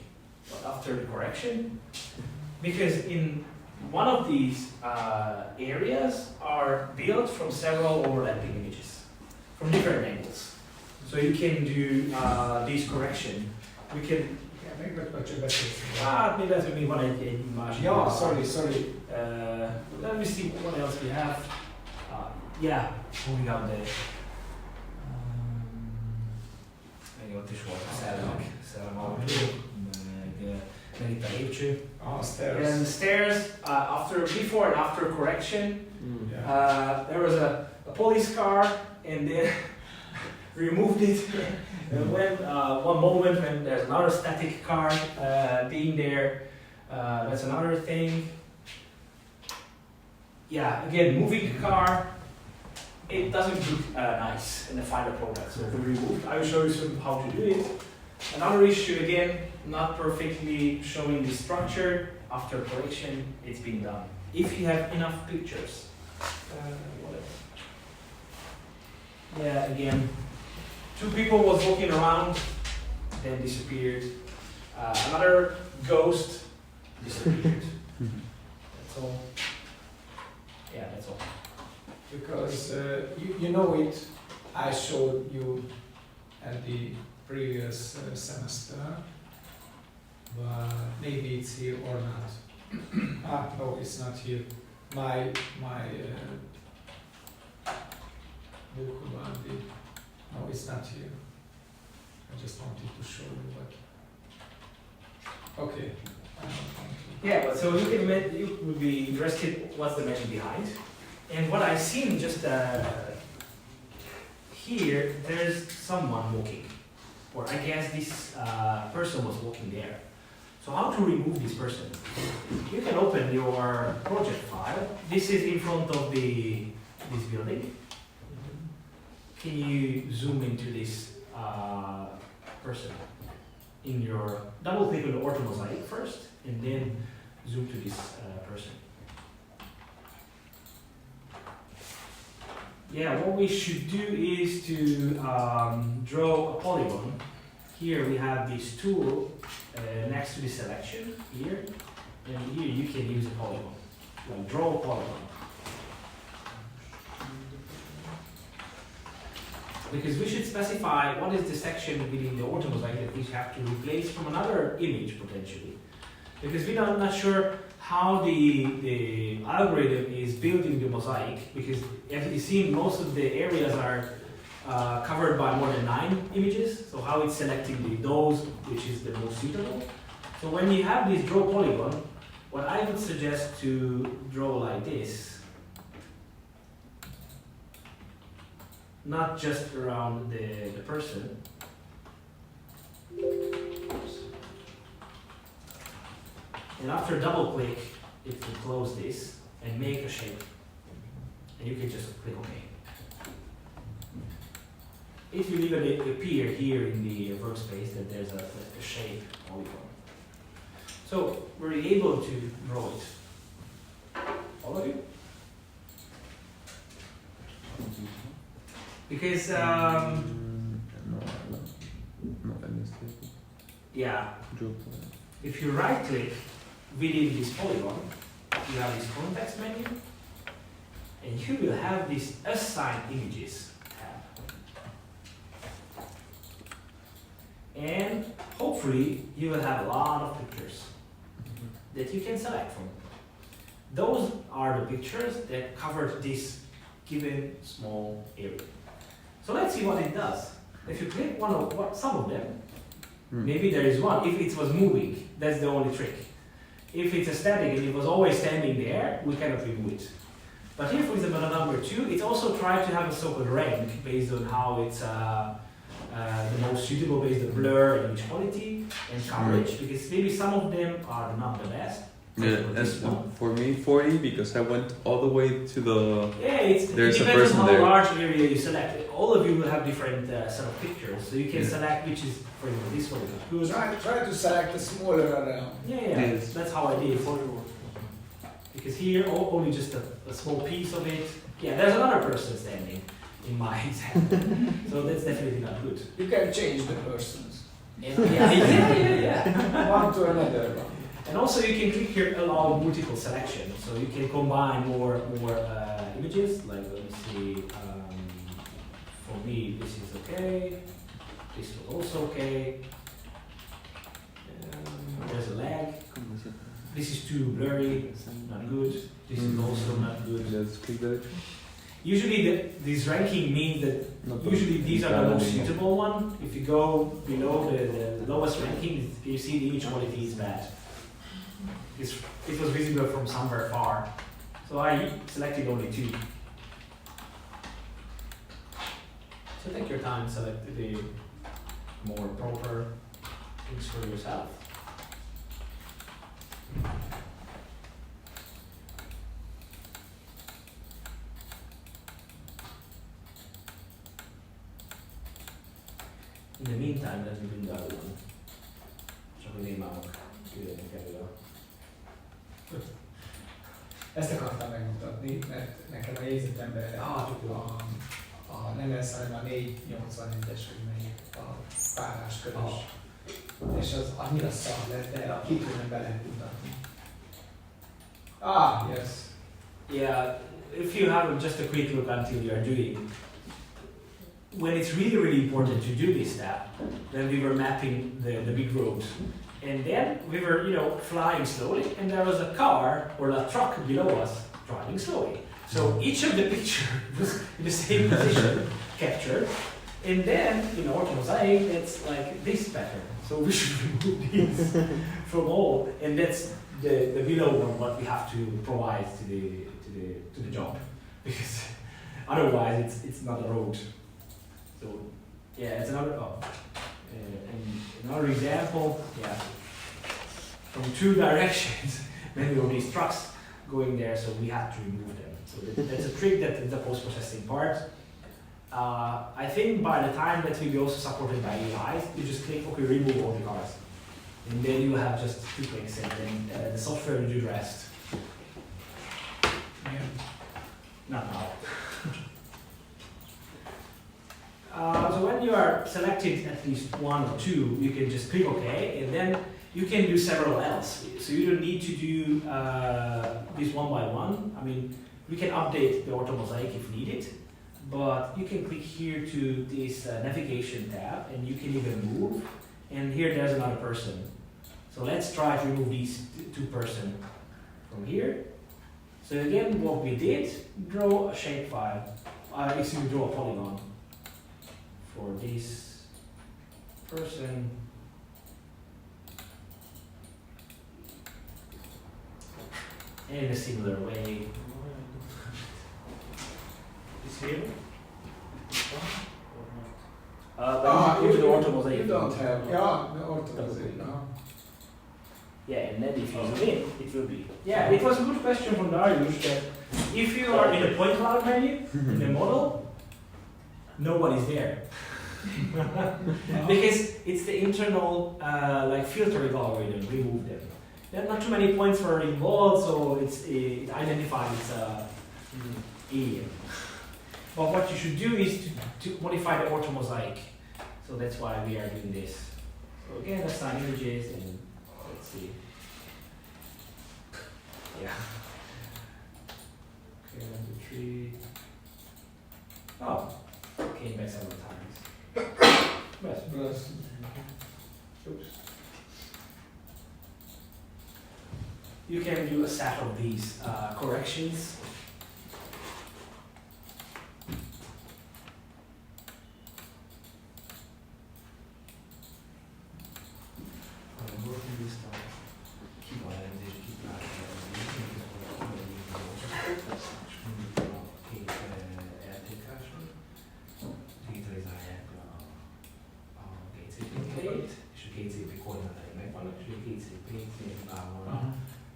but after the correction, because in one of these areas are built from several overlapping images from different angles. So you can do this correction. We can. Maybe that's a better. Maybe that's maybe one image. Yeah, sorry. Let me see what else we have. Yeah, moving out there. Ott is volt a szellem alapjú, meg itt a lépcső. Stairs. And the stairs, before and after correction, there was a police car, and then we removed it. And when one moment when there's another static car being there, that's another thing. Yeah, again, moving the car, it doesn't look nice in the final product. So we removed. I will show you how to do it. Another issue again, not perfectly showing the structure. After correction, it's been done. If you have enough pictures. Yeah, again, two people was walking around, then disappeared. Another ghost disappeared. That's all. Yeah, that's all. Because you know it, I showed you at the previous semester, but maybe it's here or not. No, it's not here. My no, it's not here. I just wanted to show you what. Okay. Yeah, but so you would be interested what's the magic behind. And what I've seen just here, there's someone walking. Or I guess this person was walking there. So how to remove this person? You can open your project file. This is in front of this building. Can you zoom into this person? In your double click on the orthomosaic first, and then zoom to this person. Yeah, what we should do is to draw a polygon. Here we have this tool next to the selection here, and here you can use a polygon. Like draw a polygon. Because we should specify what is the section within the orthomosaic that we have to replace from another image potentially. Because we are not sure how the algorithm is building the mosaic, because as you see, most of the areas are covered by more than 9 images, so how it's selecting those which is the most suitable. So when you have this draw polygon, what I would suggest to draw like this, not just around the person. And after double click, it will close this and make a shape. and you can just click OK. It will even appear here in the workspace that there's a shape polygon. So we're able to draw it. All of you? Because No, I missed it. yeah, Drop if you right click within this polygon, you have this context menu, and you will have this assign images tab. And hopefully you will have a lot of pictures that you can select from. Those are the pictures that cover this given small area. So let's see what it does. If you click some of them, maybe there is one. If it was moving, that's the only trick. If it's a static and it was always standing there, we cannot remove it. But here, for example, number 2, it also tried to have a so-called rank based on how it's the most suitable based on blur, image quality, and coverage, because maybe some of them are not the best. Yeah, as for me, 40, because I went all the way to the. Yeah, there's it a depends person on how there. large area you select. All of you will have different set of pictures, so you can select which is, for example, this one is good. Try to select a smaller. Yeah, Yes. that's how I did. Because here, only just a small piece of it. Yeah, there's another person standing in my example, so that's definitely not good. You can change the persons. Yeah. One to another one. And also you can click here allow multiple selection, so you can combine more images. Like let me see, for me this is okay, this was also okay. There's a lag. This is too blurry, not good. This is also not good. Let's click that. Usually this ranking means that usually these are the most suitable one. If you go below the lowest ranking, you see the image quality is bad. It was visible from somewhere far. So I selected only 2. So take your time, select the more proper things for yourself. In the meantime, let me bring the other one. Csak hogy én maguk üljenek elő a... Ezt akartam megmutatni, mert nekem a jegyzetemben nem lesz, hanem a 481-es, hogy melyik a párás körös. És az annyira szar lett, de a kitűnően be lehet mutatni. Yes. Yeah, if you have just a quick look until you are doing, when it's really, really important to do this step, then we were mapping the big roads. And then we were, flying slowly, and there was a car or a truck below us driving slowly. So each of the pictures was in the same position, captured. And then, Orthophotomosaic, it's like this pattern. So we should remove these from all, and that's the below one what we have to provide to the job, because otherwise it's not a road. So yeah, it's another. And another example, from 2 directions, many of these trucks going there, so we had to remove them. So that's a trick that is the post-processing part. I think by the time that will be also supported by AI, you just click, okay, remove all the cars. And then you have just 2 clicks, and then the software will do the rest. Yeah. Not now. So when you are selected at least 1 or 2, you can just click OK, and then you can do several else. So you don't need to do this one by one. I mean, we can update the Orthophotomosaic if needed, but you can click here to this navigation tab, and you can even move. And here there's another person. So let's try to remove these 2 person from here. So again, what we did, draw a shapefile. Draw a polygon for this person. In a similar way. Is here? You the Orthophotomosaic. You don't have, the Orthophotomosaic. Yeah, and then if you zoom in, it will be. Yeah, it was a good question from Darius that if you are in the point cloud menu, in the model, nobody's there. Because it's the internal like filtering algorithm, remove them. There are not too many points were involved, so it identifies alien. But what you should do is to modify the orthomosaic. So that's why we are doing this. So again, assign images and let's see. Yeah. Okay, 1, 2, 3. Oh, came back several times. Yes. Oops. You can do a set of these corrections. I'm working this stuff. Keep on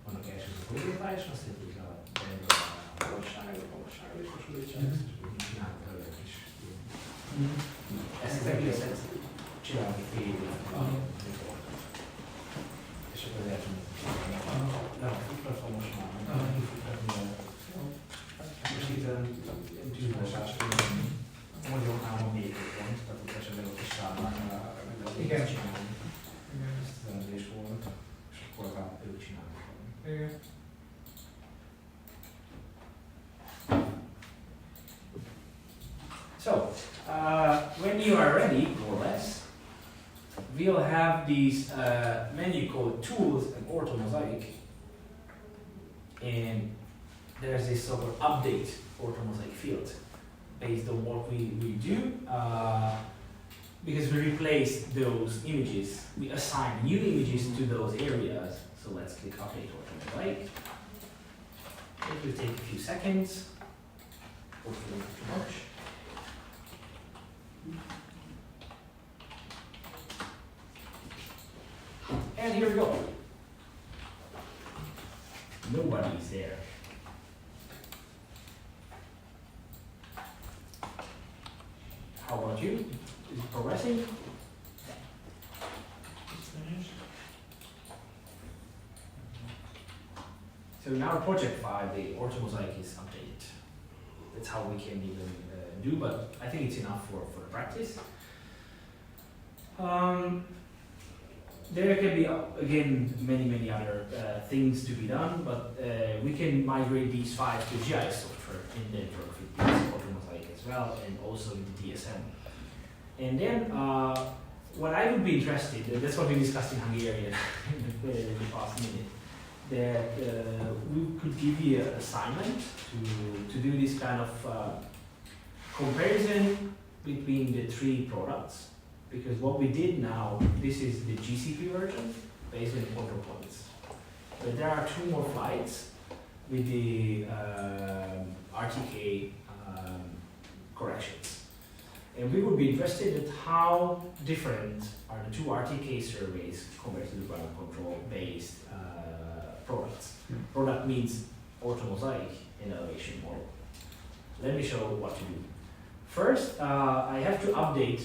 vannak első problémái, és azt hitték a valóságról és hasonlítság, és úgy csinálunk előtt is. Ezt az egészet csinálni fél évvel. És akkor lehet, hogy nem a futtatva most már, nem kifutatni. Most itt tűzmosás, mondjon állam még egy pont, tehát ott esetleg ott is számlák, meg lehet csinálni. Ezt az emlés volt, és akkor ők csinálnak. Igen. So, when you are ready, more or less, we'll have these menu called tools and orthomosaic, and there's this sort of update orthomosaic field based on what we do. Because we replace those images, we assign new images to those areas. So let's click update orthomosaic. It will take a few seconds, hopefully not too much. And here we go. Nobody is there. How about you? Is it progressing? It's finished. So in our project file, the orthomosaic is updated. That's how we can even do, but I think it's enough for the practice. There can be, again, many other things to be done, but we can migrate these files to GIS software and then work with this orthomosaic as well, and also with the DSM. And then, what I would be interested in, that's what we discussed in Hungarian in the past minute, that we could give you an assignment to do this kind of comparison between the three products. Because what we did now, this is the GCP version based on the control points. But there are two more flights with the RTK corrections. And we would be interested in how different are the two RTK surveys compared to the ground control based products. Product means orthomosaic and elevation model. Let me show what to do. First, I have to update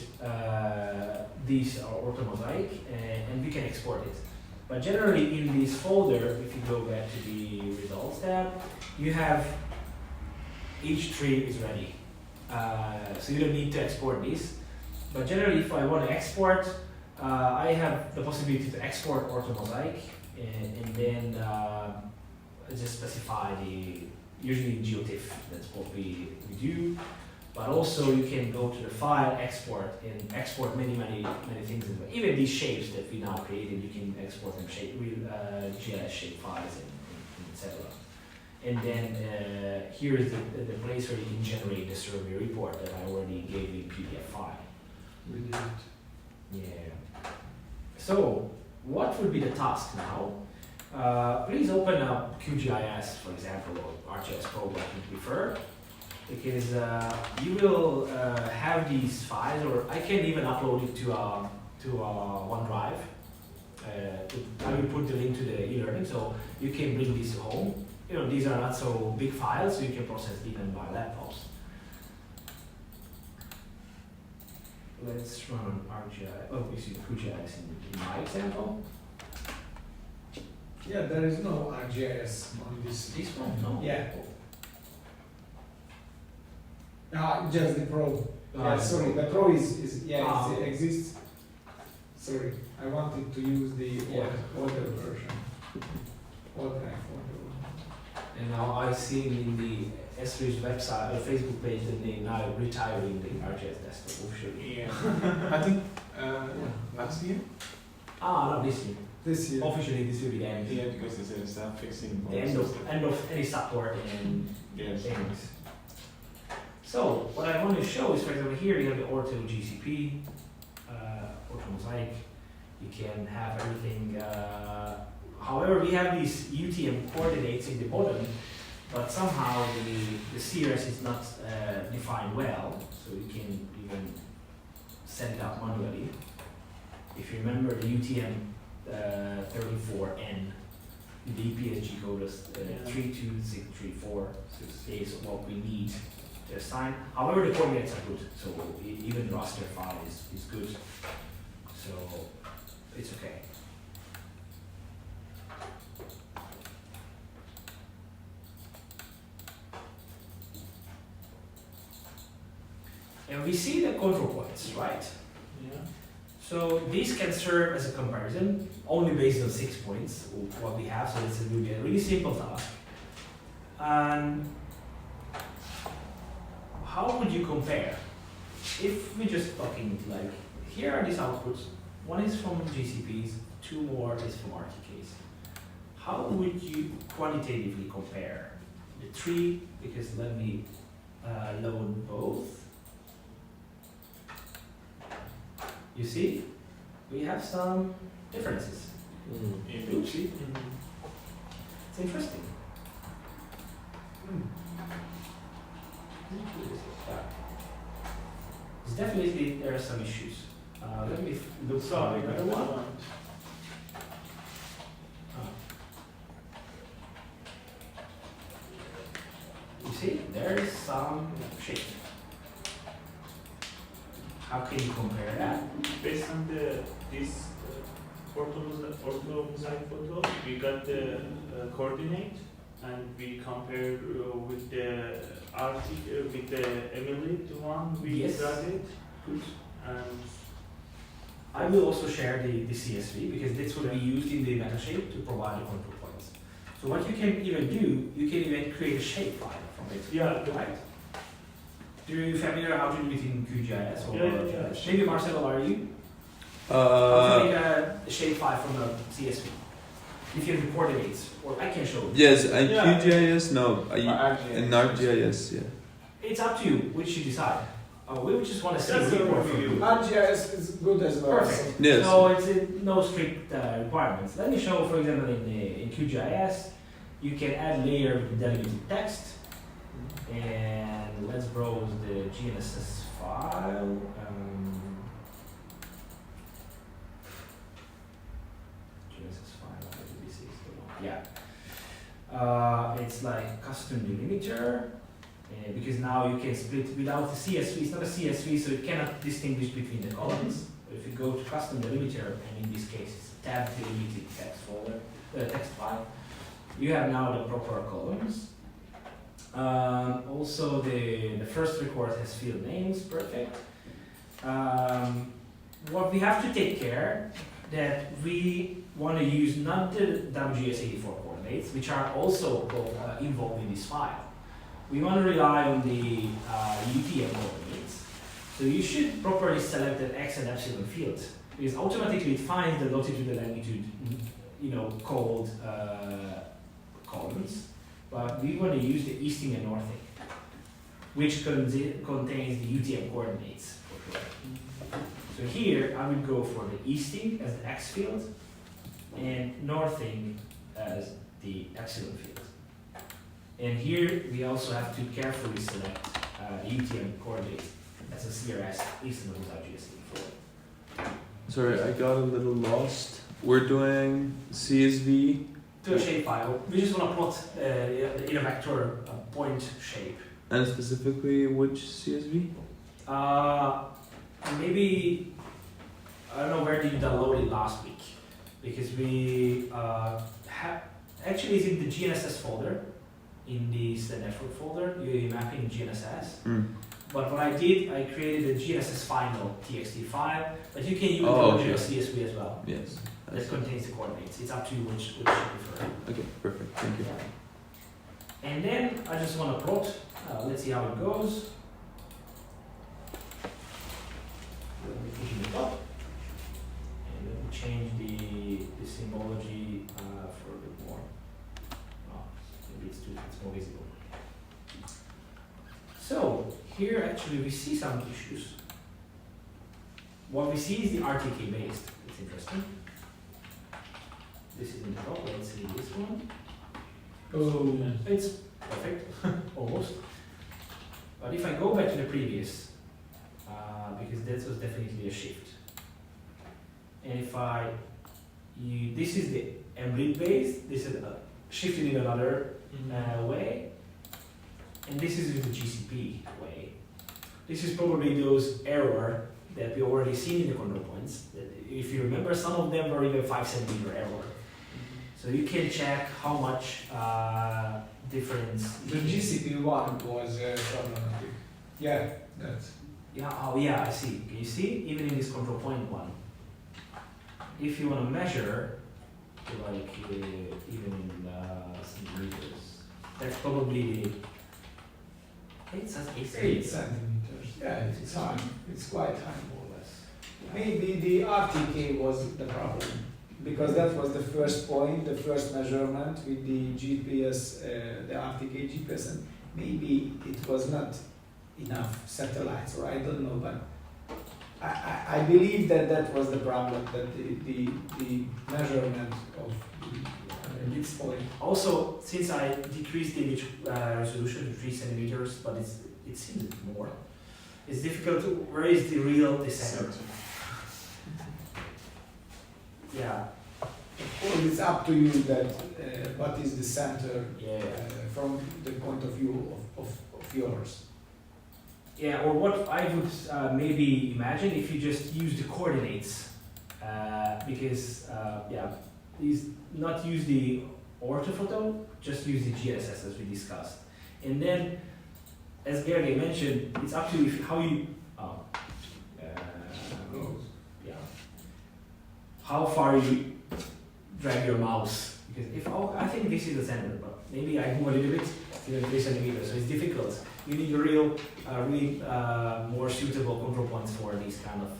this orthomosaic and we can export it. But generally in this folder, if you go back to the results tab, you have each tree is ready. So you don't need to export this. But generally if I want to export, I have the possibility to export orthomosaic and then just specify usually in GeoTIFF, that's what we do. But also you can go to the file, export, and export many things as well. Even these shapes that we now created, you can export them with GIS shape files and etc. And then here is the place where you can generate the survey report that I already gave you in PDF file. We did it. Yeah. So what would be the task now? Please open up QGIS, for example, or ArcGIS Pro, what you prefer. Because you will have these files, or I can even upload it to OneDrive. I will put the link to the e-learning, so you can bring this home. these are not so big files, so you can process even by laptops. Let's run ArcGIS. Oh, we see QGIS in my example. Yeah, there is no ArcGIS on this. This one, no. Yeah. Just the Pro. Yeah, sorry, the Pro is it exists. Sorry, I wanted to use the older version. Older iPhone. And now I see in the S3's website or Facebook page that they now retiring the ArcGIS desktop officially. Yeah. I think last year. No, this year. This year. Officially, this will be the end. Yeah, because they said start fixing. The end of any support and Yes. things. So what I want to show is, for example, here you have the Ortho GCP, Orthomosaic. You can have everything. However, we have these UTM coordinates in the bottom, but somehow the CRS is not defined well, so you can even set it up manually. If you remember the UTM 34N, the EPSG code is 32634, so is what we need to assign. However, the coordinates are good, so even the raster file is good, so it's okay. And we see the control points, right? Yeah. So these can serve as a comparison, only based on 6 points of what we have, so this will be a really simple task. And how would you compare? If we just talking like, here are these outputs, one is from GCPs, 2 more is from RTKs. How would you quantitatively compare the 3, because let me load both. You see, we have some differences. It's interesting. It's definitely, there are some issues. Let me look for another one. You see, there is some shape. How can you compare that? Based on this orthomosaic photo, we got the coordinate and we compare with the with the Emily, the one we studied. Good. And I will also share the CSV because this will be used in the meta shape to provide the control points. So what you can even do, you can even create a shape file from it. Yeah. Right? Do you familiar how to do it in QGIS or Yeah. maybe Marcelo, are you? How to make a shape file from a CSV? If you have the coordinates, or I can show you. Yes, and QGIS, no. In ArcGIS, yeah. It's up to you which you decide. We just want to see the report for you. ArcGIS is good as well. Perfect. Yes. So it's no strict requirements. Let me show, for example, in QGIS, you can add layer with delimited text. And let's browse the GNSS file. GNSS file, IPv6, yeah. It's like custom delimiter. Because now you can split without the CSV. It's not a CSV, so it cannot distinguish between the columns. If you go to custom delimiter, and in this case it's a tab delimited text folder, text file, you have now the proper columns. Also, the first record has field names, perfect. What we have to take care that we want to use not the WGS84 coordinates, which are also involved in this file. We want to rely on the UTM coordinates. So you should properly select the X and epsilon fields, because automatically it finds the longitude and longitude, called columns. But we want to use the easting and northing, which contains the UTM coordinates. So here I would go for the easting as the X field and northing as the epsilon field. And here we also have to carefully select UTM coordinates as a CRS, easting without GSD4. Sorry, I got a little lost. We're doing CSV to a shapefile. We just want to plot in a vector point shape. And specifically, which CSV? Maybe, I don't know where did you download it last week, because we have, actually it's in the GNSS folder, in this network folder, UAV mapping GNSS. But what I did, I created a GNSS final TXT file, but you can use the original CSV as well. Yes. That contains the coordinates. It's up to you which you prefer. Okay, perfect. Thank you. And then I just want to plot. Let's see how it goes. Let me push it up. And then we change the symbology for a bit more. Oh, maybe it's more visible. So here actually we see some issues. What we see is the RTK based. It's interesting. This is in the top. Let's see this one. Oh, It's perfect, almost. But if I go back to the previous, because that was definitely a shift. And if this is the embedded base, this is shifted in another way, and this is the GCP way. This is probably those error that we already seen in the control points. If you remember, some of them were even 5 centimeter error. So you can check how much difference. the GCP one was problematic. Yeah, that's. Yeah, oh yeah, I see. Can you see? Even in this control point one. If you want to measure, like even in centimeters, that's probably 8 centimeters. Yeah, it's high. It's quite high, more or less. Maybe the RTK was the problem, because that was the first point, the first measurement with the GPS, the RTK GPS, and maybe it was not enough satellites, or I don't know, but I believe that was the problem, that the measurement of this point. Also, since I decreased the image resolution to 3 centimeters, but it seems more, it's difficult to, where is the center? Yeah. Well, it's up to you that what is the center Yeah. from the point of view of yours. Yeah, or what I would maybe imagine if you just use the coordinates, because is not use the orthophoto, just use the GNSS as we discussed, and then, as Gary mentioned, it's up to you how you, how far you drag your mouse. Because if I think this is the center, but maybe I move a little bit, it's even 3 centimeters, so it's difficult. You need a really more suitable control points for these kind of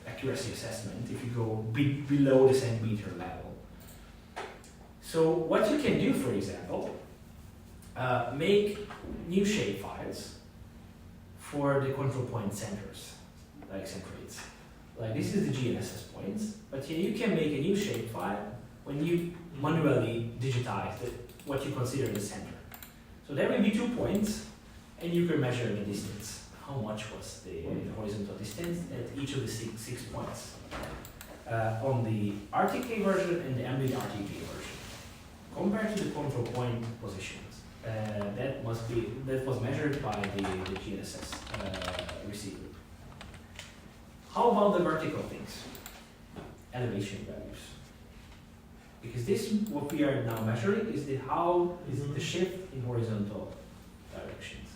accuracy assessment if you go below the centimeter level. So what you can do, for example, make new shape files for the control point centers, like centroids. Like this is the GNSS points, but here you can make a new shape file when you manually digitize what you consider the center. So there will be 2 points, and you can measure the distance. How much was the horizontal distance at each of the six points on the RTK version and the embedded RTK version, compared to the control point positions. That was measured by the GNSS receiver. How about the vertical things? Elevation values. Because this, what we are now measuring, is how is the shift in horizontal directions,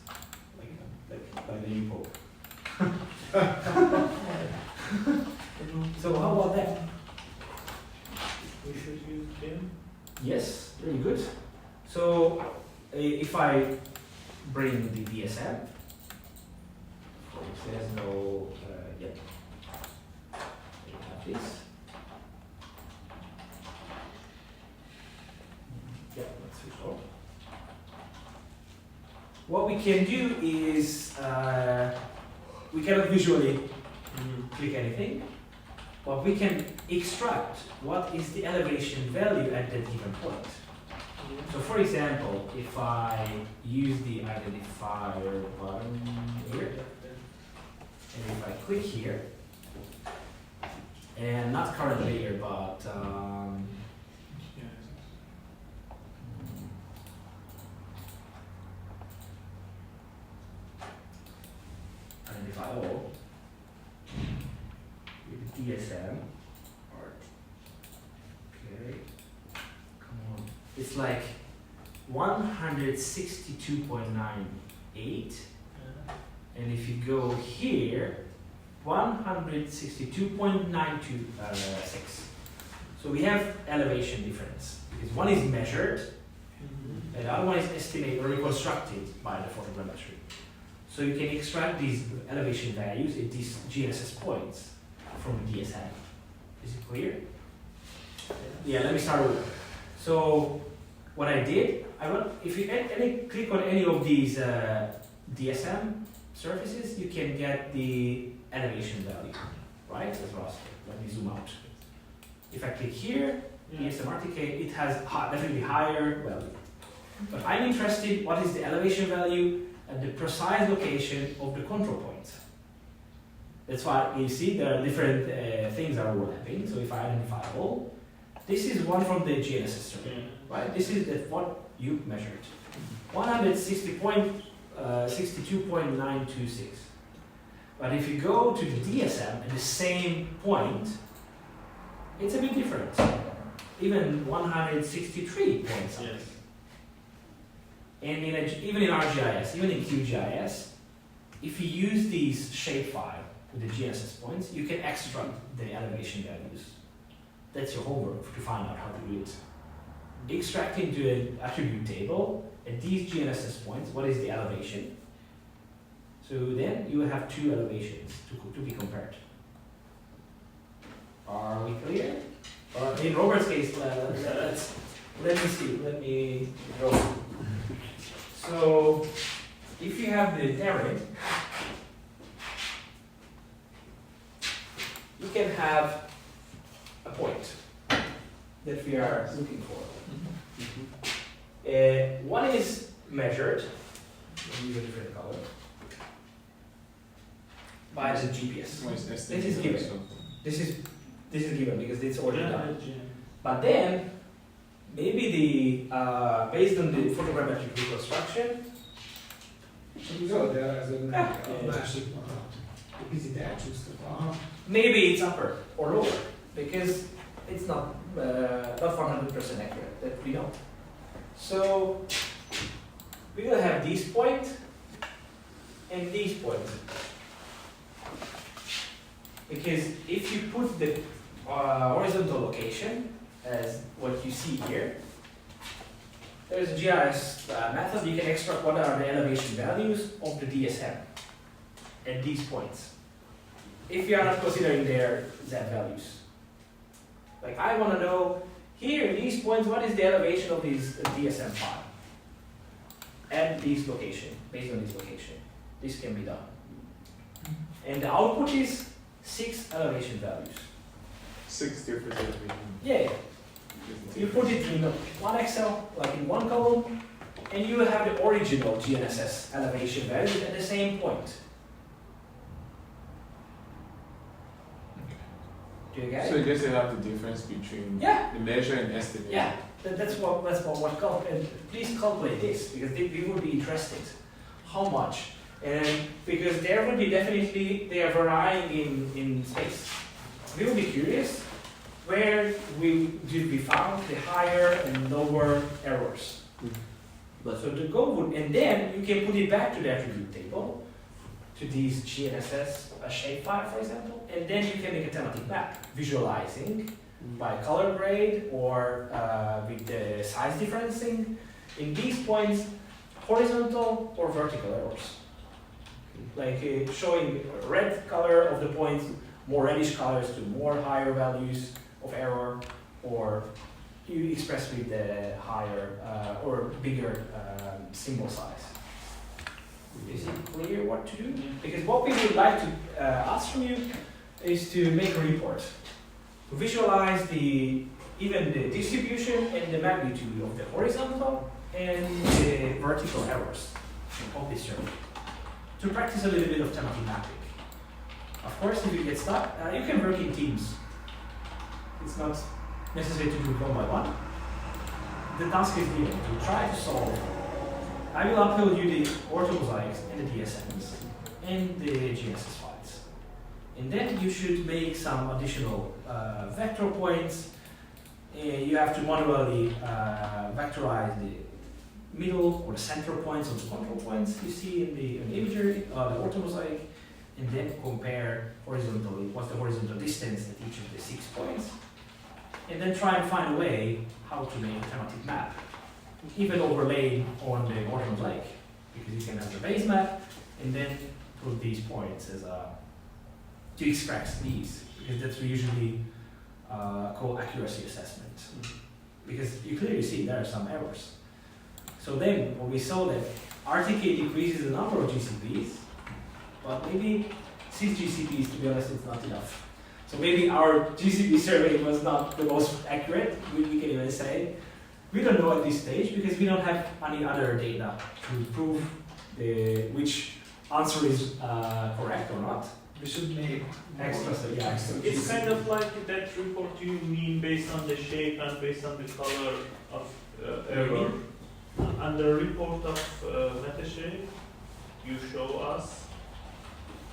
like the new poke. So how about that? We should use them. Yes, very good. So if I bring the DSM, there's no, yep. We have this. Yeah, let's switch off. What we can do is, we cannot visually click anything, but we can extract what is the elevation value at that given point. So for example, if I use the identifier button here, and if I click here, and not current layer, but DSM. Okay. Come on. It's like 162.98. And if you go here, 162.926. So we have elevation difference because one is measured and the other one is estimated or reconstructed by the photogrammetry. So you can extract these elevation values at these GNSS points from the DSM. Is it clear? Yeah, let me start over. So what I did, if you click on any of these DSM surfaces, you can get the elevation value, right? As well. Let me zoom out. If I click here, DSM RTK, it has definitely higher value. But I'm interested, what is the elevation value at the precise location of the control points? That's why you see there are different things are overlapping. So if I identify all, this is one from the GNSS survey, right? This is what you measured. 162.926. But if you go to the DSM at the same point, it's a bit different. Even 163 point something. And even in ArcGIS, even in QGIS, if you use these shapefile with the GNSS points, you can extract the elevation values. That's your homework to find out how to do it. Extract into an attribute table at these GNSS points, what is the elevation? So then you have two elevations to be compared. Are we clear? In Robert's case, let me go. So if you have the terrain, you can have a point that we are looking for. One is measured, I'll use a different color, by the GPS. This is given. This is given because it's already done. But then maybe the based on the photogrammetric reconstruction. So there is a másik picit elcsúsztak. Maybe it's upper or lower because it's not 100% accurate that we know. So we will have this point and this point. Because if you put the horizontal location as what you see here, there's a GIS method. You can extract what are the elevation values of the DSM at these points. If you are not considering their Z values. Like I want to know here, these points, what is the elevation of these DSM file at this location, based on this location. This can be done. And the output is 6 elevation values. 6 different elevations. Yeah. You put it in one Excel, like in one column, and you will have the original GNSS elevation values at the same point. Do you get it? So I guess they have the difference between the measure and estimate. Yeah, that's what and please calculate this because we would be interested. How much? And because there would be definitely they are varying in space. We will be curious where did we found the higher and lower errors. So the goal would, and then you can put it back to the attribute table, to these GNSS shapefile, for example, and then you can make a thematic map, visualizing by color grade or with the size differencing in these points, horizontal or vertical errors. Like showing red color of the points, more reddish colors to more higher values of error, or you express with the higher or bigger symbol size. Is it clear what to do? Because what we would like to ask from you is to make a report, to visualize even the distribution and the magnitude of the horizontal and the vertical errors of this survey. To practice a little bit of thematic mapping. Of course, if you get stuck, you can work in teams. It's not necessary to do it one by one. The task is given to try to solve. I will upload you the orthomosaics and the DSMs and the GNSS files. And then you should make some additional vector points. You have to manually vectorize the middle or the center points of the control points you see in the imagery, the orthomosaic, and then compare horizontally what's the horizontal distance at each of the 6 points. And then try and find a way how to make a thematic map, even overlaid on the orthomosaic, because you can have the base map and then put these points as a to express these, because that's usually called accuracy assessment. Because you clearly see there are some errors. So then when we saw that RTK decreases the number of GCPs, but maybe 6 GCPs, to be honest, it's not enough. So maybe our GCP survey was not the most accurate, we can even say. We don't know at this stage because we don't have any other data to prove which answer is correct or not. We should make Extra, so yeah. extra It's GCP. kind of like that report you mean based on the shape and based on the color of error. And the report of MetaShape, you show us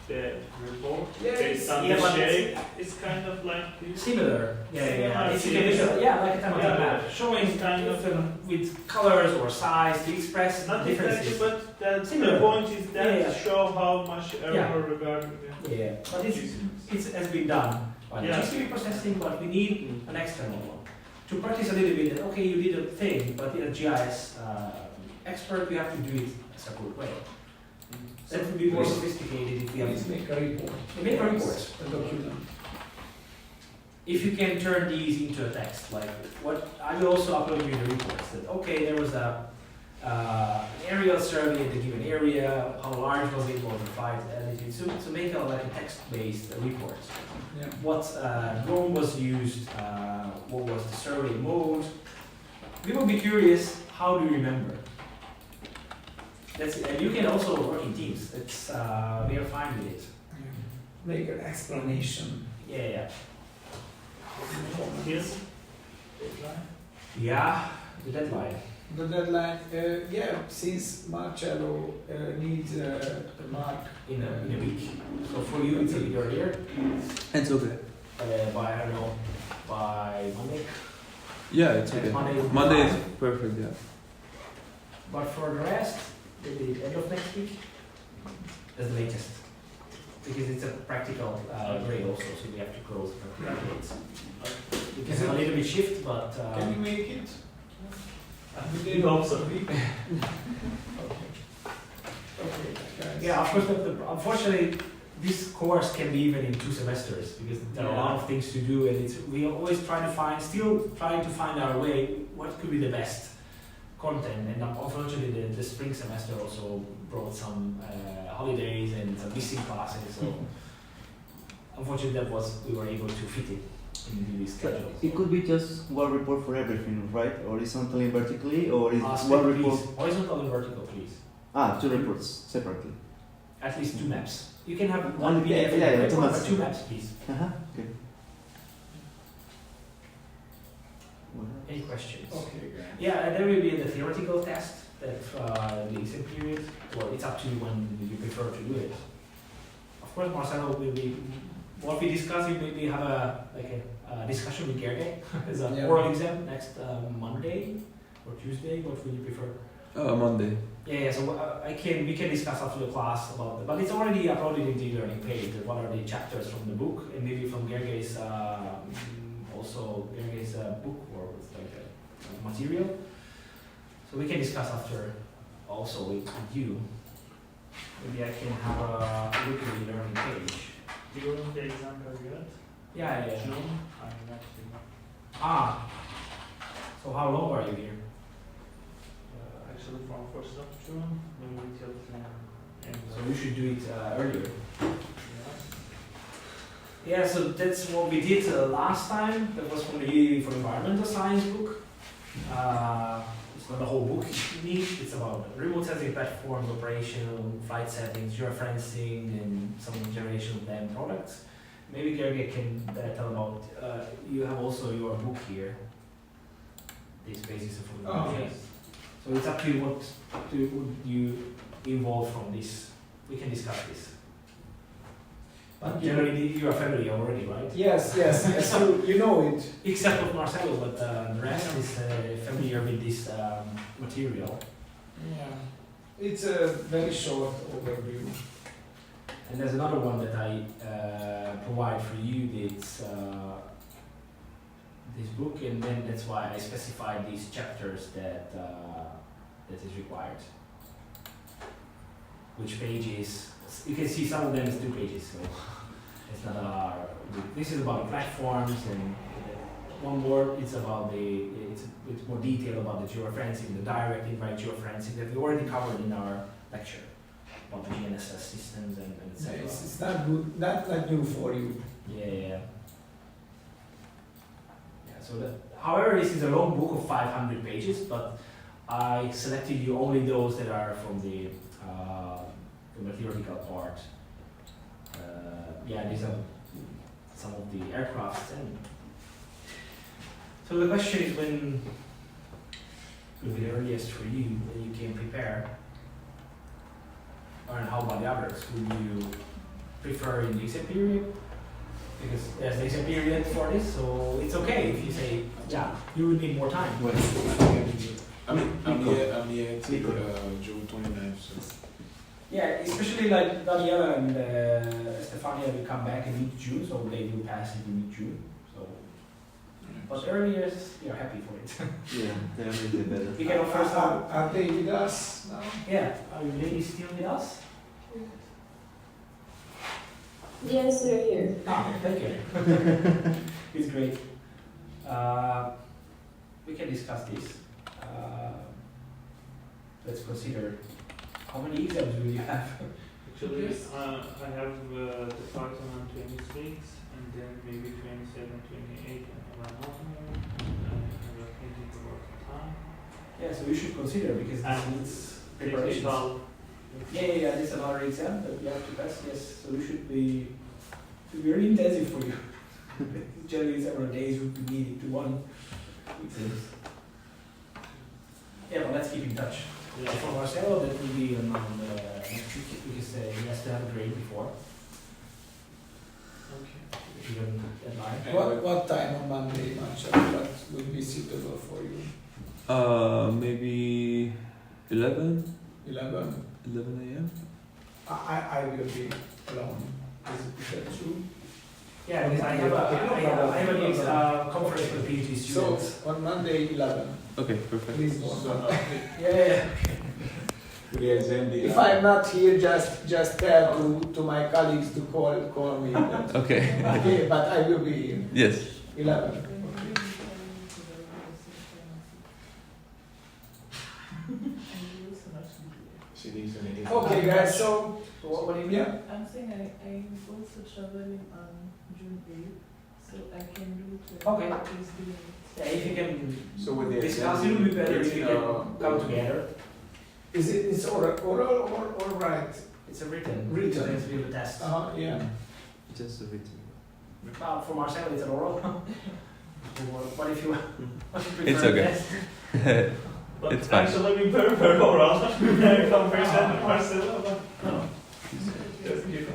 the report based on the but shape. It's kind of like this. Similar. Similar, It's yeah. visual, like a thematic Yeah, map, showing kind of with colors or size to express not differences. exactly, but the Similar. point is that Yeah. show how much error Yeah. regarding the Yeah, but it has been done by Yeah. GCP processing, but we need an external one to practice a little bit. That okay, you did a thing, but you're a GIS expert, you have to do it a separate way. That would be more sophisticated if we have Please make a report. make a report. A document. If you can turn these into a text, like what I will also upload you the reports that okay, there was a aerial survey in the given area, how large was it, what was the flight altitude, so make like a text-based report. Yeah. What drone was used, what was the survey mode. We will be curious, how do you remember? And you can also work in teams, we are fine with it. Make an explanation. Yeah. Yes. Yeah, the deadline. The deadline, since Marcello needs a mark In a week. So for you, it's a bit earlier. It's okay. By, I don't know, by Monday. Yeah, it's okay. Monday is perfect, yeah. But for the rest, maybe the end of next week. That's the latest. Because it's a practical grade also, so we have to close practical grades. It's a little bit shift, but Can you make it? We hope so. Okay, guys. yeah, of course. Unfortunately, this course can be even in 2 semesters because there are a lot of things to do, and we always still trying to find our way. What could be the best content? And unfortunately, the spring semester also brought some holidays and some missing classes. So unfortunately, we were able to fit it into this schedule. It could be just one report for everything, right? Or horizontally and vertically, or is Split, one report? please. Horizontal and vertical, please. 2 reports separately. At least 2 maps. You can have One one PDF yeah, report, 2 but maps. 2 maps, please. Okay. Any questions? Okay, guys. Yeah, and there will be the theoretical test that the exam period. Well, it's up to you when you prefer to do it. Of course, Marcelo will be. What we discuss, we maybe have a discussion with Gerge as an oral exam next Monday or Tuesday. What would you prefer? Monday. Yeah. So we can discuss after the class about it, but it's already uploaded in the e-learning page. What are the chapters from the book, and maybe from Gerge's also Gerge's book or it's like a material. So we can discuss after also with you. Maybe I can have a look at the e-learning page. During the exam period, Yeah. June, I'm actually So how long are you here? actually from 1st of June, maybe till end So you should do it earlier. yeah. Yeah, so that's what we did last time. That was from the environmental science book. It's not the whole book you need. It's about remote sensing platforms, operational, flight settings, geofencing, and some generation of them products. Maybe Gerge can tell about. You have also your book here. This basis of information. Yes. So it's up to you what would you involve from this. We can discuss this. But generally, you are familiar already, right? Yes, yes, yes. You know it. Except of Marcelo, but the rest is familiar with this material. Yeah. It's a very short overview. And there's another one that I provide for you. It's this book, and then that's why I specified these chapters that that is required. Which pages? You can see some of them is 2 pages, so it's not a. This is about platforms, and one more. It's about it's more detail about the georeferencing, the direct indirect georeferencing that we already covered in our lecture about the GNSS systems and etc. It's not good, not new for you. Yeah. So however, this is a long book of 500 pages, but I selected you only those that are from the theoretical part. These are some of the aircrafts. And so the question is, when will be the earliest for you that you can prepare? And how about the others? Would you prefer in the exam period? Because there's the exam period for this, so it's okay if you say, yeah, you would need more time. I'm here till June 29th. So. Yeah, especially like Daniela and Stefania will come back in mid-June, so they will pass it in mid-June. So, but earlier, you're happy for it. Yeah, they are really better. We can offer some. Are they with us now? Yeah, are you ladies still with us? Yes, they're here. Ah, thank you. It's great. We can discuss this. Let's consider how many exams will you have? Actually, I have the Python on 26, and then maybe 27, 28, and around more. I have a painting to work on time. Yeah, so you should consider because this needs preparations. Technical. Yeah, this is another exam that we have to pass. Yes, so you should be very intensive for you. Generally, several days would be needed to one exam. Yeah, but let's keep in touch. Yeah. For Marcelo, that will be on next week because he has to have a grade before. Okay. Even deadline. What time on Monday, Marcelo? What would be suitable for you? Maybe 11 11? a.m. I will be alone. Is that true? Yeah, because I have a conference for the PhD students. So on Monday 11. Okay, perfect. Please don't. Yeah. If I'm not here, just tell to my colleagues to call me. Okay. Okay, but I will be here. Yes. 11. Okay, guys. So what do you mean? I'm saying I'm also traveling on June 8th, so I can do it. Okay. Tuesday. Yeah, if you can So with the discuss, it would be better if you can come together. It's oral or write? It's a written. Written. It's really a test. Yeah. Just a written. For Marcelo, it's an oral. What if you prefer It's a okay. test? But It's fine. actually, we prefer oral comparison with Marcelo. But no.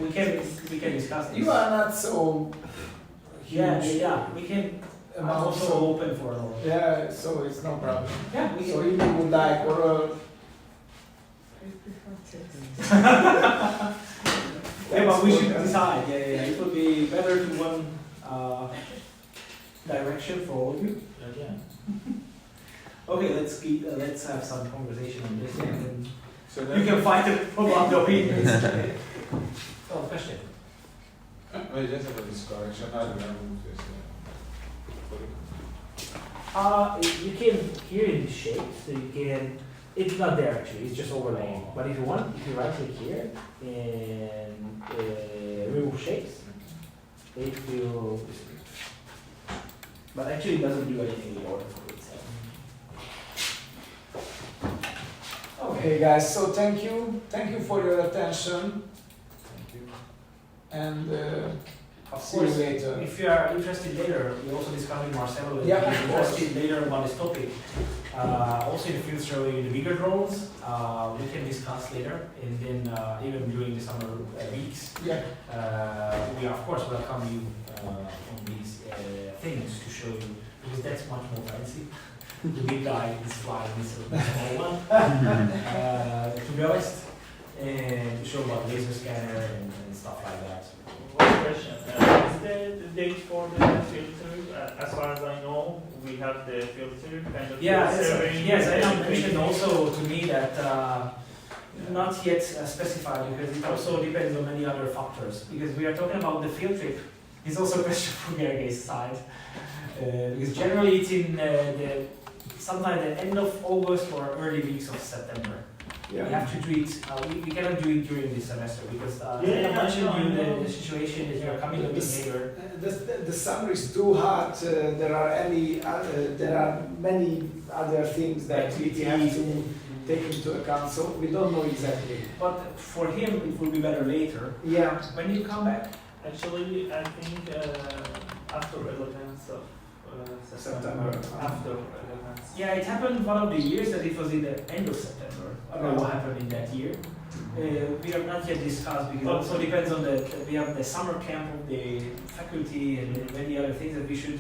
We can discuss this. You are not so huge. Yeah, we can. I'm amount, also so- open for an oral. Yeah, so it's no problem. Yeah, we So can. if you would like oral, I prefer text. Yeah, but we should decide. Yeah. It would be better to one direction for all of you. Yeah. Okay, let's have some conversation on this, and then So you then, can fight about the opinions. Oh, question. I just have a discussion. How do I move this? You can here in the shape, so you can. It's not there actually. It's just overlaying. But if you want, if you right click here and remove shapes, it will. But actually, it doesn't do anything in order for itself. okay, guys. So thank you for your attention, Thank you. and Of see you course, later. if you are interested later, we also discuss with Marcelo. If Yeah, you're of course. interested later about this topic, Also in the field survey, the bigger drones, we can discuss later, and then even during the summer weeks, Yeah. we of course welcome you on these things to show you, because that's much more fancy. The big guy is flying this small one, to be honest, and to show about laser scanner and stuff like that. One question. Is the date for the filter? As far as I know, we have the filter kind of. Yeah, surveying yes, I education. mentioned also to me that not yet specified, because it also depends on many other factors. Because we are talking about the field trip, it's also a question from Gergely's side. Because generally it's in sometime the end of August or early weeks of September. We have to do it, we cannot do it during this semester, because I mentioned you the situation that you are coming a bit later. The summer is too hot. There are many other things that we have to take into account. So we don't know exactly. But for him, it will be better later. Yeah. When you come back? Actually, I think after 11th of September. After 11th. Yeah, it happened one of the years that it was in the end of September. I don't know what happened in that year. We have not yet discussed, because it also depends on we have the summer camp of the faculty and many other things that we should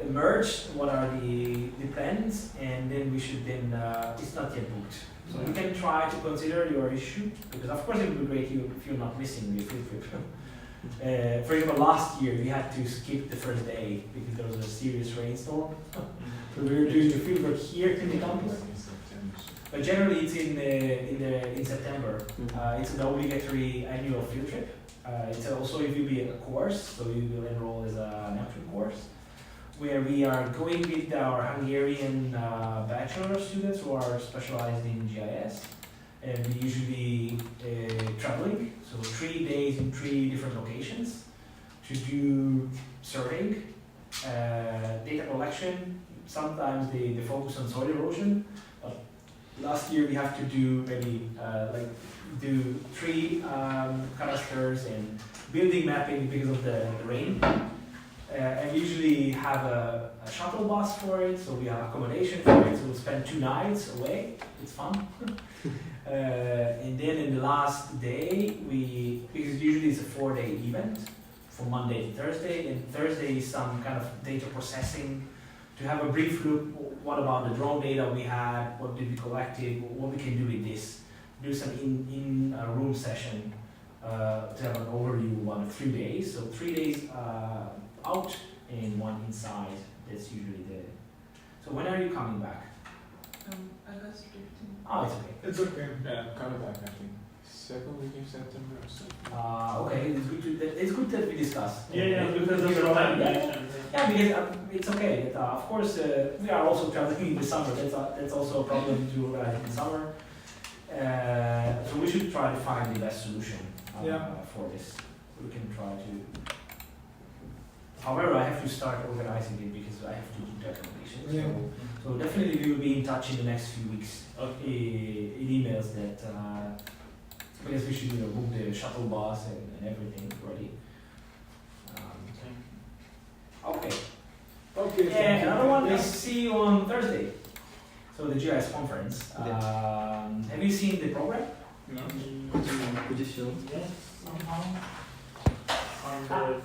merge. What are the plans, and then we should it's not yet booked. So you can try to consider your issue, because of course it would be great if you're not missing the field trip. For example, last year we had to skip the first day because there was a serious rainstorm. So we were doing the field work here in the campus. But generally it's in September. It's an obligatory annual field trip. It's also it will be a course, so you will enroll as an actual course, where we are going with our Hungarian bachelor students who are specialized in GIS. And we usually traveling, so 3 days in 3 different locations to do surveying, data collection. Sometimes they focus on soil erosion. Last year we have to do maybe do 3 cadasters and building mapping because of the rain. And we usually have a shuttle bus for it, so we have accommodation for it. So we'll spend 2 nights away. It's fun. And then in the last day, because usually it's a 4-day event from Monday to Thursday, and Thursday is some kind of data processing to have a brief look. What about the drone data we had? What did we collect? What we can do with this? Do some in-room session to have an overview on 3 days. So 3 days out and 1 inside. That's usually the. So when are you coming back? August 15. Oh, it's okay. It's okay. Yeah, coming back, I think. Second week in September or something. Okay, it's good that we discuss. Because of the time. Yeah, because it's okay. Of course, we are also traveling in the summer. That's also a problem to organize in the summer. So we should try to find the best solution for this. We can try to. However, I have to start organizing it because I have to do the accommodation. Yeah. So definitely we will be in touch in the next few weeks. In emails that because we should book the shuttle bus and everything ready. Okay. Okay. And another one is see you on Thursday. So the GIS conference. Have you seen the program? No? Could you show? Yes, somehow. On the